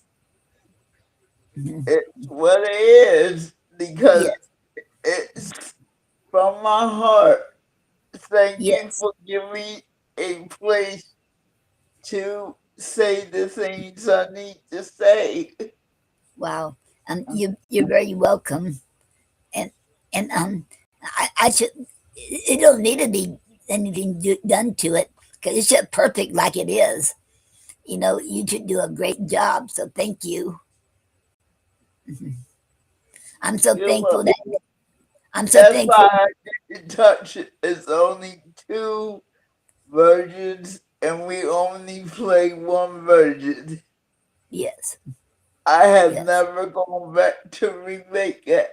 what it is because Yes. it's from my heart. Thank you Yes. for giving me a place to say the things I need to say. Wow. You're very welcome. And I should. It don't need to be anything done to it because it's just perfect like it is. You know, you should do a great job. So thank you. I'm so You're thankful that welcome. I'm so That's thankful. why I didn't touch it. It's only two versions, and we only play one version. Yes. I have Yes. never gone back to remake it.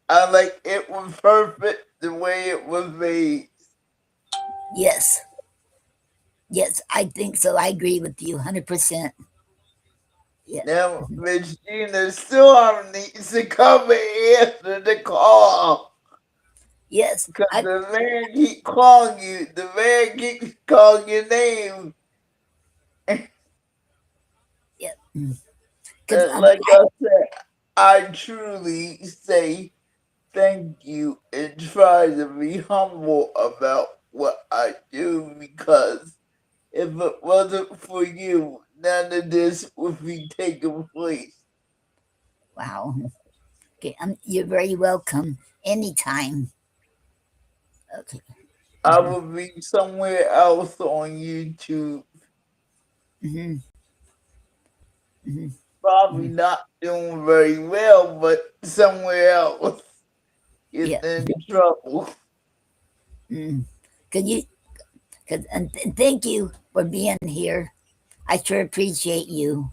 I like it was perfect the way it was made. Yes. Yes. I think so. I agree with you 100%. Yeah. Now, Miss Gina Storm needs to come and answer the call. Yes. Because the man keep calling you. The man keeps calling your name. Yeah. Because Like I said, I truly say thank you and try to be humble about what I do because if it wasn't for you, none of this would be taking place. wow. Okay. You're very welcome anytime. Okay. I would be somewhere else on YouTube, Hmm. Hmm. probably not doing very well, but somewhere else Yeah. getting in trouble. Mm. Could you? Cause, and thank you for being here. I sure appreciate you.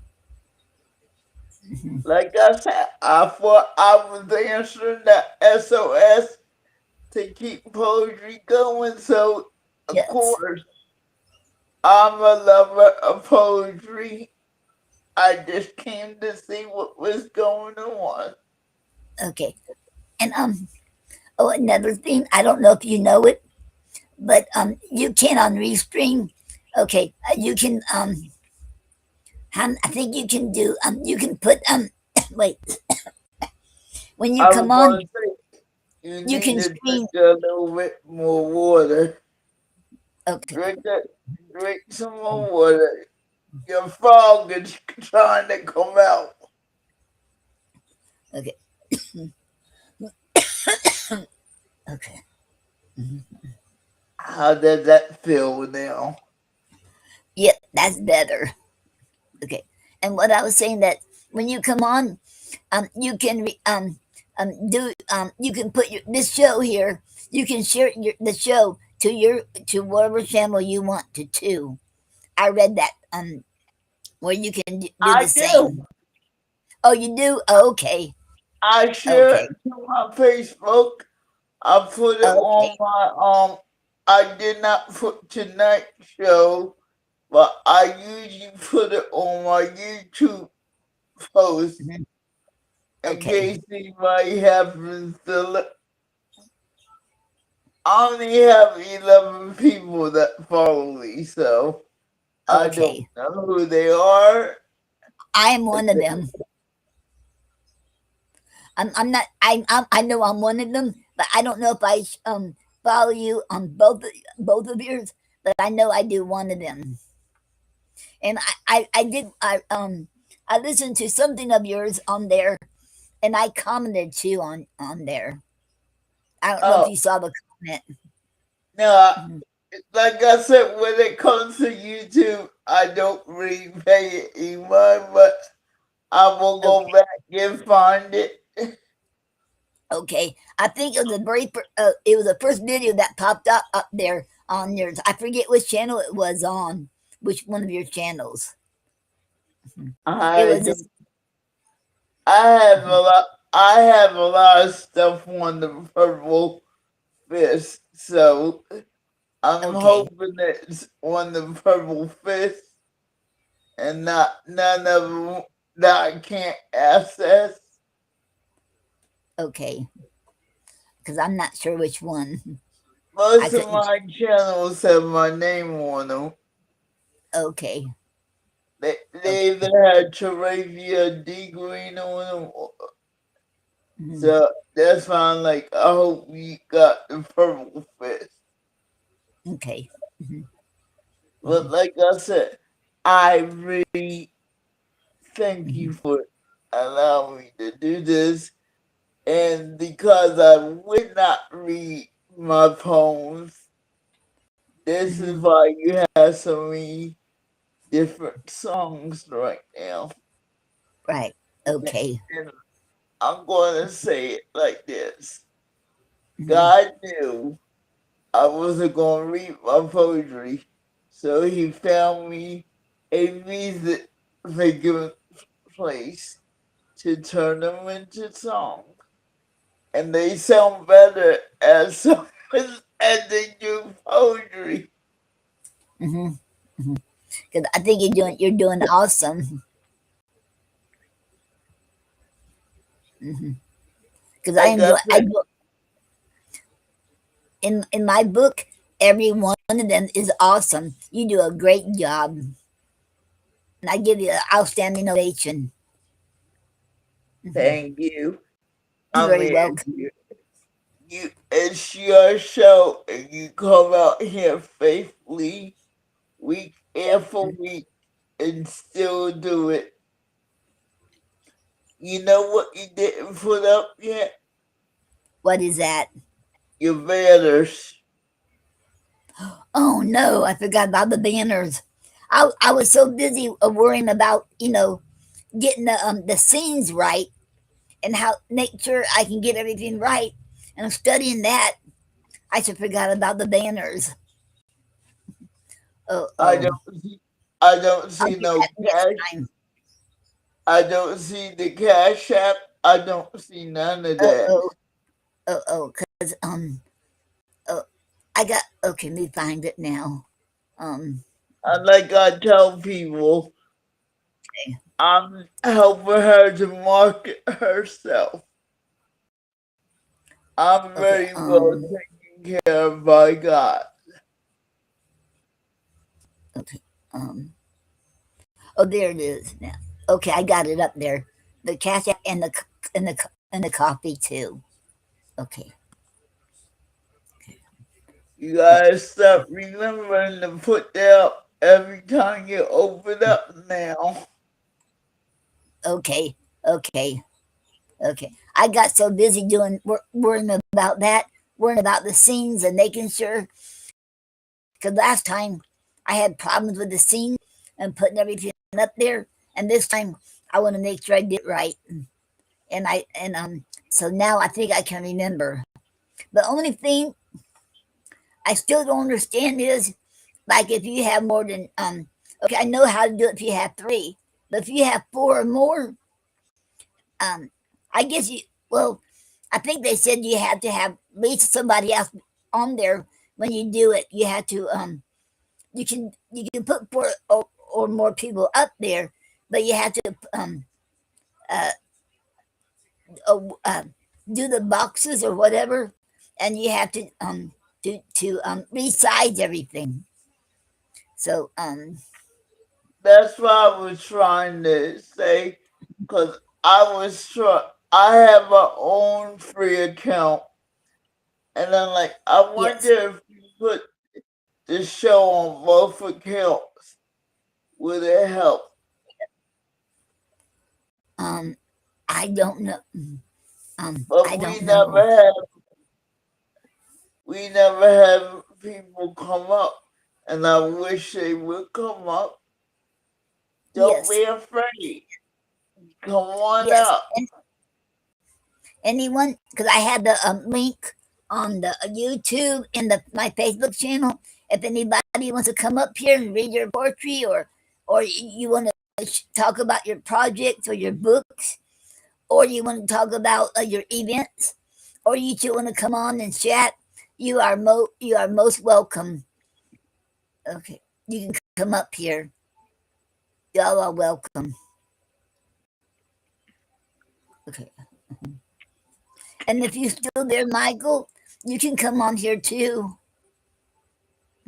Like I said, I thought I was answering the SOS to keep poetry going, so of Yes. course I'm a lover of poetry. I just came to see what was going on. Okay. And oh, another thing. I don't know if you know it, but you can on Restream. Okay. You can I think you can do you can put wait, when you I was come on, going to say, you you need can to drink stream. a little bit more water. Okay. Drink some more water. Your frog is trying to come out. Okay. Okay. How does that feel now? Yeah, that's better. Okay. And what I was saying that when you come on, you can do you can put this show here. You can share the show to whatever channel you want to too. I read that where you can do the I same. do. Oh, you do? Okay. I share Okay. it to my Facebook. I put it Okay. on my I did not put tonight's show, but I usually put it on my YouTube post Mhm. in Okay. case anybody happens to look. I only have 11 people that follow me, so I don't Okay. know who they are. I'm one of them. I'm not. I know I'm one of them, but I don't know if I follow you on both of yours. But I know I do one of them. And I did I listened to something of yours on there, and I commented too on there. I don't know if Oh, you saw the comment. no, Mhm. like I said, when it comes to YouTube, I don't really pay it any mind, but I will go Okay, back and find it. okay. I think it was it was the first video that popped up there on yours. I forget which channel it was on, which one of your channels. It I was do. this. I have a lot. I have a lot of stuff on the purple fist, so I'm Okay, hoping it's on the purple fist and not none of them. that I can't access. Okay, because I'm not sure which one. I Most of couldn't. my channels have my name on them. Okay, They okay. either had Terravia D Green on them, Mhm, so that's why I'm like, I hope you got the purple fist. okay. Mhm, But like I said, I really thank you mhm, for allowing me to do this. And because I would not read my poems, this is mhm. why you have so many different songs right now. Right. Okay. And I'm going to say it like this: Mhm, God knew I wasn't going to read my poetry, so He found me a music making place to turn them into songs. And they sound better as songs as they do poetry. mhm, mhm. 'Cause I think you're doing awesome. Mhm. 'Cause I Like I enjoy I said, do in my book, every one of them is awesome. You do a great job, and I give you an outstanding ovation. Mhm. thank you. You're I very mean, welcome. it's your show, and you come out here faithfully week after week and still do it. You know what you didn't put up yet? What is that? Your banners. Oh no, I forgot about the banners. I was so busy worrying about getting the scenes right and how make sure I can get everything right, and I'm studying that. I should forgot about the banners. Oh I oh, don't see. I don't I'll see do no that next cash. time. I don't see the cash app. I don't see none of Oh that. oh oh, cause oh, I got okay. Let me find it now. Um, And like I tell people, okay, I'm helping her to market herself. I'm okay, very well taken care of by God. okay. Oh, there it is now. Okay, I got it up there. The cash app and the coffee too. Okay. You Uh, gotta stop remembering to put that up every time you open up now. okay. Okay. Okay. I got so busy worrying about that, worrying about the scenes and making sure. Because last time I had problems with the scene and putting everything up there, and this time I want to make sure I get it right. And so now I think I can remember. The only thing I still don't understand is like if you have more than okay, I know how to do it if you have three, but if you have four or more, um, I guess you well, I think they said you had to have at least somebody else on there when you do it. You had to you can put four or more people up there, but you have to uh, uh, uh, do the boxes or whatever, and you have to resize everything. So That's what I was trying to say, because I have my own free account, and I'm like, I wonder yes, if you put the show on both accounts, would it help? um, I don't know. I But don't know. we never have people come up, and I wish they would come up. Don't Yes, be afraid. Come on yes. up. And anyone, because I had the link on the YouTube and my Facebook channel. If anybody wants to come up here and read your poetry, or you want to talk about your projects or your books, or you want to talk about your events, or you two want to come on and chat, you are most welcome. Okay, you can come up here. Y'all are welcome. Okay. And if you're still there, Michael, you can come on here too.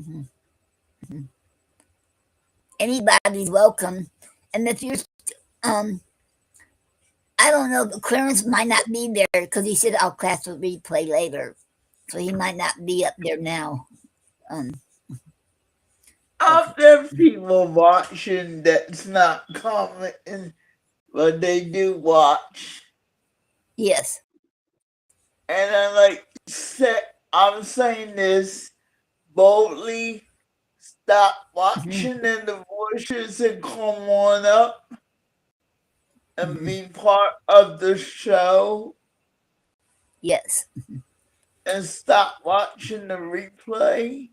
Mhm. Anybody's welcome. And if you're, um, I don't know, Clarence might not be there because he said I'll class the replay later, so he might not be up there now. Um, okay. There's people watching that's not commenting, but they do watch. Yes. And I'm saying this boldly. Stop Mhm. watching in the bushes and come on up and Mhm. be part of the show. Yes. And stop watching the replay,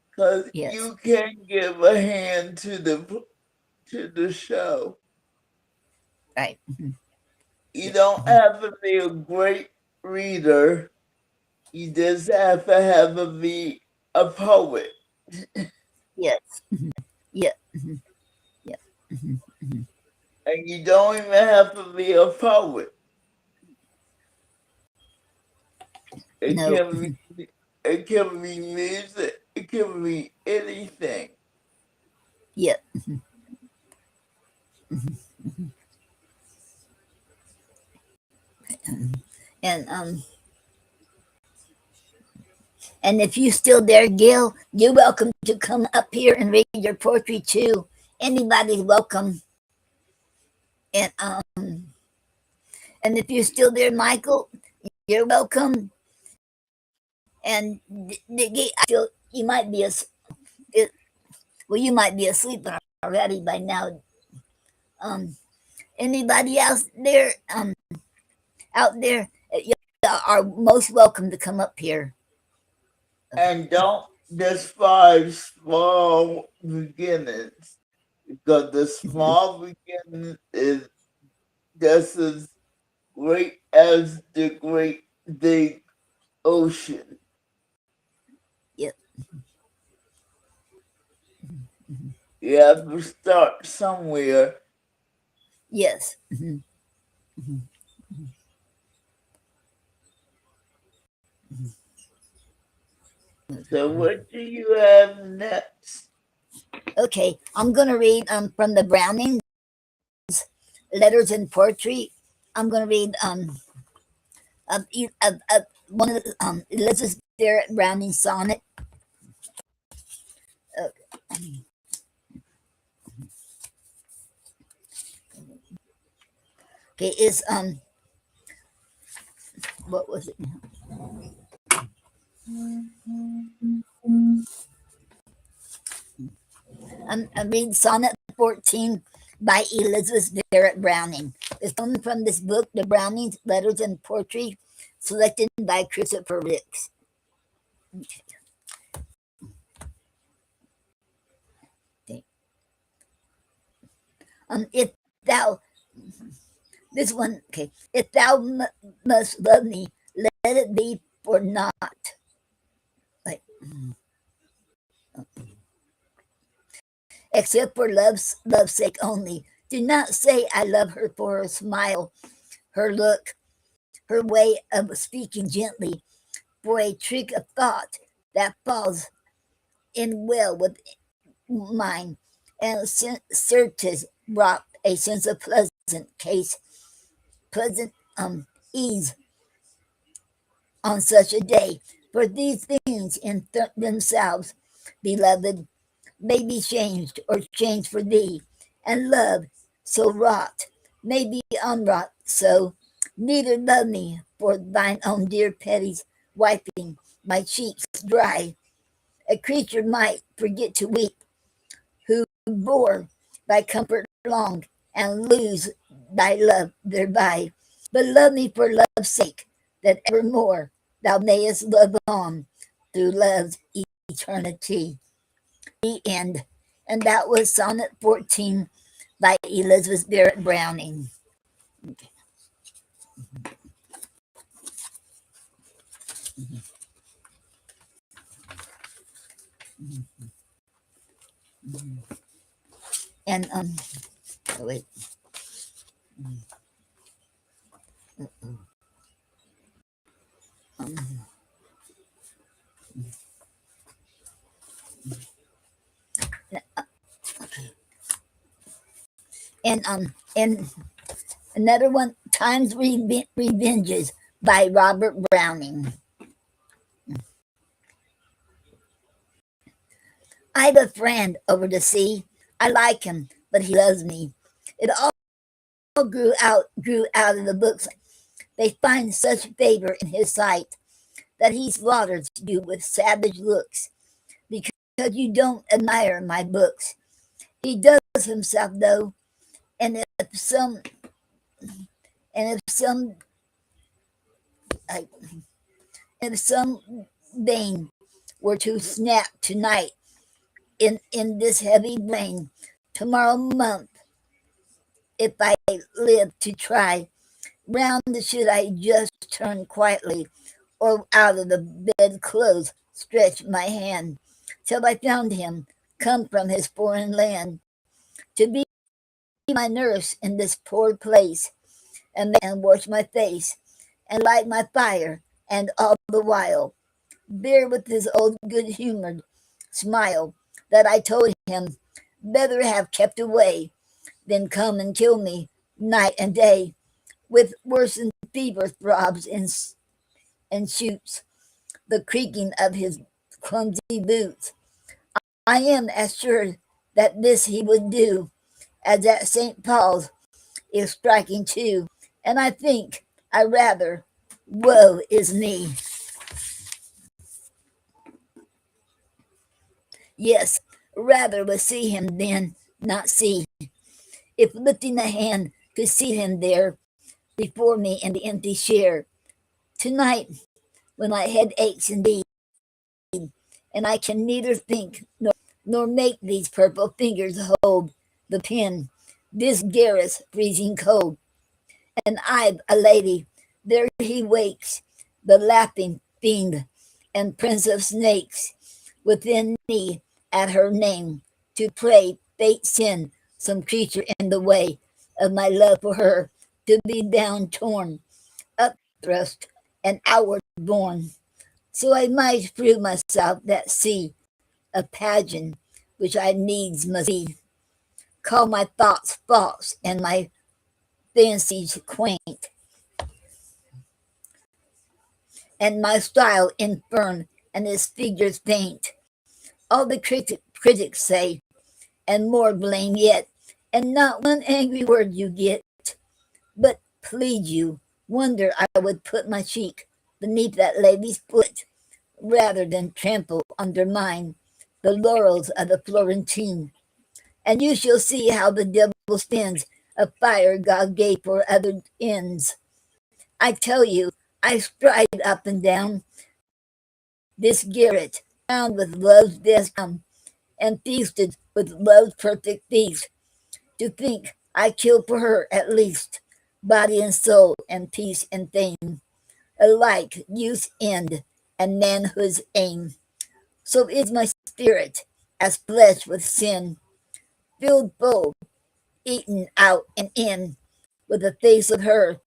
because Yes. you can give a hand to the show. Right. Mhm. You Yeah. don't Mhm. have to be a great reader. You just have to be a poet. Yes. Mhm. Yeah. Mhm. Yeah. Mhm. Mhm. And you don't even have to be a poet. It No. can be it can be music, it can be anything. Yeah. Mhm. Mhm. And and if you still there, Gil, you're welcome to come up here and read your poetry too. Anybody's welcome. And and if you're still there, Michael, you're welcome. And I feel you might be it, well, you might be asleep already by now. Um, anybody else there out there, you are most welcome to come up here. Okay. And don't despise small beginnings, because the small beginning is just as great as the great big ocean. Yep. You have to start somewhere. Yes. So what do you have next? Okay, I'm gonna read from the Brownings, Letters and Poetry. I'm gonna read one of the Elizabeth Barrett Browning sonnet. Uh, okay, is what was it? I'm reading Sonnet 14 by Elizabeth Barrett Browning. It's coming from this book, The Brownings, Letters and Poetry, selected by Christopher Ricks. Okay. If thou, this one, okay, if thou must love me, let it be for naught. Like, except for love's sake only. Do not say I love her for her smile, her look, her way of speaking gently, for a trick of thought that falls in well with mine, and certes brought a sense of pleasant ease on such a day. For these things in themselves, beloved, may be changed or changed for thee, and love so wrought may be unwrought so. Neither love me for thine own dear petties, wiping my cheeks dry. A creature might forget to weep, who bore thy comfort long, and lose thy love thereby. But love me for love's sake, that evermore thou mayest love on through love's eternity. The end. And that was Sonnet 14 by Elizabeth Barrett Browning. And oh wait, And another one, Time's Revenges by Robert Browning. I have a friend over the sea. I like him, but he loves me. It all grew out of the books. They find such favor in his sight that he slaughters you with savage looks because you don't admire my books. He does himself though, and if some and like, if some vein were to snap tonight in this heavy brain, tomorrow month, if I live to try, round should I just turn quietly, or out of the bedclothes stretch my hand, till I found him come from his foreign land to be my nurse in this poor place, and wash my face, and light my fire, and all the while bear with his old good-humored smile that I told him better have kept away than come and kill me night and day with worsened fever throbs and shoots the creaking of his clumsy boots. I am as sure that this he would do as that St. Paul's is striking too, and I think I rather, woe is me. Yes, rather would see him than not see. If lifting a hand could see him there before me in the empty chair. Tonight, when my head aches indeed, and I can neither think nor make these purple fingers hold the pen, this garret's freezing cold. And I, a lady, there he wakes, the laughing fiend and prince of snakes, within me at her name, to pray fate send some creature in the way of my love for her, to be down torn, up thrust, and outward borne. So I might prove myself that sea, a pageant which I needs must be, call my thoughts false and my fancies quaint, and my style infirm and his figures faint. All the critics say, and more blame yet, and not one angry word you get, but plead you, wonder I would put my cheek beneath that lady's foot, rather than trample under mine the laurels of the Florentine. And you shall see how the devil spins a fire God gave for other ends. I tell you, I stride up and down this garret, crowned with love's desk and feasted with love's perfect feast, to think I killed for her at least, body and soul and peace and fame, alike youth's end and manhood's aim. So is my spirit as flesh with sin, filled full, eaten out and in, with the face of her,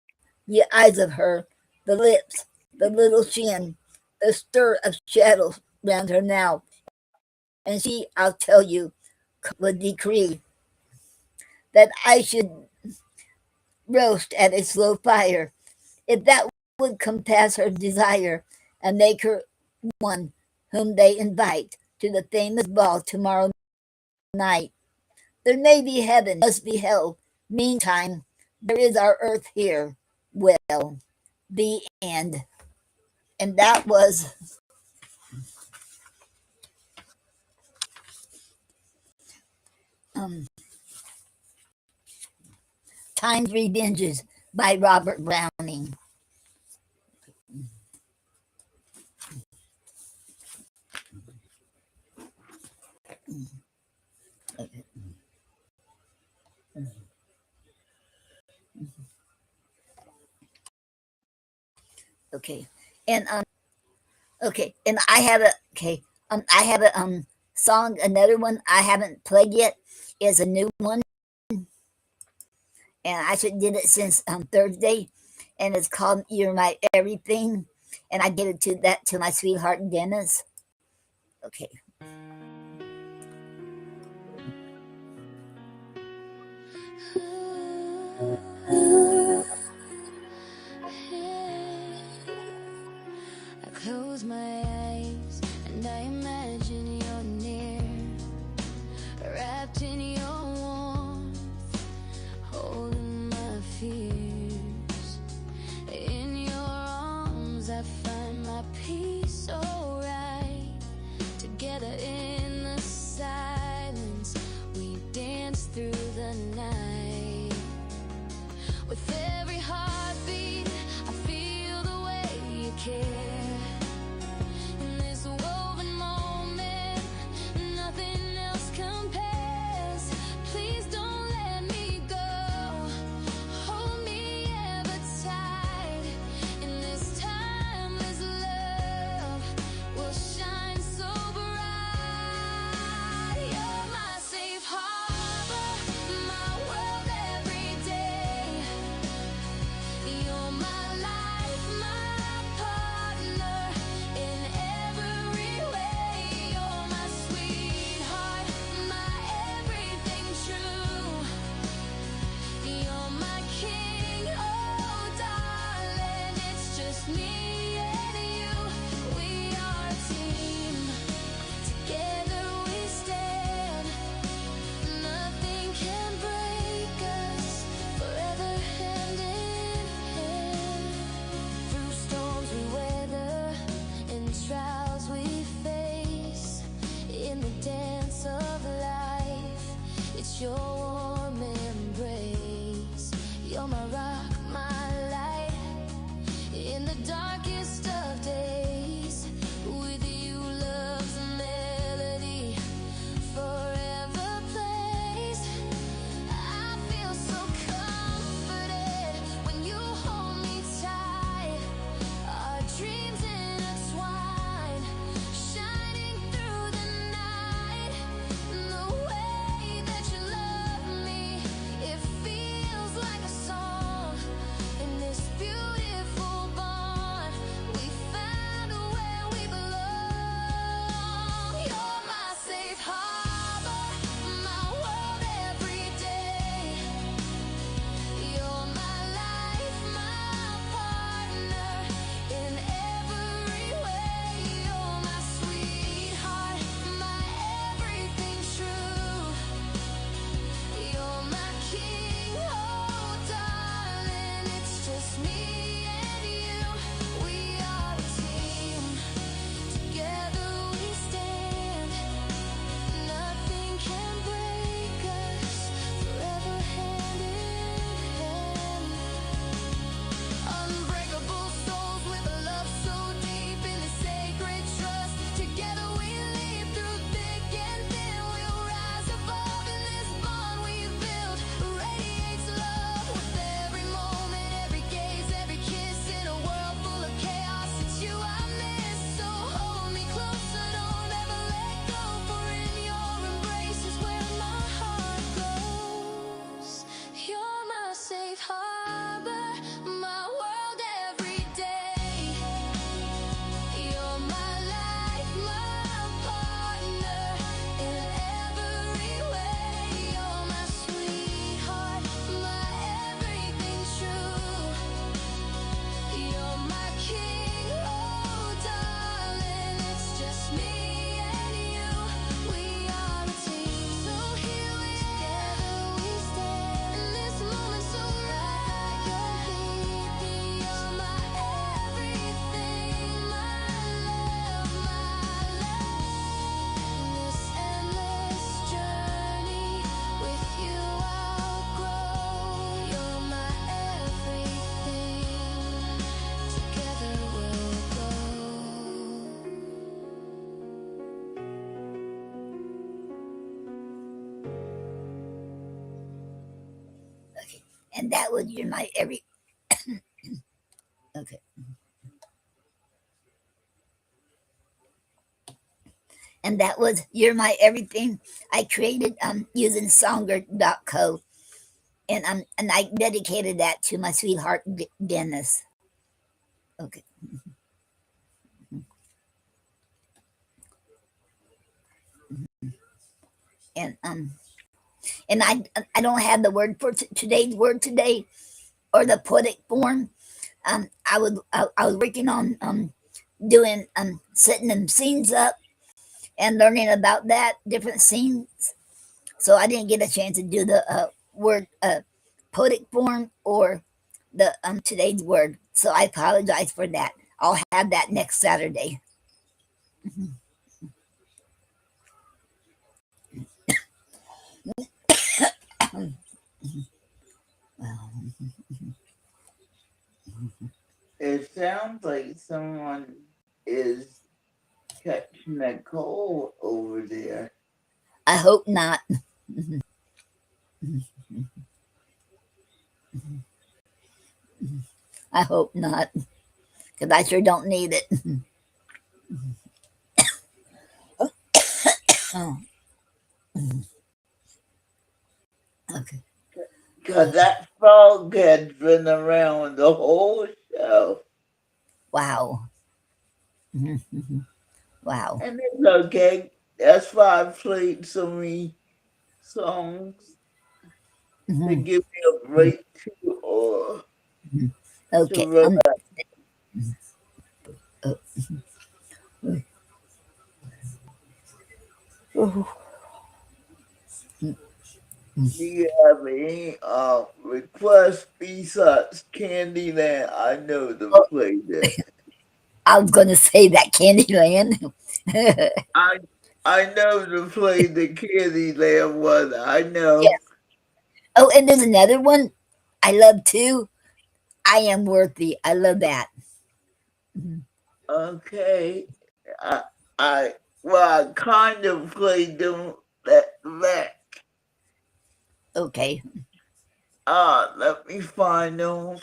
the eyes of her, the lips, the little chin, the stir of shadows round her now, and she, I'll tell you, would decree that I should roast at a slow fire, if that would compass her desire, and make her one whom they invite to the famous ball tomorrow night. There may be heaven, must be hell. Meantime, there is our earth here. Well, the end. And that was um, Time's Revenges by Robert Browning. Okay, and and I have a song. Another one I haven't played yet is a new one, and I should did it since Thursday, and it's called "You're My Everything," and I did it to my sweetheart Dennis. Okay. You're my rock, my light. In the darkest of days, with you love's melody forever plays. I feel so comforted when you hold me tight. Our dreams intertwine, shining through the night. The way that you love me, it feels like a song. In this beautiful bond, we found where we belong. You're my safe harbor, my world every day. You're my life, my partner in every way. You're my sweetheart, my everything true. You're my king, oh darling, it's just me and you. We are a team, together we stand. Nothing can break us, forever hand in hand. Unbreakable souls with a love so deep in the sacred trust. Together we leap through thick and thin. We'll rise above in this bond we've built. Radiates love with every moment, every gaze, every kiss. In a world full of chaos, it's you I miss. So hold me closer, don't ever let go. For in your embrace is where my heart goes. You're my safe harbor, my world every day. You're my life, my partner in every way. You're my sweetheart, my everything true. You're my king, oh darling, it's just me and you. We are a team, so here we together we stand. In this moment so right, you're my everything, my love, my life. This endless journey with you I'll grow. You're my everything. Together we'll go. Okay. And that was You're My Every. Okay. And that was You're My Everything. I created using Songer.co, and I dedicated that to my sweetheart Dennis. Okay. And and I don't have the word for today's word today, or the poetic form. I was working on doing setting them scenes up and learning about that different scenes. So I didn't get a chance to do the word poetic form or the today's word. So I apologize for that. I'll have that next Saturday. It sounds like someone is catching a cold over there. I hope not. I hope not, because I sure don't need it. Oh, okay. Cause that frog has been around the whole show. Wow. Wow. And it's okay. That's why I played so many songs to Mhm. give me a break to Okay. relax. Uh, oh, Do you have any requests besides Candyland? I know to play that. I was going to say that Candyland. I I know to play the Candyland one. I Yeah. know. Oh, and there's another one. I love too. I am worthy. I love that. Mhm. Okay. I, well, I kind of played them that. Okay. Let me find them.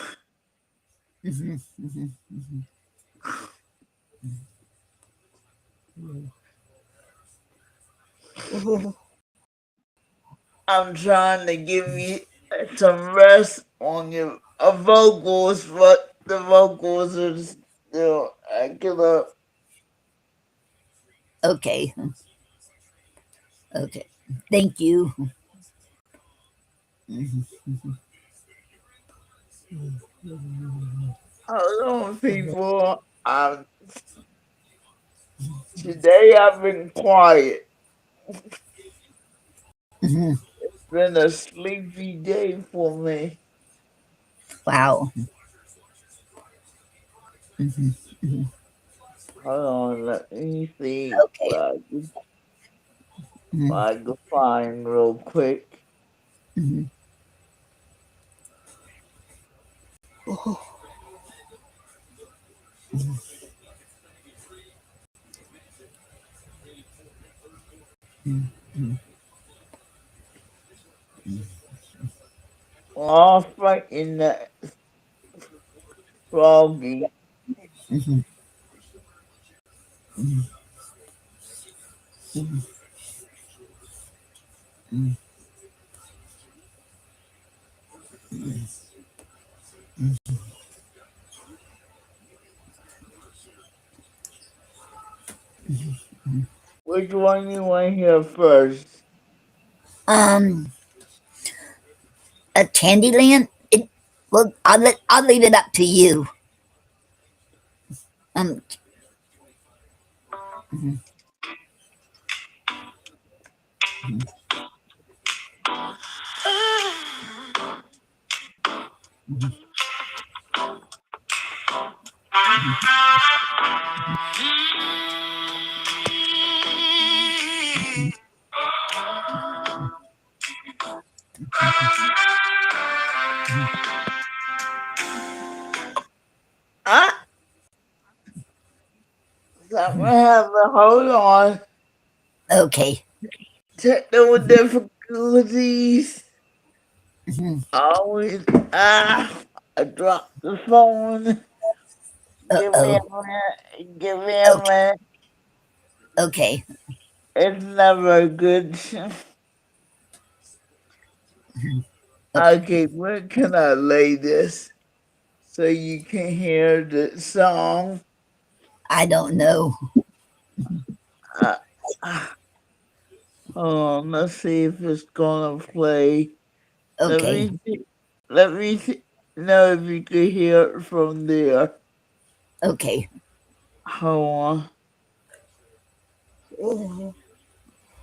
Mhm, mhm, mhm. Oh, I'm trying to give you some rest on your vocals, but the vocals are still acting up. okay. Okay. Thank you. Mhm, mhm. Hold on, people. Today I've been quiet. Mhm. It's been a sleepy day for me. Wow. Mhm, mhm. Hold on, let me see Okay. what Mhm, I can find real quick. mhm. Oh, mhm, mhm, Off right in the froggy. mhm, mhm, mhm, mhm, mhm. Which one you want to hear first? Um, a Candyland. Well, I'll leave it up to you. Um. Mhm, mhm, mhm, mhm, mhm, mhm. Ah, something happened. Hold on. Okay. Technical difficulties. Mhm. Always. I dropped the phone. Give me a Uh-oh. minute. Give me a Okay. minute. Okay. It's never good. Mhm. Okay. Okay, where can I lay this so you can hear the song? I don't know. Uh, uh, let's see if it's gonna play. Let Okay. me see. Let me see, know if you can hear it from there. Okay. Hold Oh.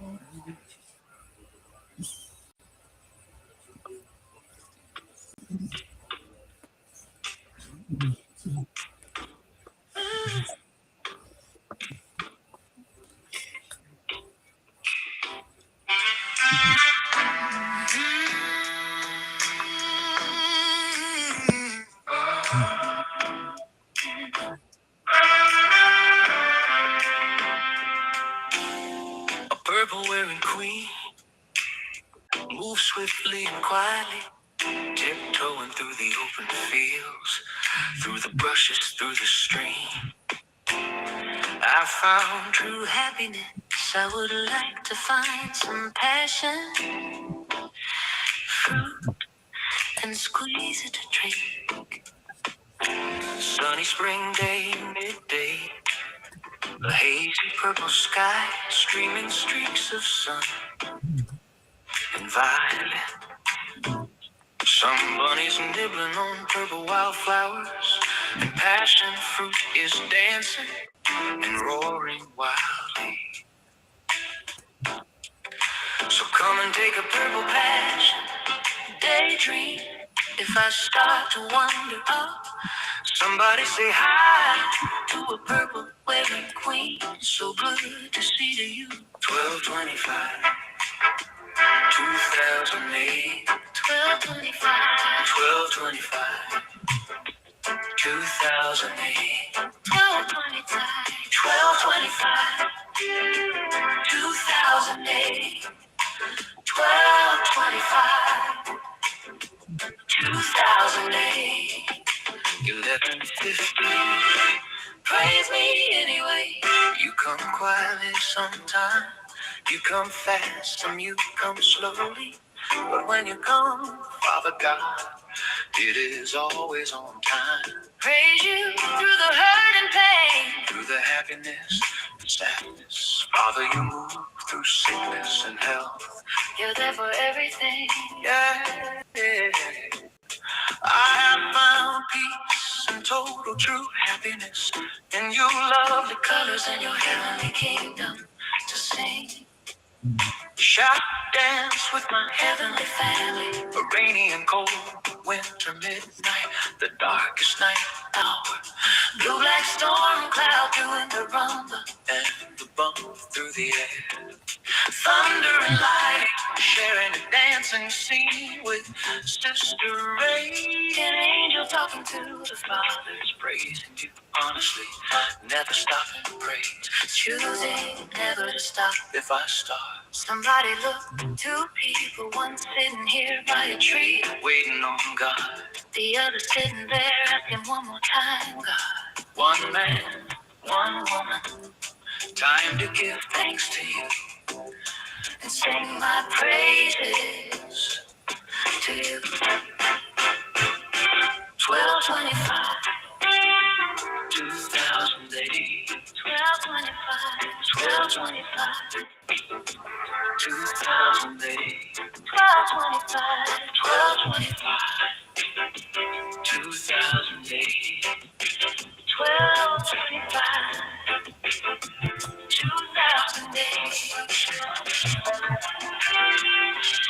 Mhm, mhm, mhm, A purple wearing queen moves swiftly and quietly, tiptoeing through the open fields, through the brushes, through the stream. I found true happiness. I would like to find some passion, fruit, and squeeze it to drink. Sunny spring day, midday, a hazy purple sky, streaming streaks of sun and violet. Some bunnies nibbling on purple wildflowers, and passion fruit is dancing and roaring wildly. So come and take a purple passion, daydream. If I start to wander up, somebody say hi to a purple wearing queen. So good to see to you. 1225, 2008. 1225, 2008. 1225, 2008. 1225, 2008. 1150. Praise me anyway. You come quietly sometime. You come fast, and you come slowly. But when you come, Father God, it is always on time. Praise you through the hurt and pain, through the happiness and sadness. Father, you move through sickness and health. You're there for everything. Yeah. I have found peace and total true happiness in your lovely colors and your heavenly kingdom to sing. Shout, dance with my heavenly family. A rainy and cold winter midnight, the darkest night hour. Blue black storm cloud doing the rumble and the bump through the air. Thunder and lightning, sharing a dancing scene with Sister Ray. An angel talking to the fathers, praising you honestly, never stopping to praise. Choosing never to stop if I start. Somebody look, two people, one sitting here by a tree, waiting on God. The other sitting there asking one more time, God. One man, one woman, time to give thanks to you and sing my praises to you. 1225, 2008. 1225, 1225, 2008. 1225, 1225, 2008. 1225, 2008.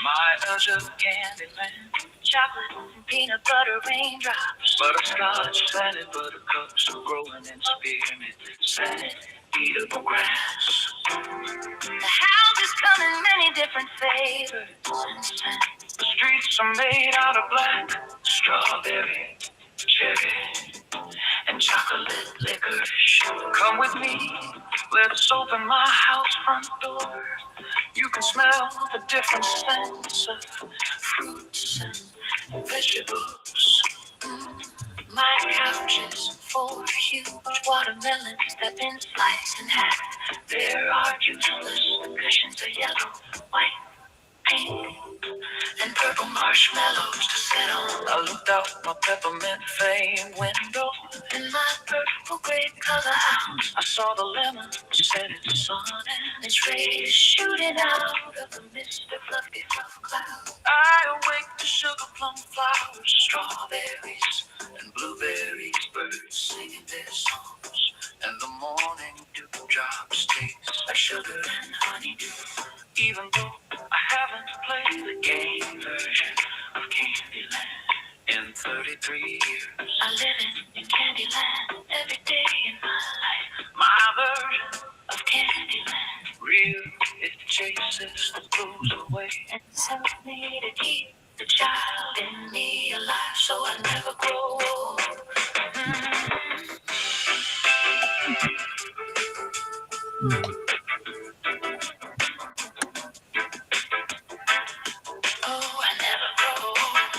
My touch of Candyland, chocolate and peanut butter raindrops, butterscotch, scented buttercups, growing in spearmint, scented eatable grass. The houses come in many different flavors and scents. The streets are made out of black strawberry, cherry, and chocolate licorice. Come with me, let's open my house front door. You can smell the different scents of fruits and vegetables. My couch is full of huge watermelons that been sliced in half. There are juiceless cushions of yellow, white, pink, and purple marshmallows to sit on. I looked out my peppermint flame window in my purple grape color house. I saw the lemon set in the sun and its rays shooting out of the mist of fluffy fluff clouds. I awake to sugar plum flowers, strawberries and blueberries, birds singing their songs, and the morning dewdrops taste like sugar and honeydew. Even though I haven't played the game version of Candyland in 33 years, I live in Candyland every day in my life. My version of Candyland, real, it chases the blues away and helps me to keep the child in me alive, so I never grow old. Oh, I never grow old.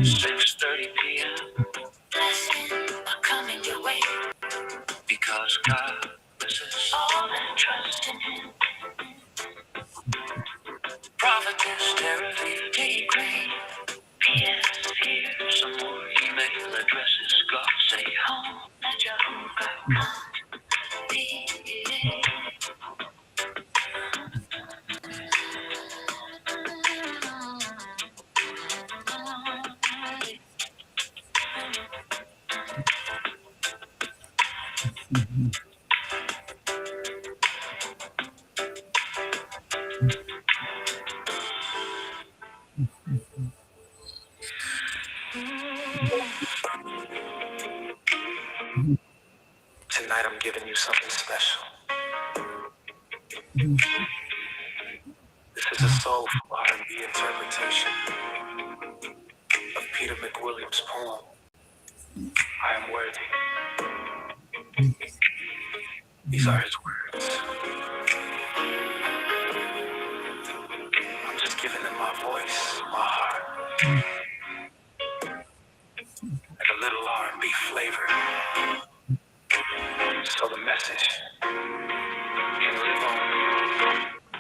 6:30 p.m. Blessings are coming your way because God blesses all that trust in Him. Prophetess Terry D. Green. P.S. Here's some more email addresses. God say home at yahoo.com. Tonight I'm giving you something special. This is a soulful R&B interpretation of Peter McWilliams' poem, I Am Worthy. These are his words. I'm just giving them my voice, my heart, and a little R&B flavor, so the message can live on.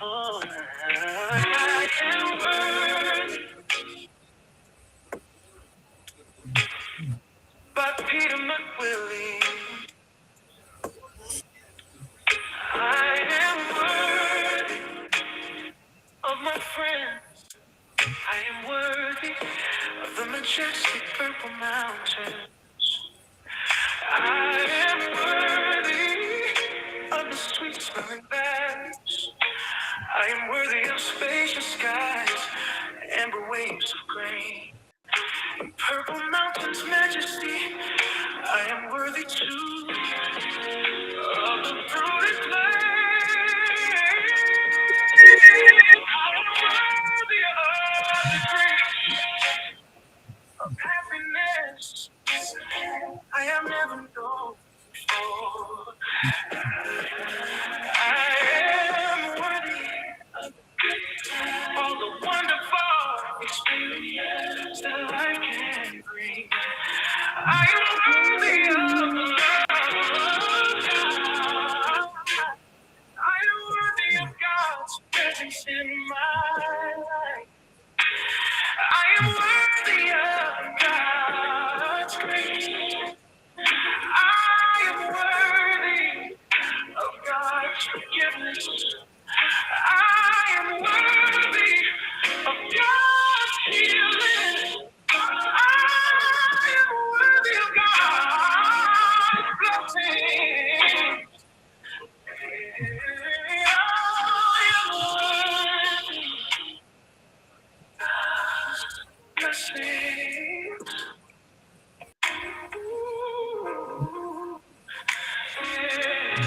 Oh, I am worthy. By Peter McWilliams. I am worthy of my friend. I am worthy of the majestic purple mountains. I am worthy of the sweet smelling valleys. I am worthy of spacious skies, amber waves of grain, purple mountains majesty. I am worthy too of the fruited plain. I am worthy of the grace of happiness I have never known before. I am worthy of all the wonderful experience that life can bring. I am worthy of the love. I am worthy of God's presence in my life. I am worthy of God's grace. I am worthy of God's forgiveness. I am worthy of God's healing. I am worthy of God's blessing. I am worthy of God's blessings. Ooh, yeah.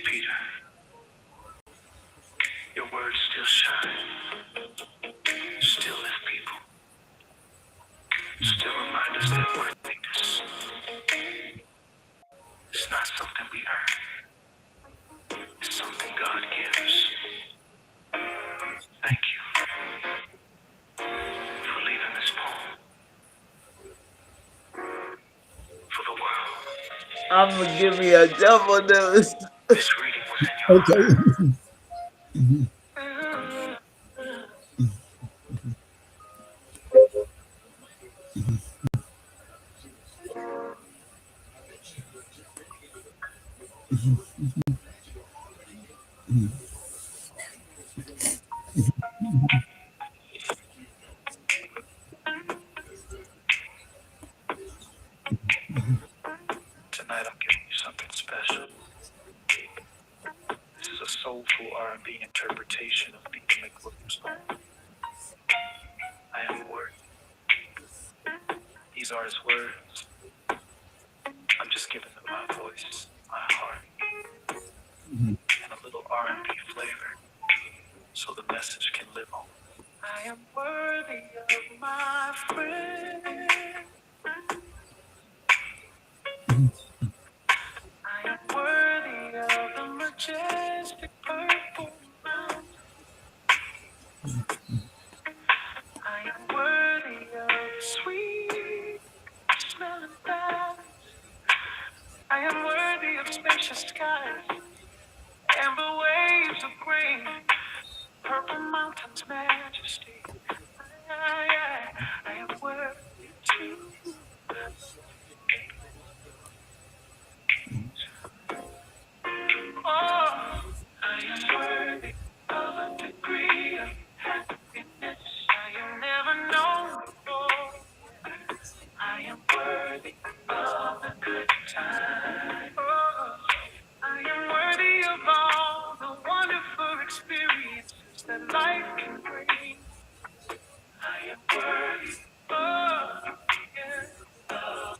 Peter, your words still shine, still lift people, still remind us that worthiness is not something we earn, it's something God gives. Thank you for leaving this poem for the world. I'm gonna give me a double dose. This reading was in your heart. Tonight I'm giving you something special. This is a soulful R&B interpretation of Peter McWilliams' poem, I Am Worthy. These are his words. I'm just giving them my voice, my heart, and a little R&B flavor, so the message can live on. I am worthy of my friend. I am worthy of the majestic purple mountain. I am worthy of the sweet smelling valley. I am worthy of spacious skies, amber waves of grain, purple mountains majesty. I am worthy too. Oh, I am worthy of a degree of happiness I have never known before. I am worthy of the good time. Oh, I am worthy of all the wonderful experiences that life can bring. I am worthy. Oh, yeah. Oh,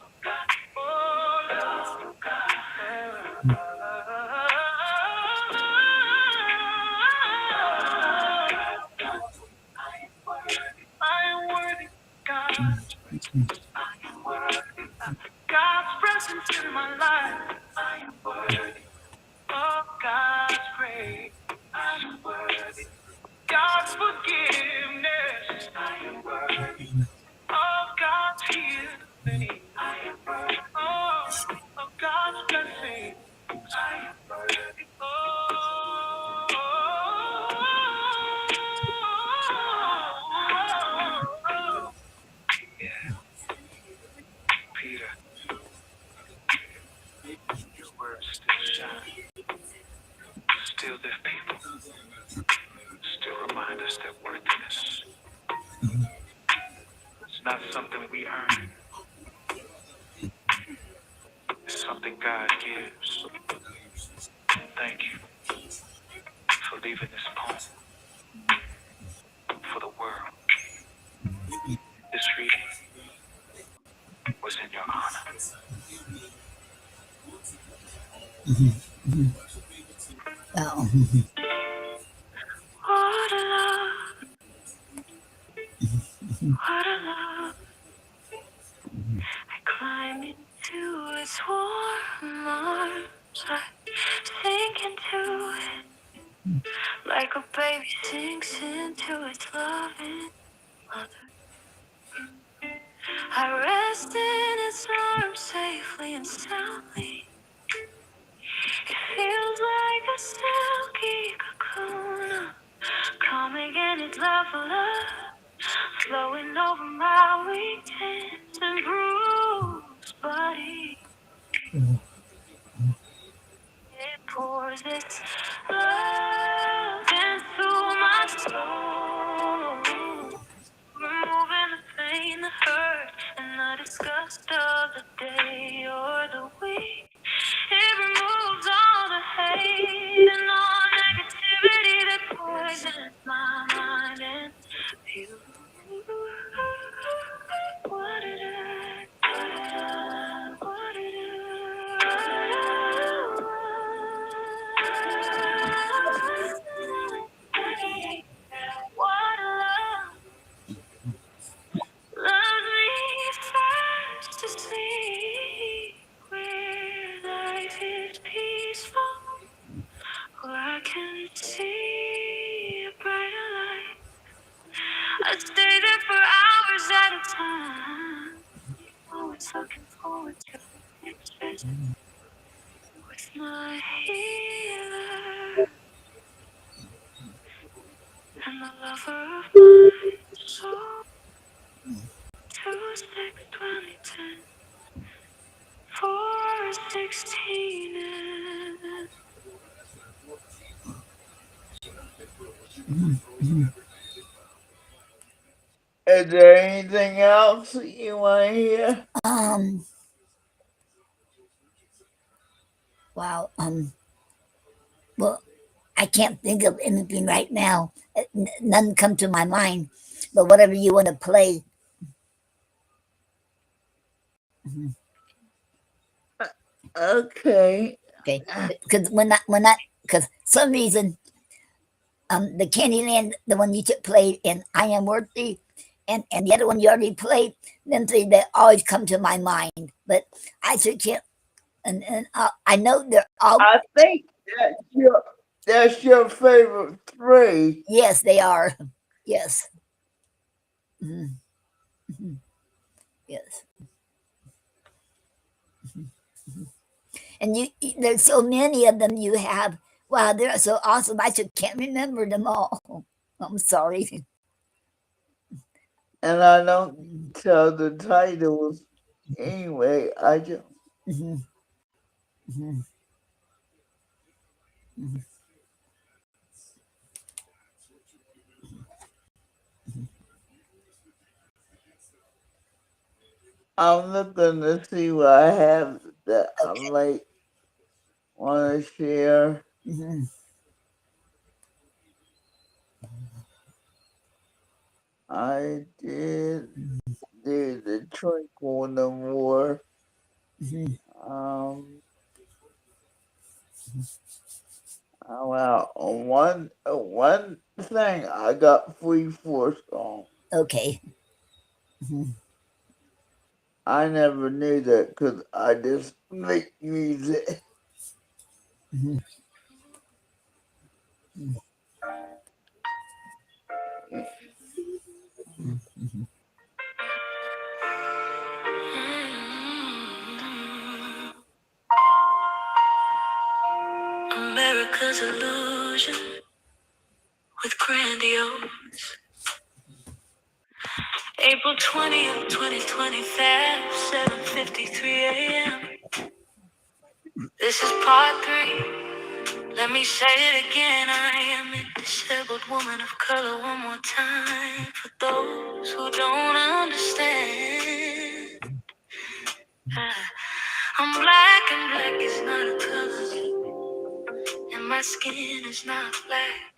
I am worthy of God's presence in my life. I am worthy of God's grace. I am worthy God's forgiveness. I am worthy of God's healing. I am worthy of God's blessing. I am worthy. Yeah, Peter, your words still shine, still lift people, still remind us that worthiness is not something we earn, it's something God gives. Thank you for leaving this poem for the world. This reading was in your honor. Wow. What a love, what a love. I climb into its warm arms. I sink into it like a baby sinks into its loving mother. I rest in its arms safely and soundly. It feels like a silky cocoon, calming in its love for love, flowing over my weakness and bruised body. It pours its love into my soul, removing the pain, the hurt, and the disgust of the day or the week. It removes all the hate and all negativity that poisons my mind and view. What did what did what love loves me first to see where life is peaceful, where I can see a brighter light. I stay there for hours at a time, always looking forward to the next visit with my healer and the lover of my soul. 2/6/2010, 4:16. Is there anything else you want to hear? Um, wow. Well, I can't think of anything right now. None come to my mind. But whatever you want to play. Mhm. Okay. Okay. Because because some reason, the Candyland, the one you played, and I Am Worthy, and the other one you already played, them three that always come to my mind. But I just can't. And I know they're all. I think that's your favorite three. Yes, they are. Yes. Mhm. Mhm. Yes. And there's so many of them you have. Wow, they're so awesome. I just can't remember them all. I'm sorry. And I don't tell the titles anyway. I just Mhm, mhm, mhm. I'm looking to see what I have that I Okay. might want to share. Mhm, I did the Twinkle no more. mhm. Um, well, one thing I got free for song. Okay. Mhm, I never knew that because I just make music. America's illusion with grandiose. April 20th, 2025, 7:53 a.m. This is part three. Let me say it again. I am a disabled woman of color one more time. For those who don't understand, I'm black and black is not a color. And my skin is not black.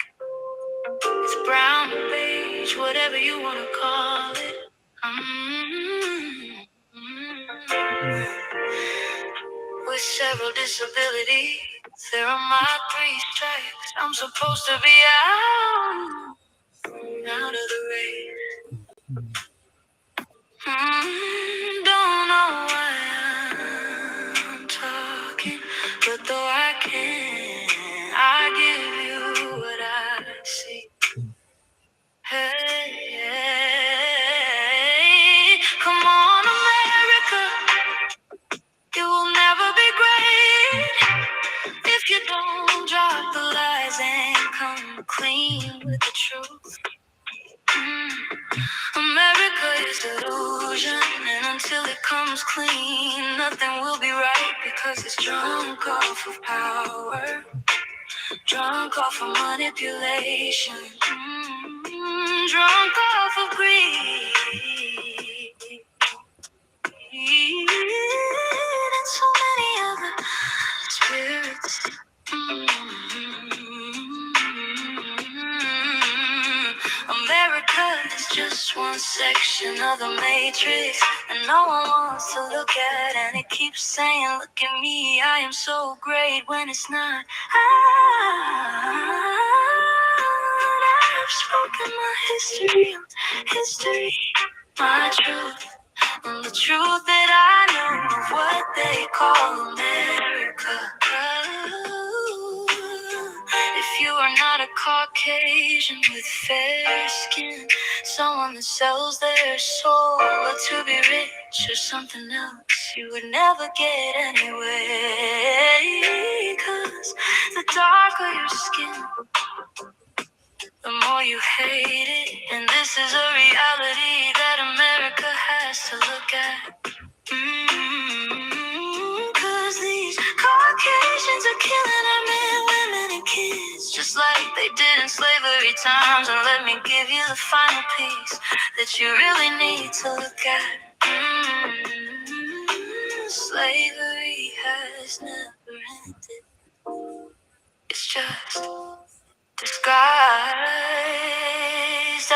It's brown, beige, whatever you want to call it. Mm-hmm. With several disabilities, there are my three stripes. I'm supposed to be out of the race. Don't know why I'm talking, but though I can, I give you what I see. Hey, hey, come on, America. It will never be great if you don't drop the lies and come clean with the truth. America is illusion, and until it comes clean, nothing will be right because it's drunk off of power, drunk off of manipulation, drunk off of greed, and so many other spirits. America is just one section of the matrix, and no one wants to look at, and it keeps saying, look at me, I am so great, when it's not. I've spoken my history, my truth, and the truth that I know of what they call America. If you are not a Caucasian with fair skin, someone that sells their soul to be rich or something else, you would never get anyway. 'Cause the darker your skin, the more you hate it. And this is a reality that America has to look at. 'Cause these Caucasians are killing our men, women, and kids, just like they did in slavery times. And let me give you the final piece that you really need to look at. Slavery has never ended. It's just disguised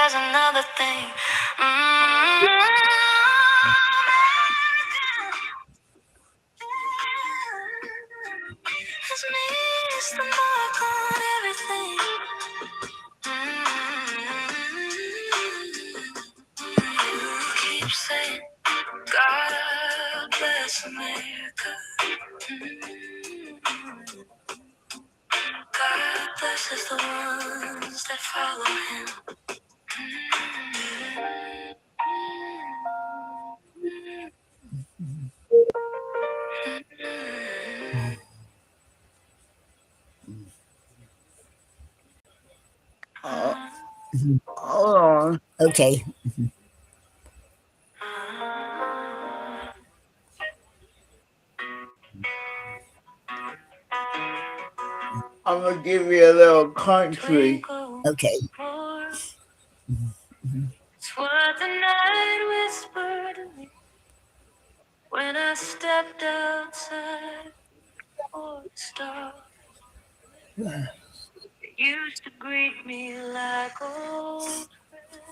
as another thing. Has missed the mark on everything. You keep saying, God bless America. God blesses the ones that follow him. Oh, hold on. Okay. I'm gonna give you a little country. Okay. It's what the night whispered to me when I stepped outside for the stars. It used to greet me like old friends.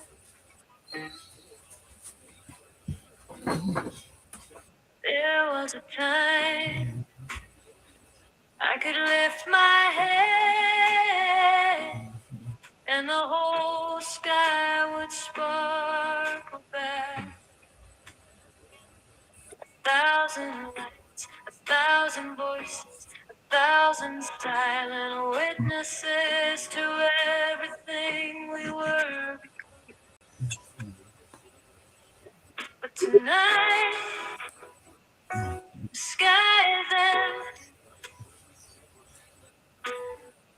There was a time I could lift my head and the whole sky would sparkle back. thousand lights, a thousand voices, a thousand silent witnesses to everything we were. But tonight, the sky is empty,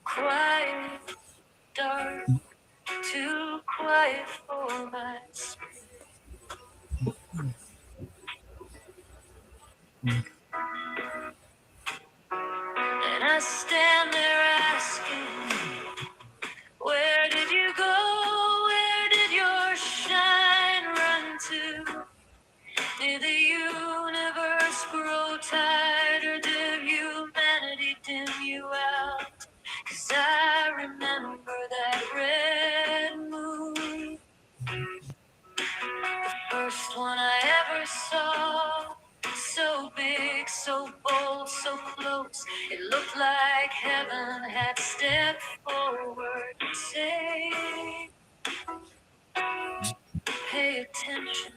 quiet, dark, too quiet for my spirit. And I stand there asking, where did you go? Where did your shine run to? Did the universe grow tired, or did humanity dim you out? 'Cause I remember that red moon, the first one I ever saw. So big, so bold, so close. It looked like heaven had stepped forward to say, pay attention.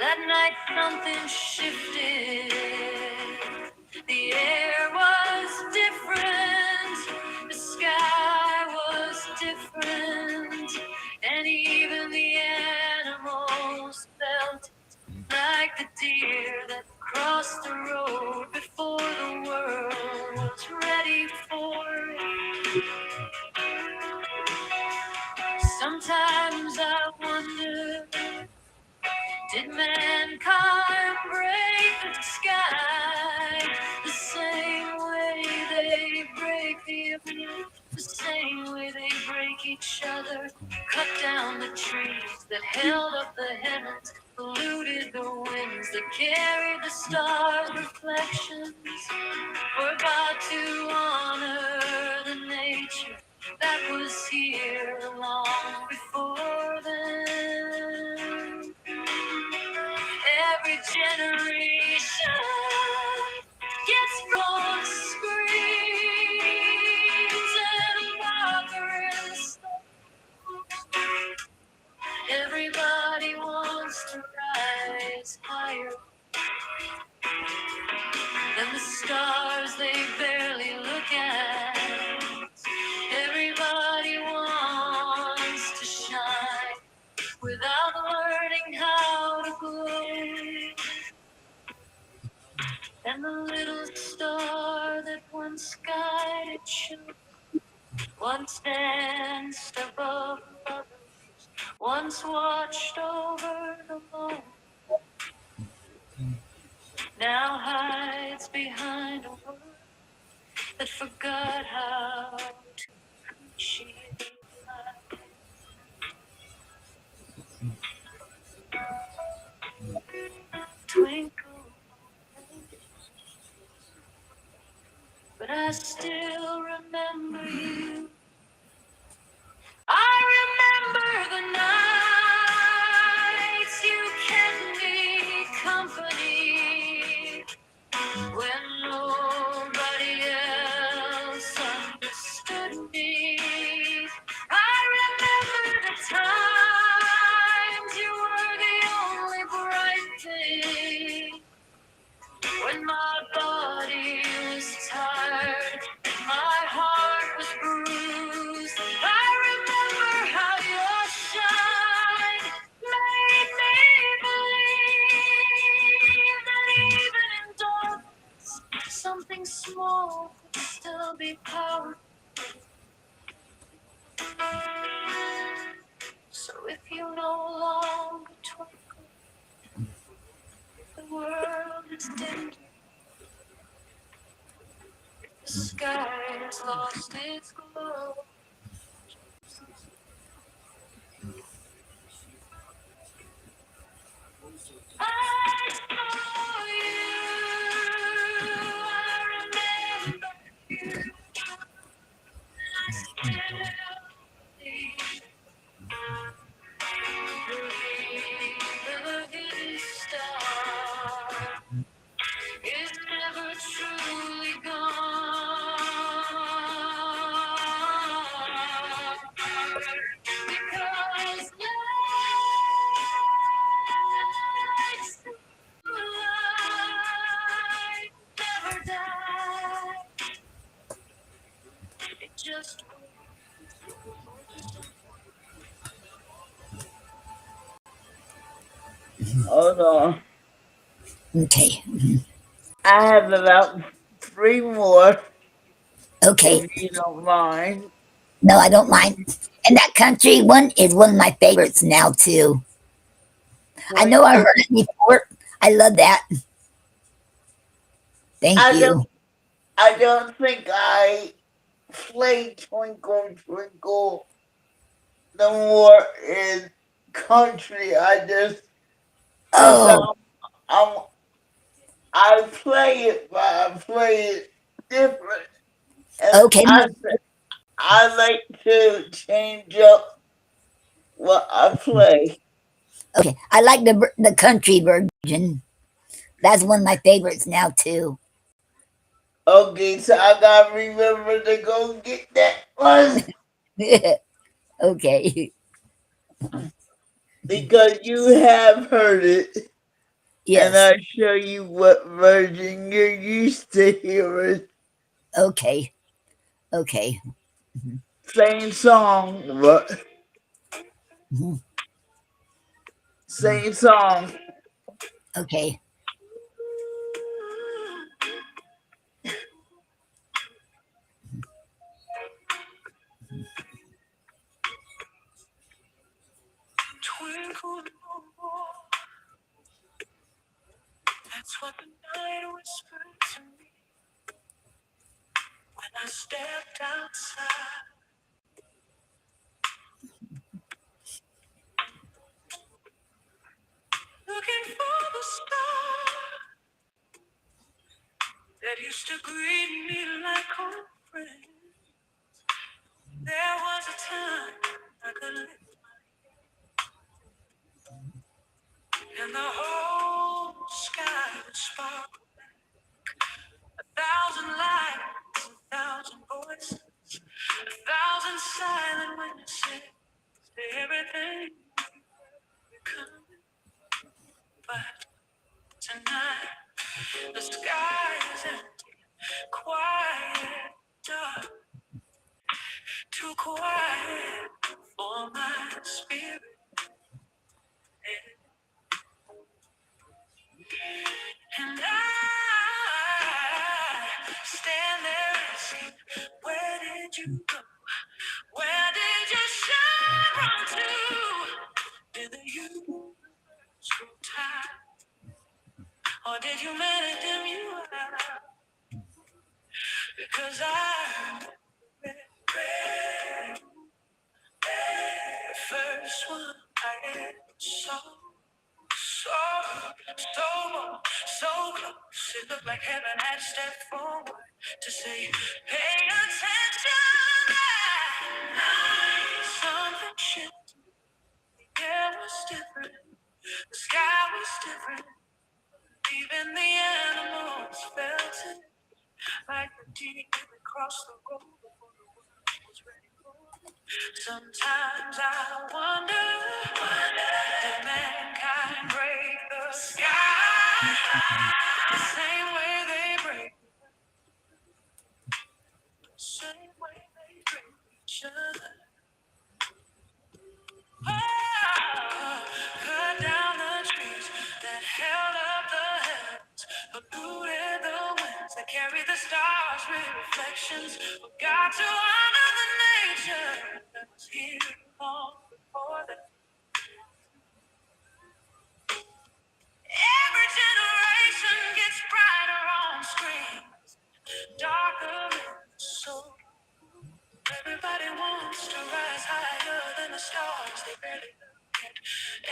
That night something shifted. The air was different. The sky was different. And even the animals felt like the deer that crossed the road before the world was ready for it. Sometimes I wonder, did mankind break the sky the same way they break the earth, the same way they break each other? Cut down the trees that held up the heavens, polluted the winds that carried the stars' reflections. Forgot to honor the nature that was here long before them. Every generation gets from screams and mockeries. Everybody wants to rise higher than the stars they barely look at. Everybody wants to shine without learning how to glow. And the little star that once guided you, once danced above others, once watched over the moon, now hides behind a world that forgot how to appreciate life. Twinkle, but I still remember you. I remember the nights you kept me company when nobody else understood me. I remember the times you were the only bright thing. When my body was tired and my heart was bruised, I remember how your shine made me believe that even in darkness, something small could still be powerful. So if you no longer twinkle, the world is dim. The sky has lost its glow. I saw you, I remember you, I still believe the hidden star is never truly gone. Hold on. Okay. I have about three more, Okay. if you don't mind. No, I don't mind. And that country one is one of my favorites now too. I know I Twinkle. heard it before. I love that. Thank I don't. you. I don't think I play Twinkle Twinkle no more in country. I just cause Oh, I'm I play it, but I play it different, and okay. I like to change up what I play. Okay. I like the country version. That's one of my favorites now too. Okay, so I gotta remember to go get that one Okay. because you have heard it, and Yes. I'll show you what version you're used to hearing. Okay. Okay. Same song, but Mhm. same song. Okay. Twinkle no more. That's what the night whispered to me when I stepped outside. Looking for the star that used to greet me like old friends. There was a time I could lift and the whole sky would sparkle. A thousand lights, a thousand voices, a thousand silent witnesses to everything coming. But tonight the sky is empty, quiet, dark, too quiet for my spirit. And I stand there asking, where did you go? Where did your shine run to? Did the universe grow tired? Or did you let it dim you out? Because I read the first one I ever saw. So, so close. It looked like heaven had stepped forward to say, pay attention. Something shifted. The air was different. The sky was different. Even the animals felt it. Like the deer that crossed the road before the world was ready for it. Sometimes I wonder, did mankind break the sky the same way they break, the same way they break each other? Oh, cut down the trees that held up the heavens, polluted the winds that carry the stars with reflections. Forgot to honor the nature that was here long before them. Every generation gets brighter on screens, darker in the soul. Everybody wants to rise higher than the stars they barely look at.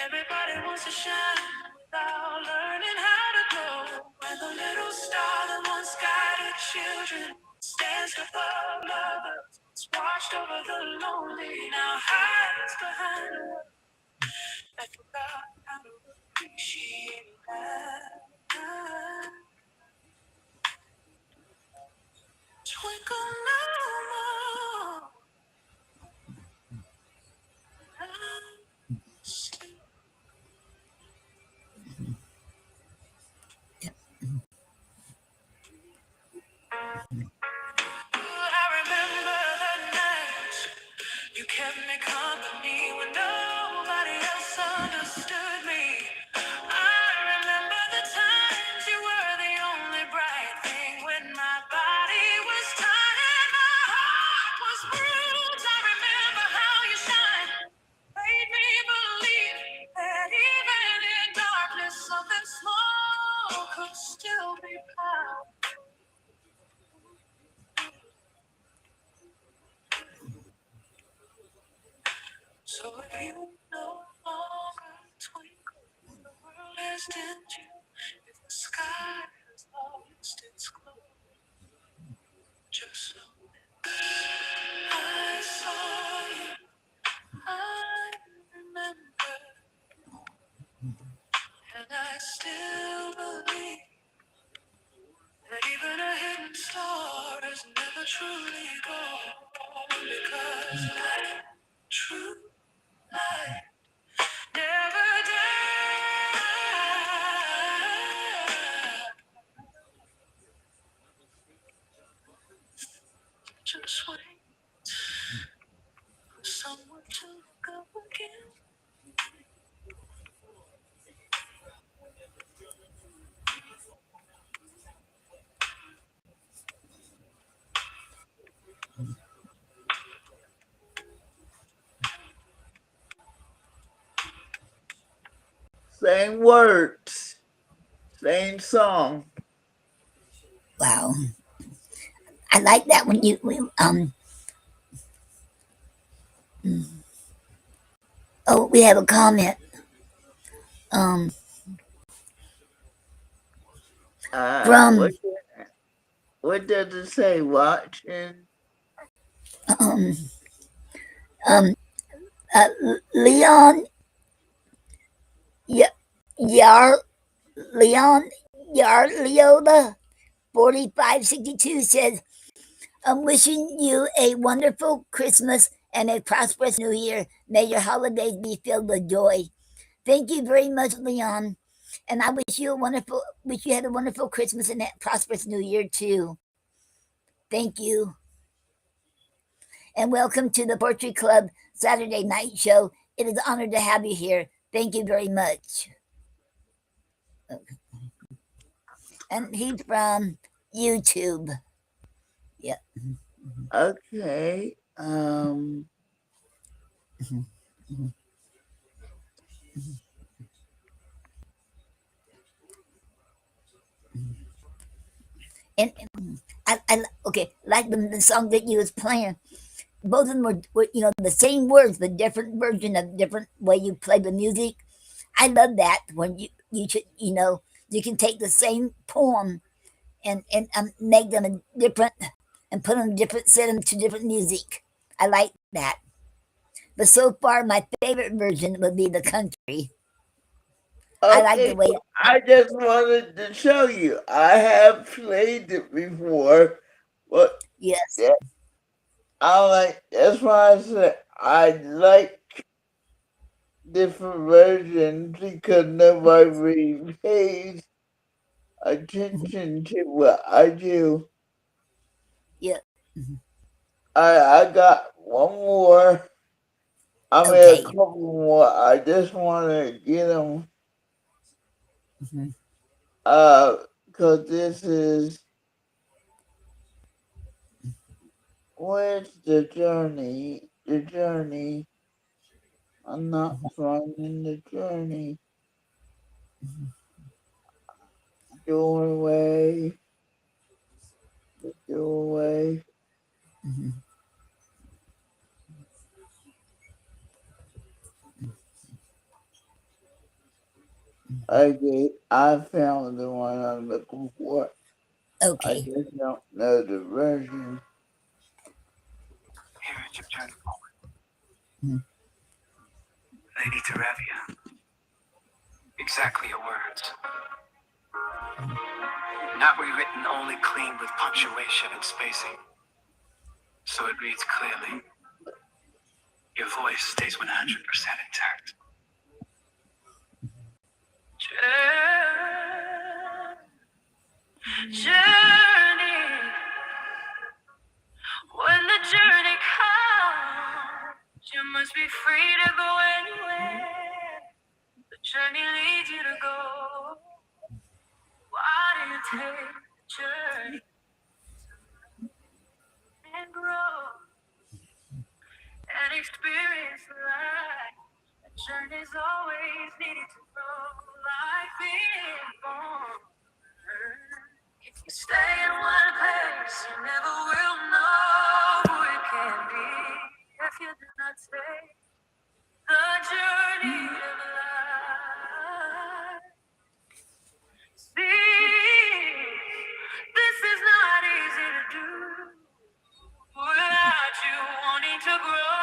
Everybody wants to shine without learning how to glow. And the little star that once guided children stands above others. It's watched over the lonely, now hides could still be proud. So if you no longer twinkle, the world has dimmed you. If the sky has lost its glow, just know I saw you. I remember, and I still believe that even a hidden star is never truly gone, because light, true light, never dies. Just wait for someone to look up again. Same words, same song. Wow. I like that when you oh, we have a comment. Um Uh, from what what does it say? Watching. um um Leon Yar Leon Yar Leola 4562 says, I'm wishing you a wonderful Christmas and a prosperous new year. May your holidays be filled with joy. Thank you very much, Leon. And I wish you had a wonderful Christmas and a prosperous new year too. Thank you. And welcome to the Poetry Club Saturday night show. It is an honor to have you here. Thank you very much. And he's from YouTube. Yeah. Okay. And okay, like the song that you was playing, both of them were the same words, but different version of different way you play the music. I love that when you should you can take the same poem and make them a different and put them different, set them to different music. I like that. But so far, my favorite version would be the country. I like the Okay. way. I just wanted to show you. I have played it before, but Yes, yeah, I like. That's why I said I like different versions because nobody really pays attention to what I do. yeah, I got one more. I mean, a okay. couple more. I just want to get them. Mhm. Cause this is where's the journey? The journey. I'm not finding the journey. Doorway. The doorway. Mhm. Okay, I found the one I'm looking for. I Okay. just don't know the version. Here is your turning point. Mhm. Lady Terevia. Exactly your words. Not rewritten, only clean with punctuation and spacing. So it reads clearly. Your voice stays 100% intact. Journey. When the journey comes, you must be free to go anywhere. The journey leads you to go. Why do you take the journey and grow and experience life? The journey's always needed to grow. Life is born. You never will know who you can be if you do not take the journey of life. See, this is not easy to do without you wanting to grow.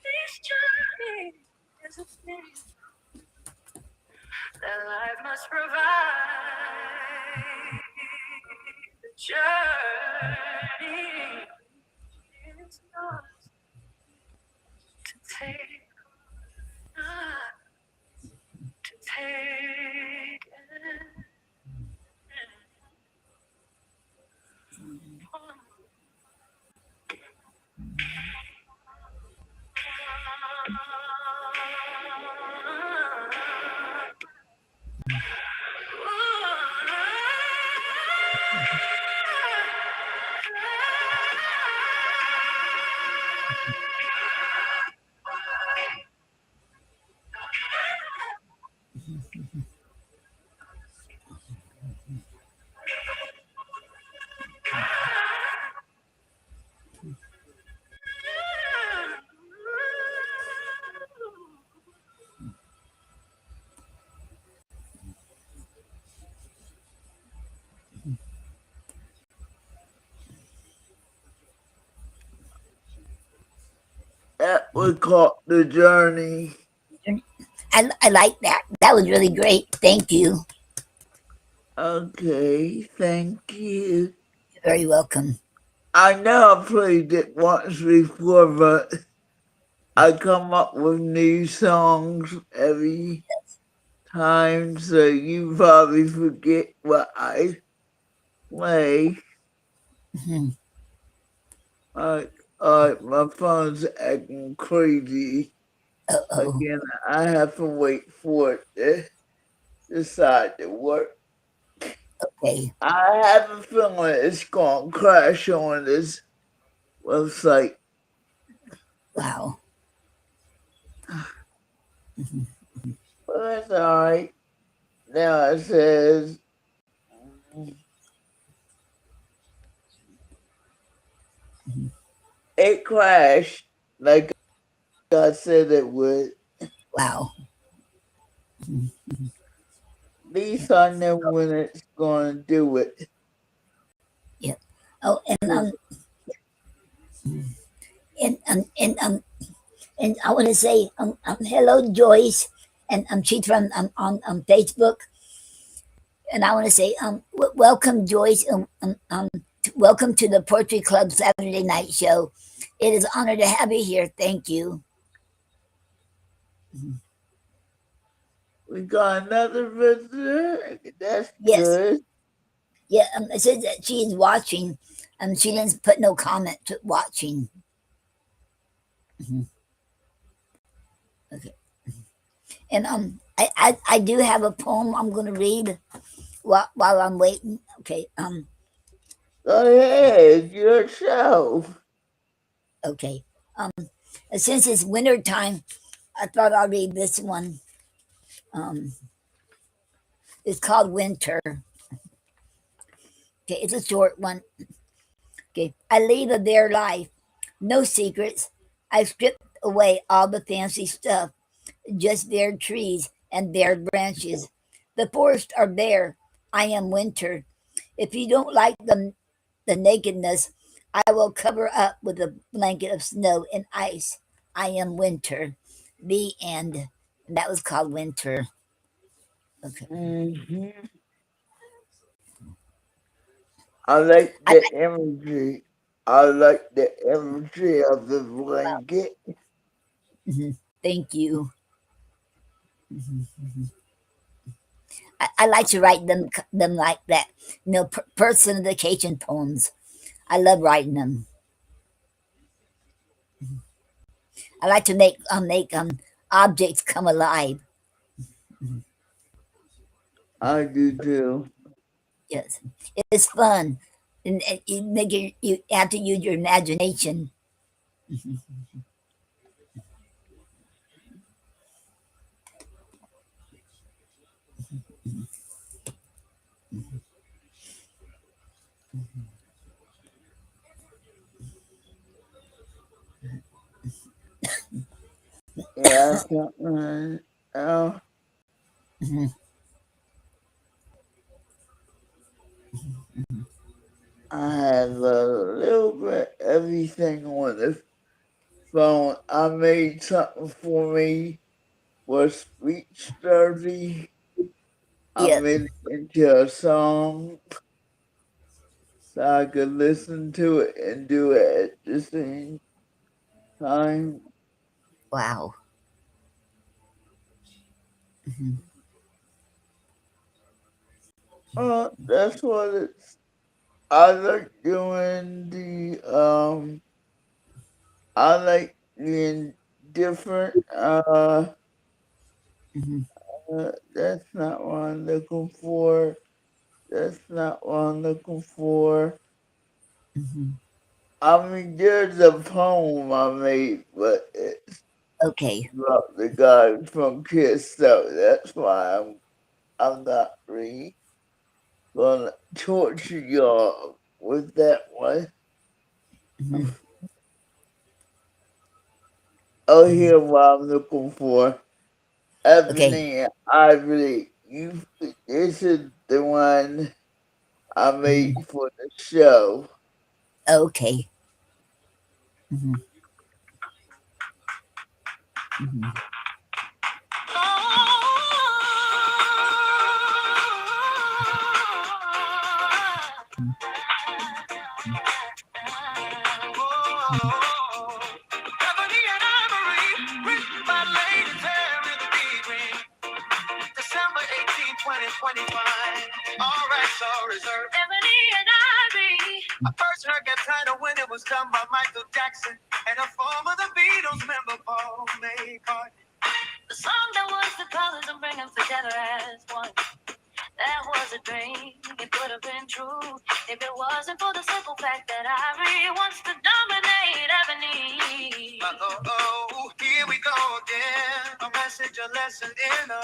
This journey is a thing that life must provide. The journey is yours to take, not to take. That was called The Journey. I like that. That was really great. Thank you. Okay, thank you. You're very welcome. I know I played it once before, but I come up with new songs every time, so you probably forget what I play. Mhm. My phone's acting crazy Uh-oh. again. I have to wait for it to decide to work. Okay. I have a feeling it's going to crash on this website. Wow. But that's alright. Now it says it crashed like I said it would. Wow. At least I know when it's going to do it. Yeah. Oh, and um and um and I want to say hello Joyce, and she's from on Facebook, and I want to say welcome Joyce, welcome to the Poetry Club Saturday Night Show. It is an honor to have you here. Thank you. We got another visitor. That's Yes. good. Yeah. It says that she is watching. She didn't put no comment to watching. Mhm. Okay. And I do have a poem I'm going to read while I'm waiting. Okay. Go ahead, your show. Okay. Since it's winter time, I thought I'll read this one. Um, it's called Winter. Okay, it's a short one. Okay, I lead a bare life, no secrets. I stripped away all the fancy stuff, just bare trees and bare branches. The forests are bare. I am winter. If you don't like the nakedness, I will cover up with a blanket of snow and ice. I am winter. The end. And that was called Winter. Okay. Hmm. I like I the imagery. I like the imagery of the blanket. Mhm. Thank you. Mhm. I like to write them like that. Personification poems. I love writing them. I like to make objects come alive. I do too. Yes, it's fun, and you have to use your imagination. something else. Mhm. I have a little bit everything on the phone. I made something for me for speech therapy. I Yep. made it into a song so I could listen to it and do it at the same time. Wow. Mhm. That's what it's. I like doing I like being different. Mhm. That's not what I'm looking for. That's not what I'm looking for. Mhm. I mean, there's a poem I made, but it's Okay. about the guy from Kiss, so that's why I'm not really gonna torture y'all with that one. Mhm. Oh, Mhm. here what I'm looking for. Okay. Ebony Ivory, this is the one I Mhm. made for the show. Okay. Mhm. Mhm. Ebony and Ivory, written by Lady Terry the Green. December 18, 2025. All rights are reserved. Ebony and Ivory. I first heard that title when it was done by Michael Jackson and a former the Beatles member Paul McCartney. The song that was the colors and bring us together as one. That was a dream. It could have been true if it wasn't for the simple fact that I really wants to dominate Ebony. Here we go again. A message, a lesson in a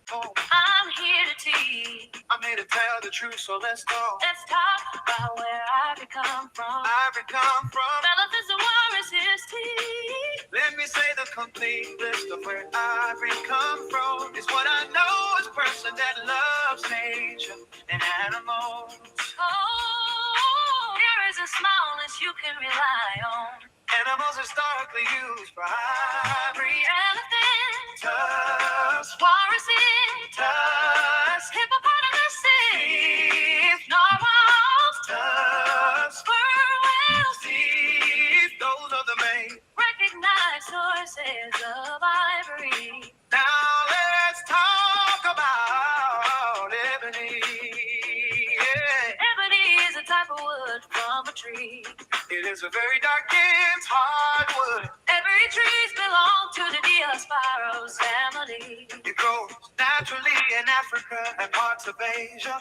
poem. I'm here to teach. I'm here to tell the truth, so let's go. Let's talk about where I come from. I come from. Relatives and war is history. Let me say the complete list of where I come from. Is what I know as a person that loves nature and animals. Oh, there is a smallness you can rely on. Animals historically used for ivory. Elephants, tusk, walruses, tusk, hippopotamuses, narwhals, tusk, sperm whales, teeth. Those are the main recognized sources of ivory. Now let's talk about ebony. Yeah. Ebony is a type of wood from a tree. It is a very dark, dense hardwood. Every trees belong to the Diospyros family. It grows naturally in Africa and parts of Asia.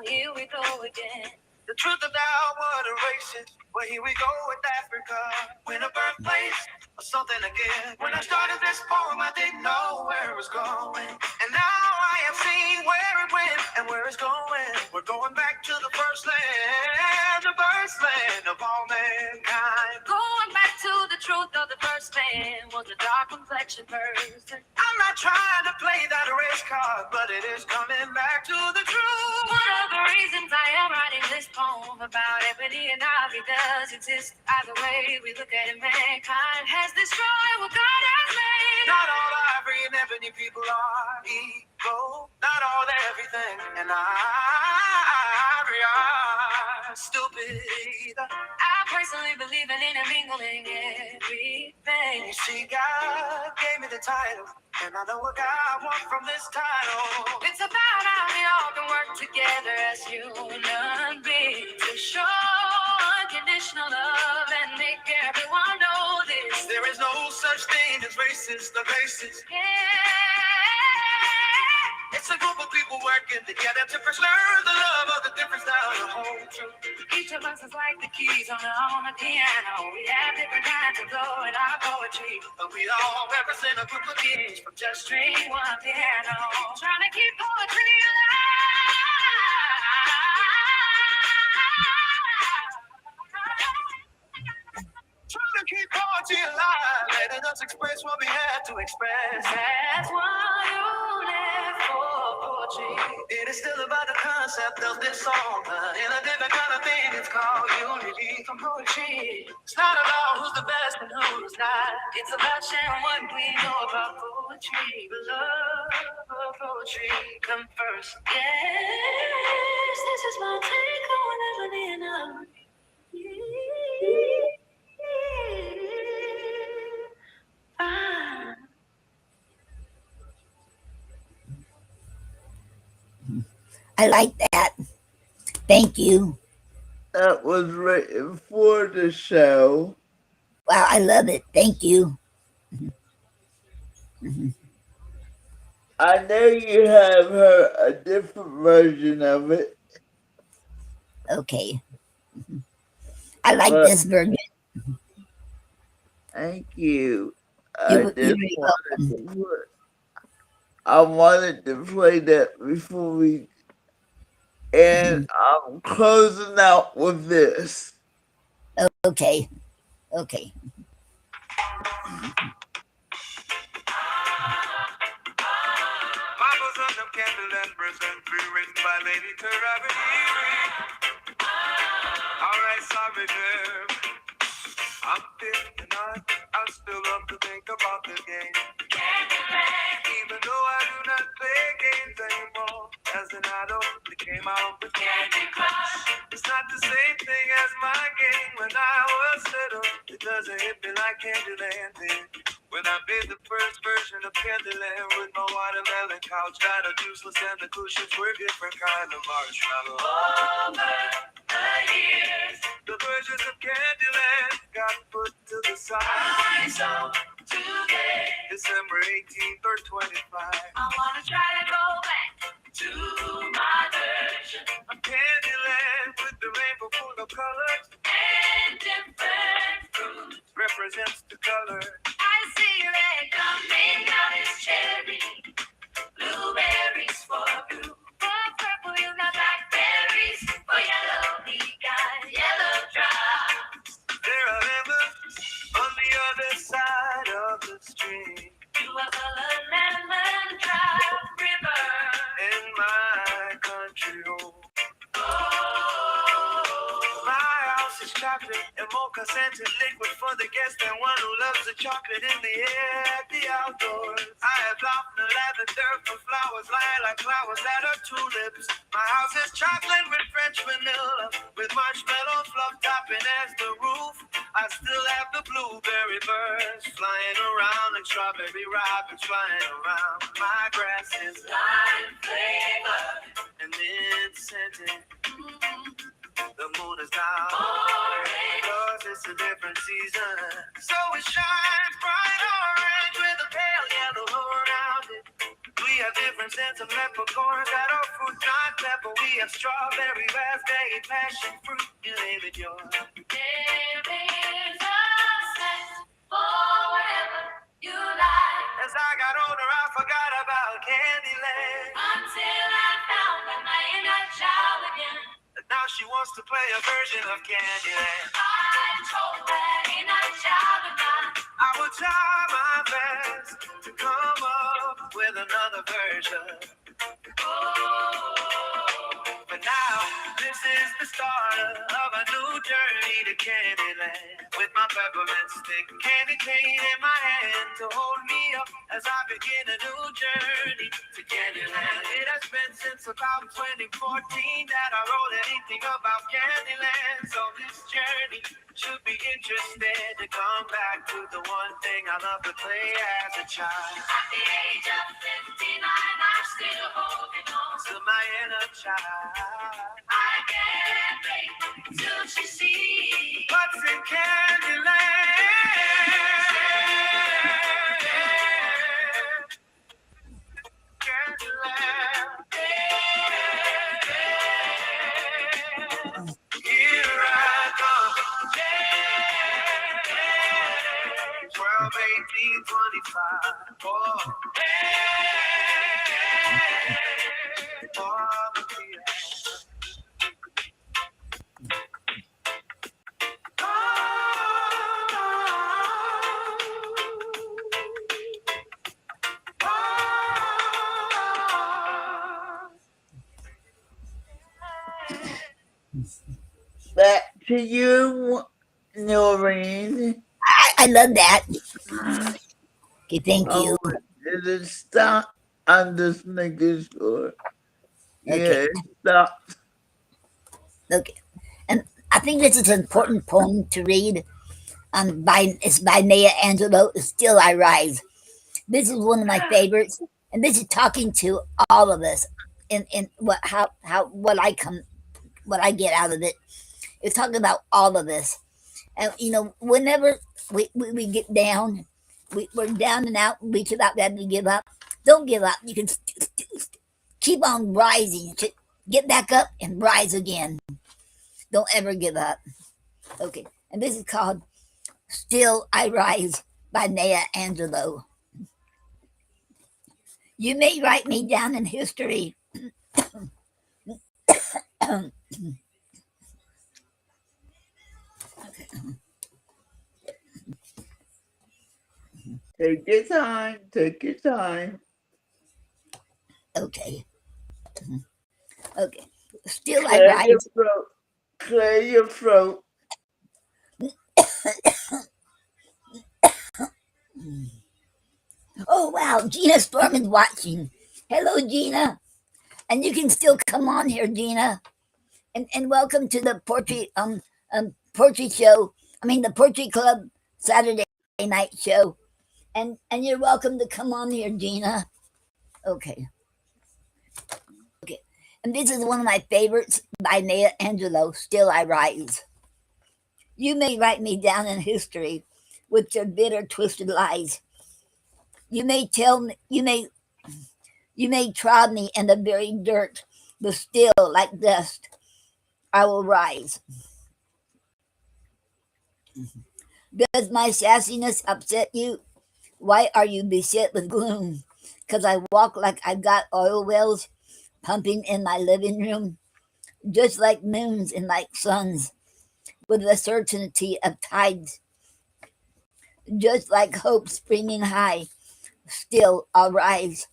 Here we go again. The truth about what a race is. Well, here we go with Africa. When a birthplace or something again. When I started this poem, I didn't know where it was going. And now I have seen where it went and where it's going. We're going back to the first land, the first land of all mankind. Going back to the truth of the first man was a dark complexion person. I'm not trying to play that race card, but it is coming back to the truth. One of the reasons I am writing this poem about ebony and ivory does exist. Either way we look at it, mankind has destroyed what God has made. Not all ivory and ebony people are equal. Not all everything and ivory are stupid either. I personally believe in intermingling everything. You see, God gave me the title, and I know what God wants from this title. It's about how we all can work together as human beings to show unconditional love and make everyone know this. There is no such thing as racist or racist. Yeah. It's a group of people working together to preserve the love of the different style of whole truth. Each of us is like the keys on the piano. We have different kinds of flow in our poetry, but we all represent a group of kids from just string one piano, trying to keep poetry alive. Trying to keep alive, letting us express what we had to express. That's why you left for poetry. It is still about the concept of this song, but in a different kind of thing. It's called unity from poetry. It's not about who's the best and who's not. It's about sharing what we know about poetry. The love of poetry come first. Yes, this is my take on living in a I like that. Thank you. That was written for the show. Wow, I love it. Thank you. I know you have heard a different version of it, Okay. I like but this version. thank you. I You're just very wanted welcome. to I wanted to play that before we, and I'm closing out with this. Okay. Okay. Papa's on the candle and present free written by Lady Terabini. Alright, sorry, girl. I'm 59. I still love to think about the game. Even though I do not play games anymore. As an adult, they came out with Candy Crush. It's not the same thing as my game when I was little. It doesn't hit me like Candyland did. When I made the first version of Candyland with my watermelon couch, that are useless and the cushions were different kind of marshmallow. Over the years, the versions of Candyland got put to the side. So today, December 18th or 25, I wanna try to go back to my version of Candyland with the rainbow full of colors and different fruits represents the color. I see red coming out as cherry, blueberries for blue, for purple you got blackberries, for yellow we got yellow drops. There are lemons on the other side of the stream. You are colored lemon drop river in my country home. My house is chocolate and mocha scented liquid for the guest and one who loves the chocolate in the air at the outdoors. I have lavender, lavender for flowers, lilac flowers that are tulips. My house is chocolate with French vanilla, with marshmallow fluff topping as the roof. I still have the blueberry birds flying around and strawberry robins flying around. My grass is lime flavored and mint scented. The moon is down, cause it's a different season. So it shines bright orange with a pale yellow around it. We have different scents of peppercorns that are fruit, not pepper. We have strawberry, raspberry, passion fruit. You name it, yours. There is a scent for whatever you like. As I got older, I forgot about Candyland. Until I found my inner child again. Now she wants to play a version of Candyland. I told that inner child of mine I would try my best to come up with another version. But now, this is the start of a new journey to Candyland. With my peppermint stick, candy cane in my hand to hold me up as I begin a new journey to Candyland. It has been since about 2014 that I wrote anything about Candyland. So this journey should be interested to come back to the one thing I love to play as a child. At the age of 59, I'm still holding on to my inner child. I can't wait till she sees what's in Candyland. Candyland. Here I come. 12, 18, 25. Oh. to you, Noreen. I love that. Okay, thank Oh, you. did it stop? I'm just making sure. Okay, Yeah, it stopped. okay. And I think this is an important poem to read. It's by Maya Angelou. Still I Rise. This is one of my favorites, and this is talking to all of us. In what how what I get out of it. It's talking about all of us. And whenever we get down, we're down and out, we feel about that, we give up. Don't give up. You can keep on rising. Get back up and rise again. Don't ever give up. Okay. And this is called Still I Rise by Maya Angelou. You may write me down in history. Take your time. Take your time. Okay. Okay. Still I Clear your rise. throat. Clear your throat. Oh wow, Gina Storm is watching. Hello, Gina. And you can still come on here, Gina. And welcome to the poetry show. I mean the poetry club Saturday night show. And you're welcome to come on here, Gina. Okay. Okay. And this is one of my favorites by Maya Angelou, Still I Rise. You may write me down in history with your bitter, twisted lies. You may tell me you may trod me in the very dirt, but still like dust I will rise. Does my sassiness upset you? Why are you beset with gloom? 'Cause I walk like I've got oil wells pumping in my living room, just like moons and like suns, with the certainty of tides, just like hope springing high. Still, I'll rise.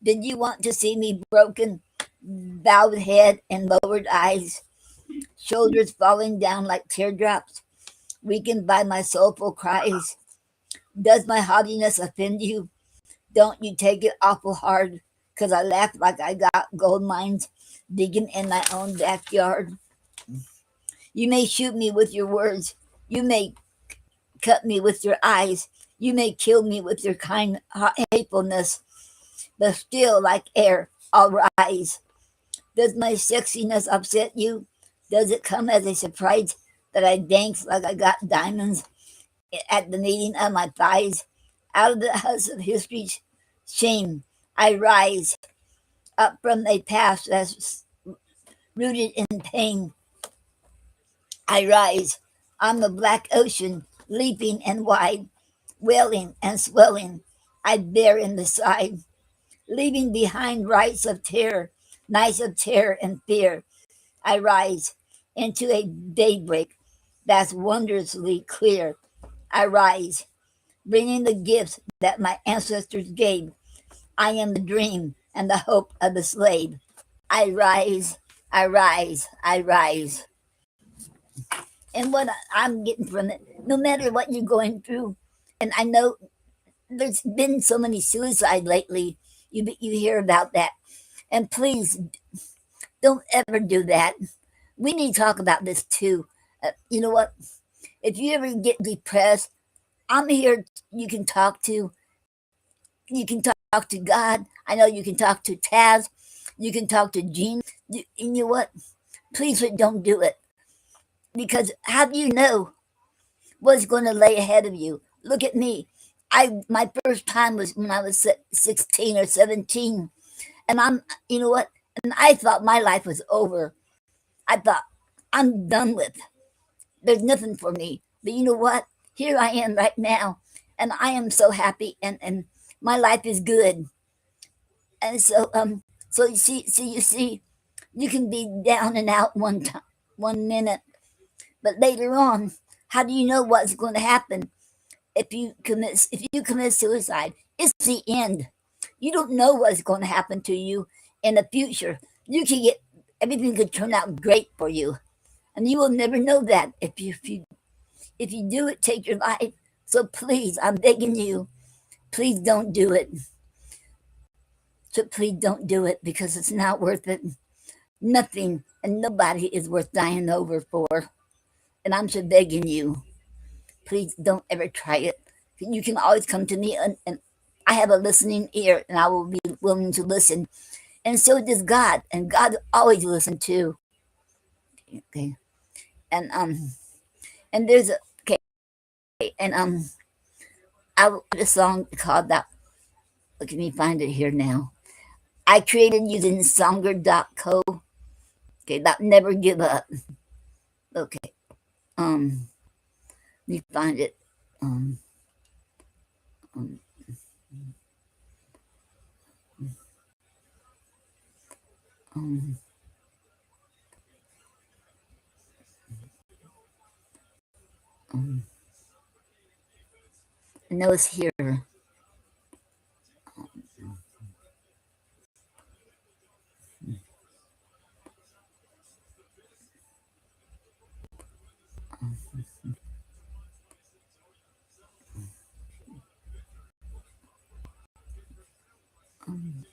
Did you want to see me broken, bowed head and lowered eyes, shoulders falling down like teardrops, weakened by my soulful cries? Does my haughtiness offend you? Don't you take it awful hard, 'cause I laugh like I got gold mines digging in my own backyard. You may shoot me with your words. You may cut me with your eyes. You may kill me with your kind hatefulness. But still, like air, I'll rise. Does my sexiness upset you? Does it come as a surprise that I dance like I got diamonds at the meeting of my thighs? Out of the house of history's shame, I rise up from a past that's rooted in pain. I rise. I'm the black ocean, leaping and wide, wailing and swelling. I bear in the side, leaving behind nights of terror and fear. I rise into a daybreak that's wondrously clear. I rise, bringing the gifts that my ancestors gave. I am the dream and the hope of the slave. I rise, I rise, I rise. And what I'm getting from it, no matter what you're going through, and I know there's been so many suicide lately, you hear about that. And please don't ever do that. We need to talk about this too. You know what? If you ever get depressed, I'm here. You can talk to. You can talk to God. I know you can talk to Taz. You can talk to Gene. You know what? Please don't do it, because how do you know what's going to lay ahead of you? Look at me. My first time was when I was 16 or 17, and you know what? And I thought my life was over. I thought I'm done with. There's nothing for me. But you know what? Here I am right now, and I am so happy, and my life is good. And so you see, you can be down and out one time, 1 minute, but later on, how do you know what's going to happen if you commit suicide? It's the end. You don't know what's going to happen to you in the future. You can get everything could turn out great for you. And you will never know that if you do it, take your life. So please, I'm begging you, please don't do it. So please don't do it because it's not worth it. Nothing and nobody is worth dying over for. And I'm just begging you, please don't ever try it. You can always come to me, and I have a listening ear, and I will be willing to listen. And so does God, and God always listens too. Okay, and there's a okay, and I wrote a song called that. Let me find it here now. I created using Songer.co. Okay, that never give up. Okay, let me find it. Um, um, um, um, I know it's here. Um,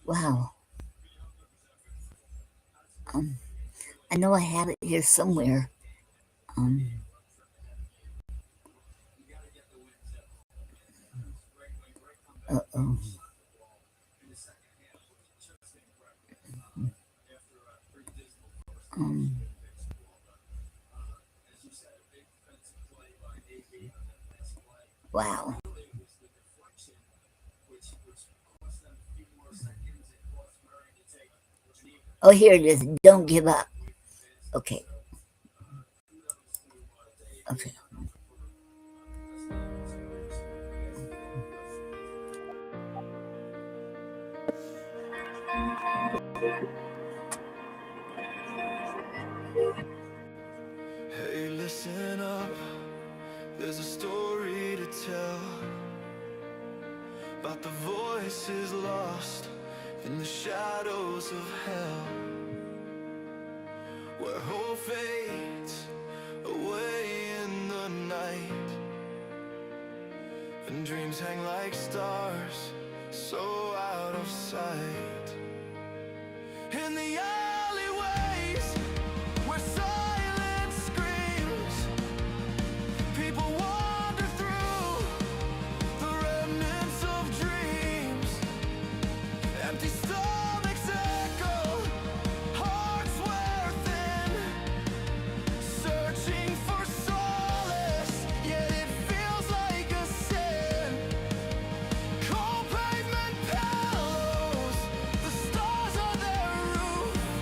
wow. Um, I know I have it here somewhere. Um, uh-oh. Um, wow. Oh, here it is. Don't give up. Okay. Okay. Hey, listen up. There's a story to tell about the voices lost in the shadows of hell, where hope fades away in the night, and dreams hang like stars so out of sight. In the alleyways where silence screams, people wander through the remnants of dreams. Empty stomachs echo, hearts wear thin, searching for solace, yet it feels like a sin. Cold pavement pillows, the stars are their roof.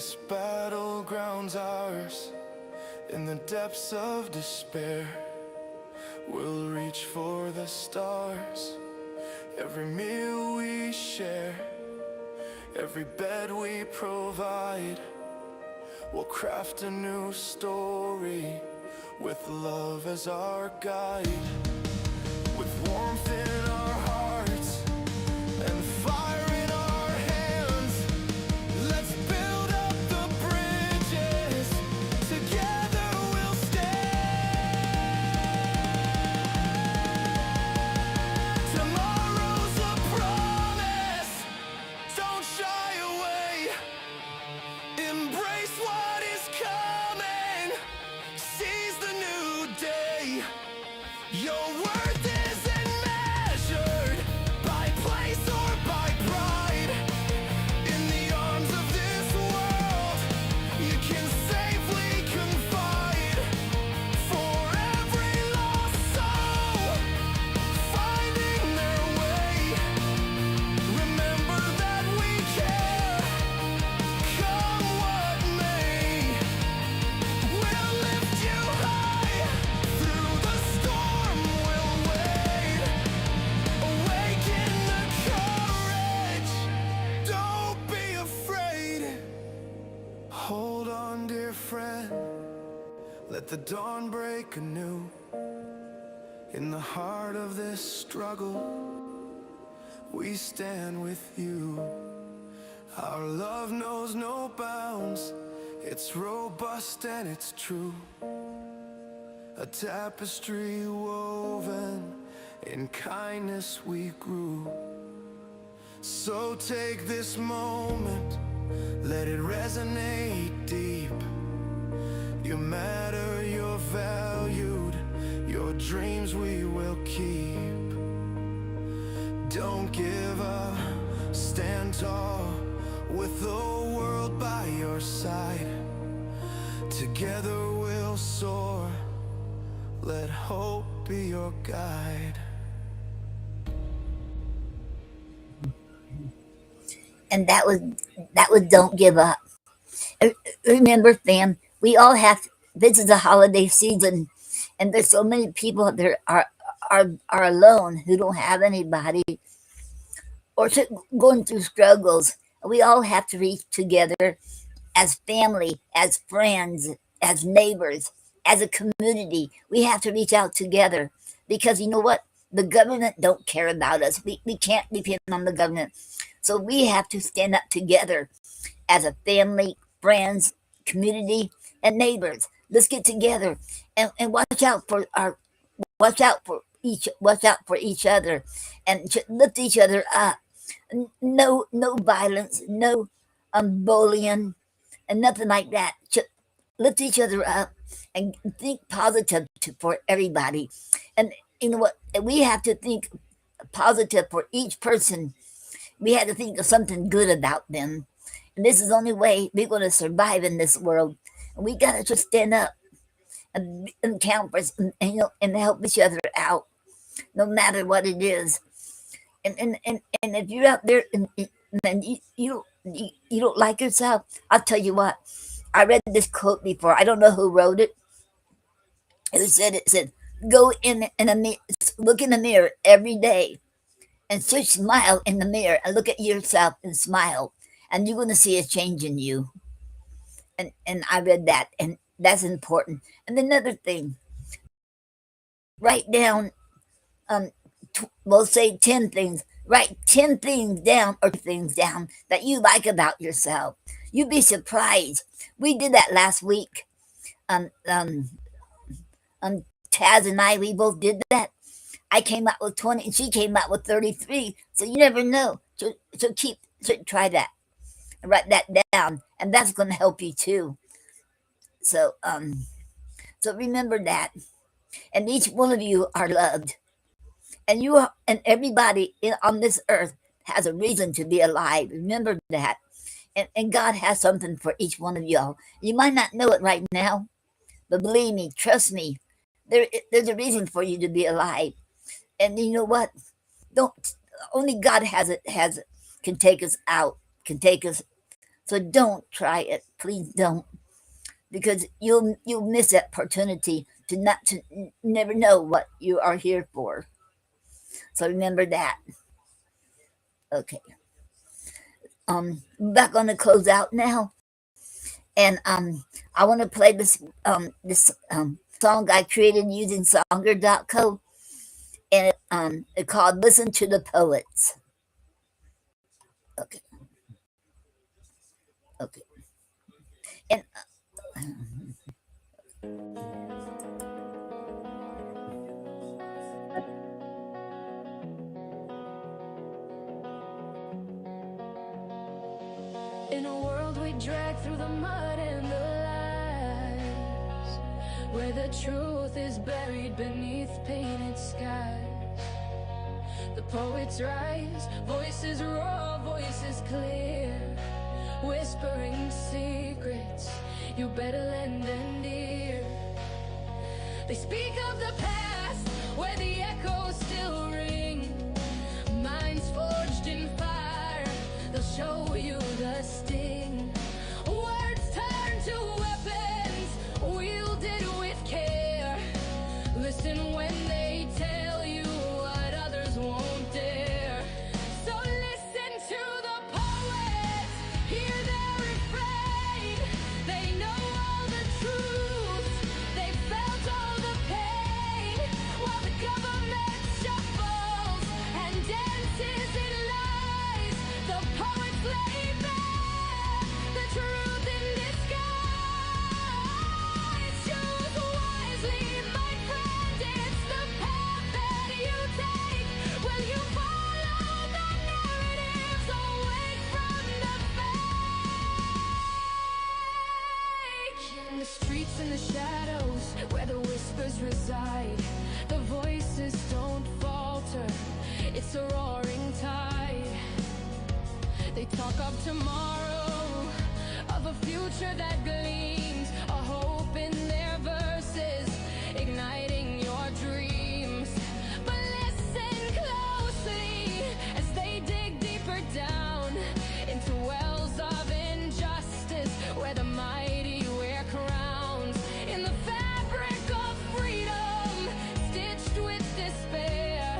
This battleground's ours. In the depths of despair, we'll reach for the stars. Every meal we share, every bed we provide, we'll craft a new story with love as our guide. With warmth in our hearts and fire in our hands, let's build up the bridges. Together we'll stand. Tomorrow's a promise. Don't shy away. Embrace what is coming. Seize the new day. Your worth isn't measured by place or by pride. In the arms of this world, you can safely confide. For every lost soul finding their way, remember that we care. Come what may, we'll lift you high. Through the storm we'll wade. Awaken the courage. Don't be afraid. Hold on, dear friend. Let the dawn break anew. In the heart of this struggle, we stand with you. Our love knows no bounds. It's robust and it's true. A tapestry woven in kindness we grew. So take this moment, let it resonate deep. You matter, you're valued, your dreams we will keep. Don't give up, stand tall, with the world by your side. Together we'll soar, let hope be your guide. And that was Don't Give Up. Remember, fam, we all have this is the holiday season, and there's so many people that are alone who don't have anybody or going through struggles. We all have to reach together as family, as friends, as neighbors, as a community. We have to reach out together because you know what? The government don't care about us. We can't depend on the government. So we have to stand up together as a family, friends, community, and neighbors. Let's get together and watch out for each other and lift each other up. No violence, no bullying, and nothing like that. Lift each other up and think positive for everybody. And you know what? We have to think positive for each person. We have to think of something good about them. And this is the only way we're going to survive in this world. And we got to just stand up and count for and help each other out, no matter what it is. And if you're out there and you don't like yourself, I'll tell you what. I read this quote before. I don't know who wrote it. It said, go look in the mirror every day and just smile in the mirror and look at yourself and smile, and you're going to see a change in you. And I read that, and that's important. And another thing, write down, we'll say 10 things. Write 10 things down or things down that you like about yourself. You'd be surprised. We did that last week. Um, um, Taz and I, we both did that. I came out with 20 and she came out with 33. So you never know. So try that. Write that down. And that's going to help you too. So, so remember that. And each one of you are loved. And and everybody on this earth has a reason to be alive. Remember that. And God has something for each one of y'all. You might not know it right now, but believe me, trust me, there's a reason for you to be alive. And you know what? Don't only God can take us out, can take us So don't try it. Please don't, because you'll miss that opportunity to never know what you are here for. So remember that. Okay. Back on the close out now, and I want to play this song I created using Songer.co, and it's called "Listen to the Poets." Okay. Okay. And In a world we drag through the mud and the lies, where the truth is buried beneath painted skies, the poets rise, voices raw, voices clear, whispering secrets you better lend an ear. They speak of the past, where the echoes still ring, minds forged in fire, they'll show you the sting. Words turn to weapons, wielded with care. Listen when they tell you what others won't dare. So listen to the poets, hear their refrain. They know all the truth, they felt all the pain, while the government shuffles and dances in lies. The poets lay bare the truth in disguise. Choose wisely, my friend, it's the path that you take. Will you follow the narratives away from the fake? In the streets and the shadows, where the whispers reside, the voices don't falter, it's a roaring tide. They talk of tomorrow, of a future that gleams, a hope in their verses, igniting your dreams. But listen closely as they dig deeper down into wells of injustice, where the mighty wear crowns. In the fabric of freedom, stitched with despair,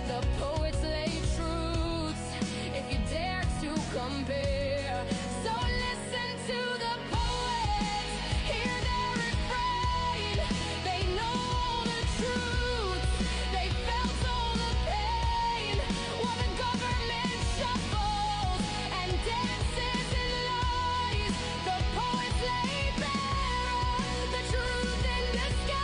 the poets lay truths, if you dare to compare. So listen to the poets, hear their refrain. They know all the truth, they felt all the pain, while the government shuffles and dances in lies. The poets lay bare the truth in disguise.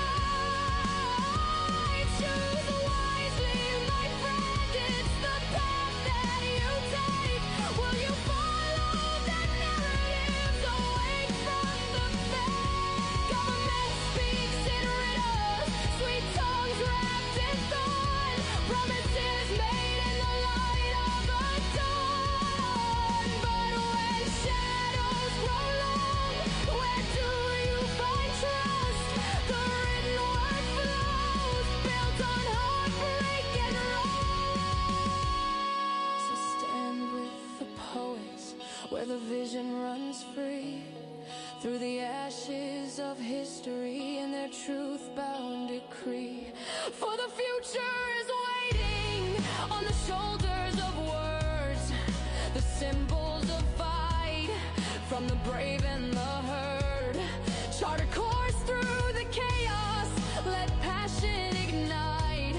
Choose wisely, my friend, it's the path that you take. Will you follow the narratives away from the fake? Government speaks in riddles, sweet tongues wrapped in thought, promises made in the light of the dawn. But when shadows grow long, where do you find trust? The written word flows, built on heartbreak and wrong. So stand with the poets, where the vision runs free, through the ashes of history and their truth-bound decree. For the future is waiting on the shoulders of words, the symbols of fight from the brave and the herd. Chart a course through the chaos, let passion ignite.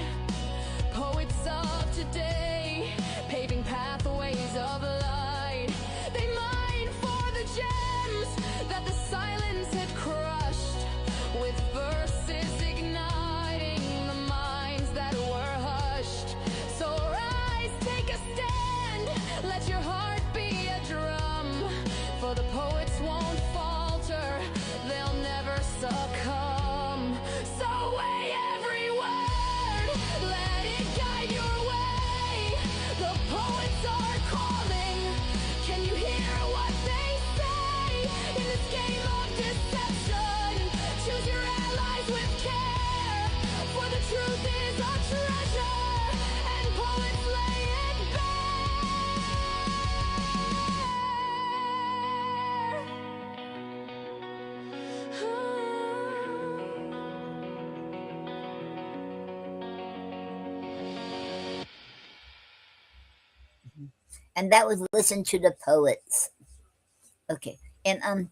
Poets of today, paving pathways of light. They mine for the gems that the silence had crushed, with verses igniting the minds that were hushed. So rise, take a stand, let your heart be a drum, for the poets won't falter, they'll never succumb. So weigh every word, let it guide your way. And that was Listen to the Poets. Okay. And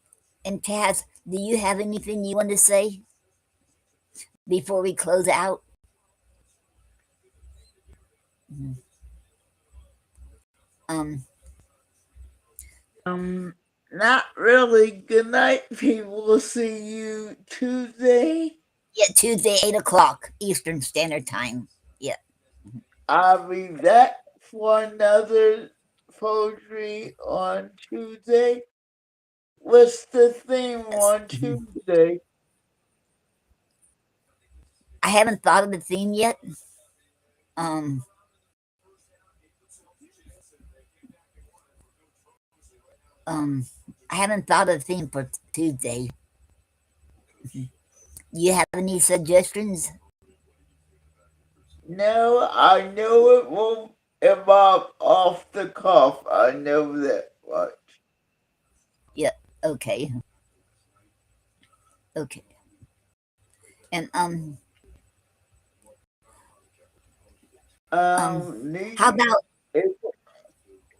Taz, do you have anything you want to say before we close out? Um, Not really. Good night, people. We'll see you Tuesday. yeah, Tuesday, 8 o'clock Eastern Standard Time. Yeah. I'll be back for another poetry on Tuesday. What's the theme on Tuesday? I haven't thought of the theme yet. Um, I haven't thought of a theme for Tuesday. You have any suggestions? No, I know it won't involve off the cuff. I know that much. Yeah. Okay. Okay. And how about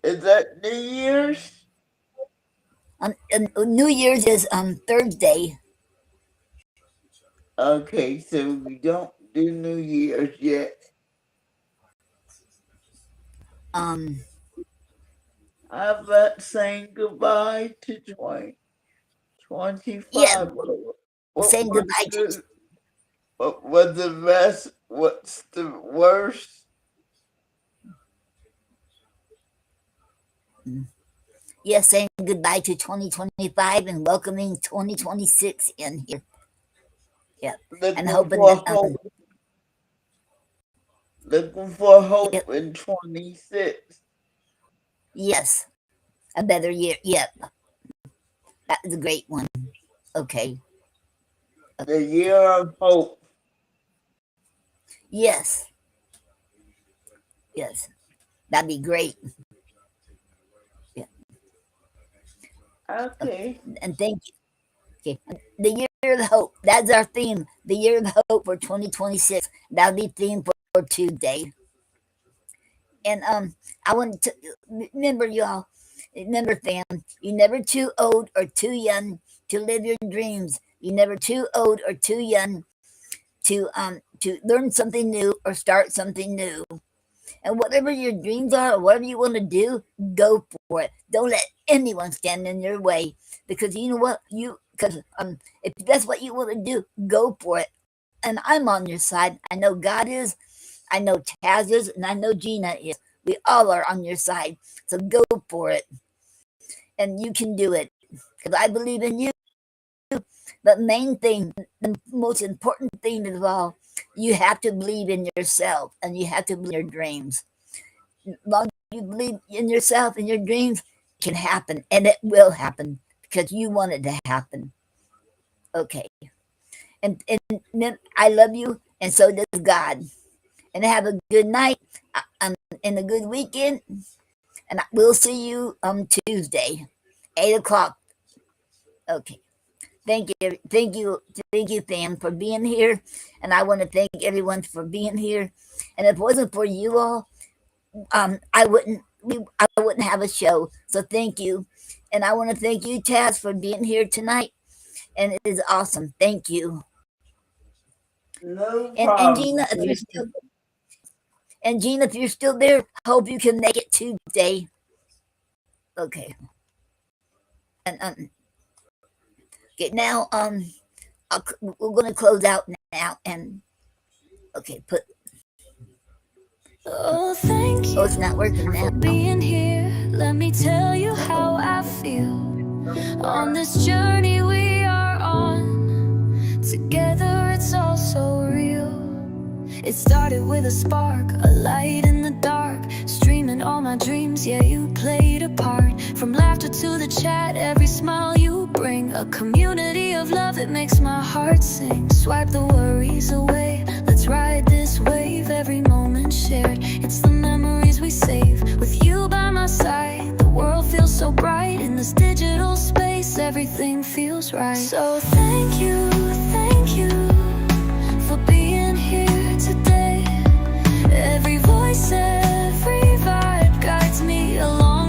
is that New Year's? New Year's is Thursday. Okay, so we don't do New Year's yet. How about saying goodbye to 2025? Yeah. Saying goodbye to. What was the best? What's the worst? Yeah, saying goodbye to 2025 and welcoming 2026 in here. Yeah. And hoping that looking for hope in 26. Yes. A better year. Yep. That was a great one. Okay. The year of hope. Yes. Yes. That'd be great. Yeah. Okay. And thank you. Okay. The year of hope. That's our theme. The year of hope for 2026. That'll be theme for Tuesday. And I want to remember, y'all. Remember, fam, you're never too old or too young to live your dreams. You're never too old or too young to learn something new or start something new. And whatever your dreams are or whatever you want to do, go for it. Don't let anyone stand in your way, because you know what, because if that's what you want to do, go for it. And I'm on your side. I know God is. I know Taz is, and I know Gina is. We all are on your side. So go for it. And you can do it, because I believe in you. But main thing, the most important thing of all, you have to believe in yourself, and you have to believe in your dreams. As long as you believe in yourself and your dreams, it can happen, and it will happen, because you want it to happen. Okay. And I love you, and so does God. And have a good night and a good weekend. And we'll see you on Tuesday, 8 o'clock. Okay. Thank you, fam, for being here. And I want to thank everyone for being here. And if it wasn't for you all, I wouldn't have a show. So thank you. And I want to thank you, Taz, for being here tonight. And it is awesome. Thank you. No And problem. Gina, if you're still there, I hope you can make it Tuesday. Okay. And okay, now we're gonna close out now, and okay, Oh, thank you oh, it's not working now. for being here. Let me tell you how I feel. On this journey we are on, together it's all so real. It started with a spark, a light in the dark, streaming all my dreams, yeah, you played a part. From laughter to the chat, every smile you bring, a community of love, it makes my heart sing. Swipe the worries away, let's ride this wave, every moment shared, it's the memories we save. With you by my side, the world feels so bright. In this digital space, everything feels right. So thank you for being here today. Every voice, every vibe guides me along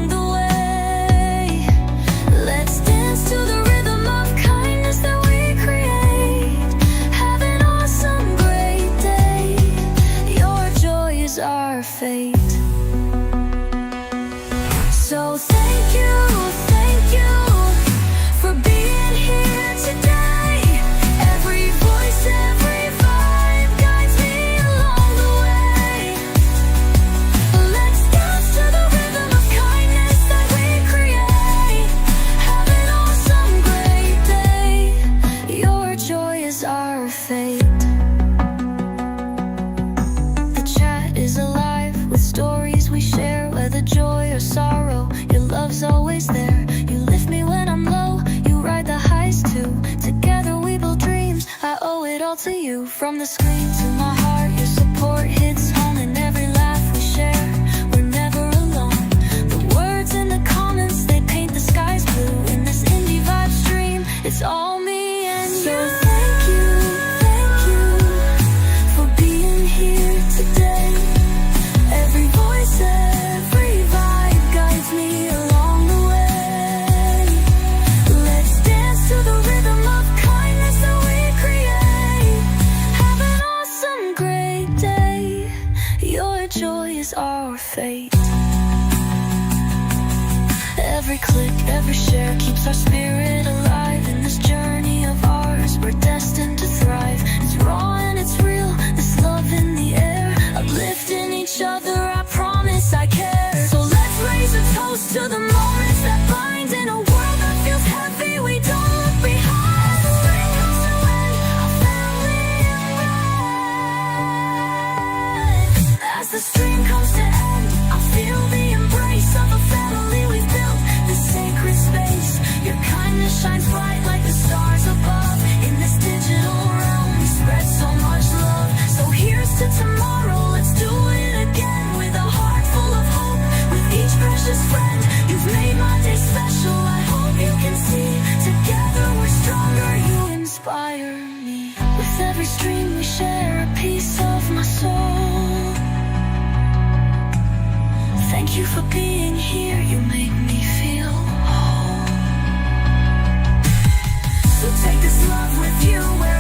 our fate. So thank you for being here today. Every voice, every vibe guides me along the way. Let's dance to the rhythm of kindness that we create. Have an awesome, great day. Your joy is our fate. The chat is alive with stories we share, whether joy or sorrow. Your love's always there. You lift me when I'm low, you ride the highs too. Together we build dreams, I owe it all to you. From the screen to my heart, your support hits home. In every laugh we share, we're never alone. The words in the comments, they paint the skies blue. In this indie vibe stream, it's all me and you. So thank you for being here today. Every voice, every vibe guides me along the way. Let's dance to the rhythm of kindness that we create. Have an awesome, great day. Your joy is our fate. Every click, every share keeps our spirit alive. In this journey of ours, we're destined to thrive. It's raw and it's real, this love in the air. Uplifting each other, I promise I care. So let's raise a toast to the moments that bind. In a world that feels heavy, we don't look behind. As the spring comes to end, our family rise. As the stream comes to end, I feel the embrace of a family we've built. This sacred space, your kindness shines bright like the stars above. In this digital realm, we spread so much love. So here's to tomorrow, let's do it again. With a heart full of hope, with each precious friend. You've made my day special, I hope you can see. Together we're stronger, you inspire me. With every stream we share a piece of my soul. Thank you for being here, you make me feel whole. So take this love with you where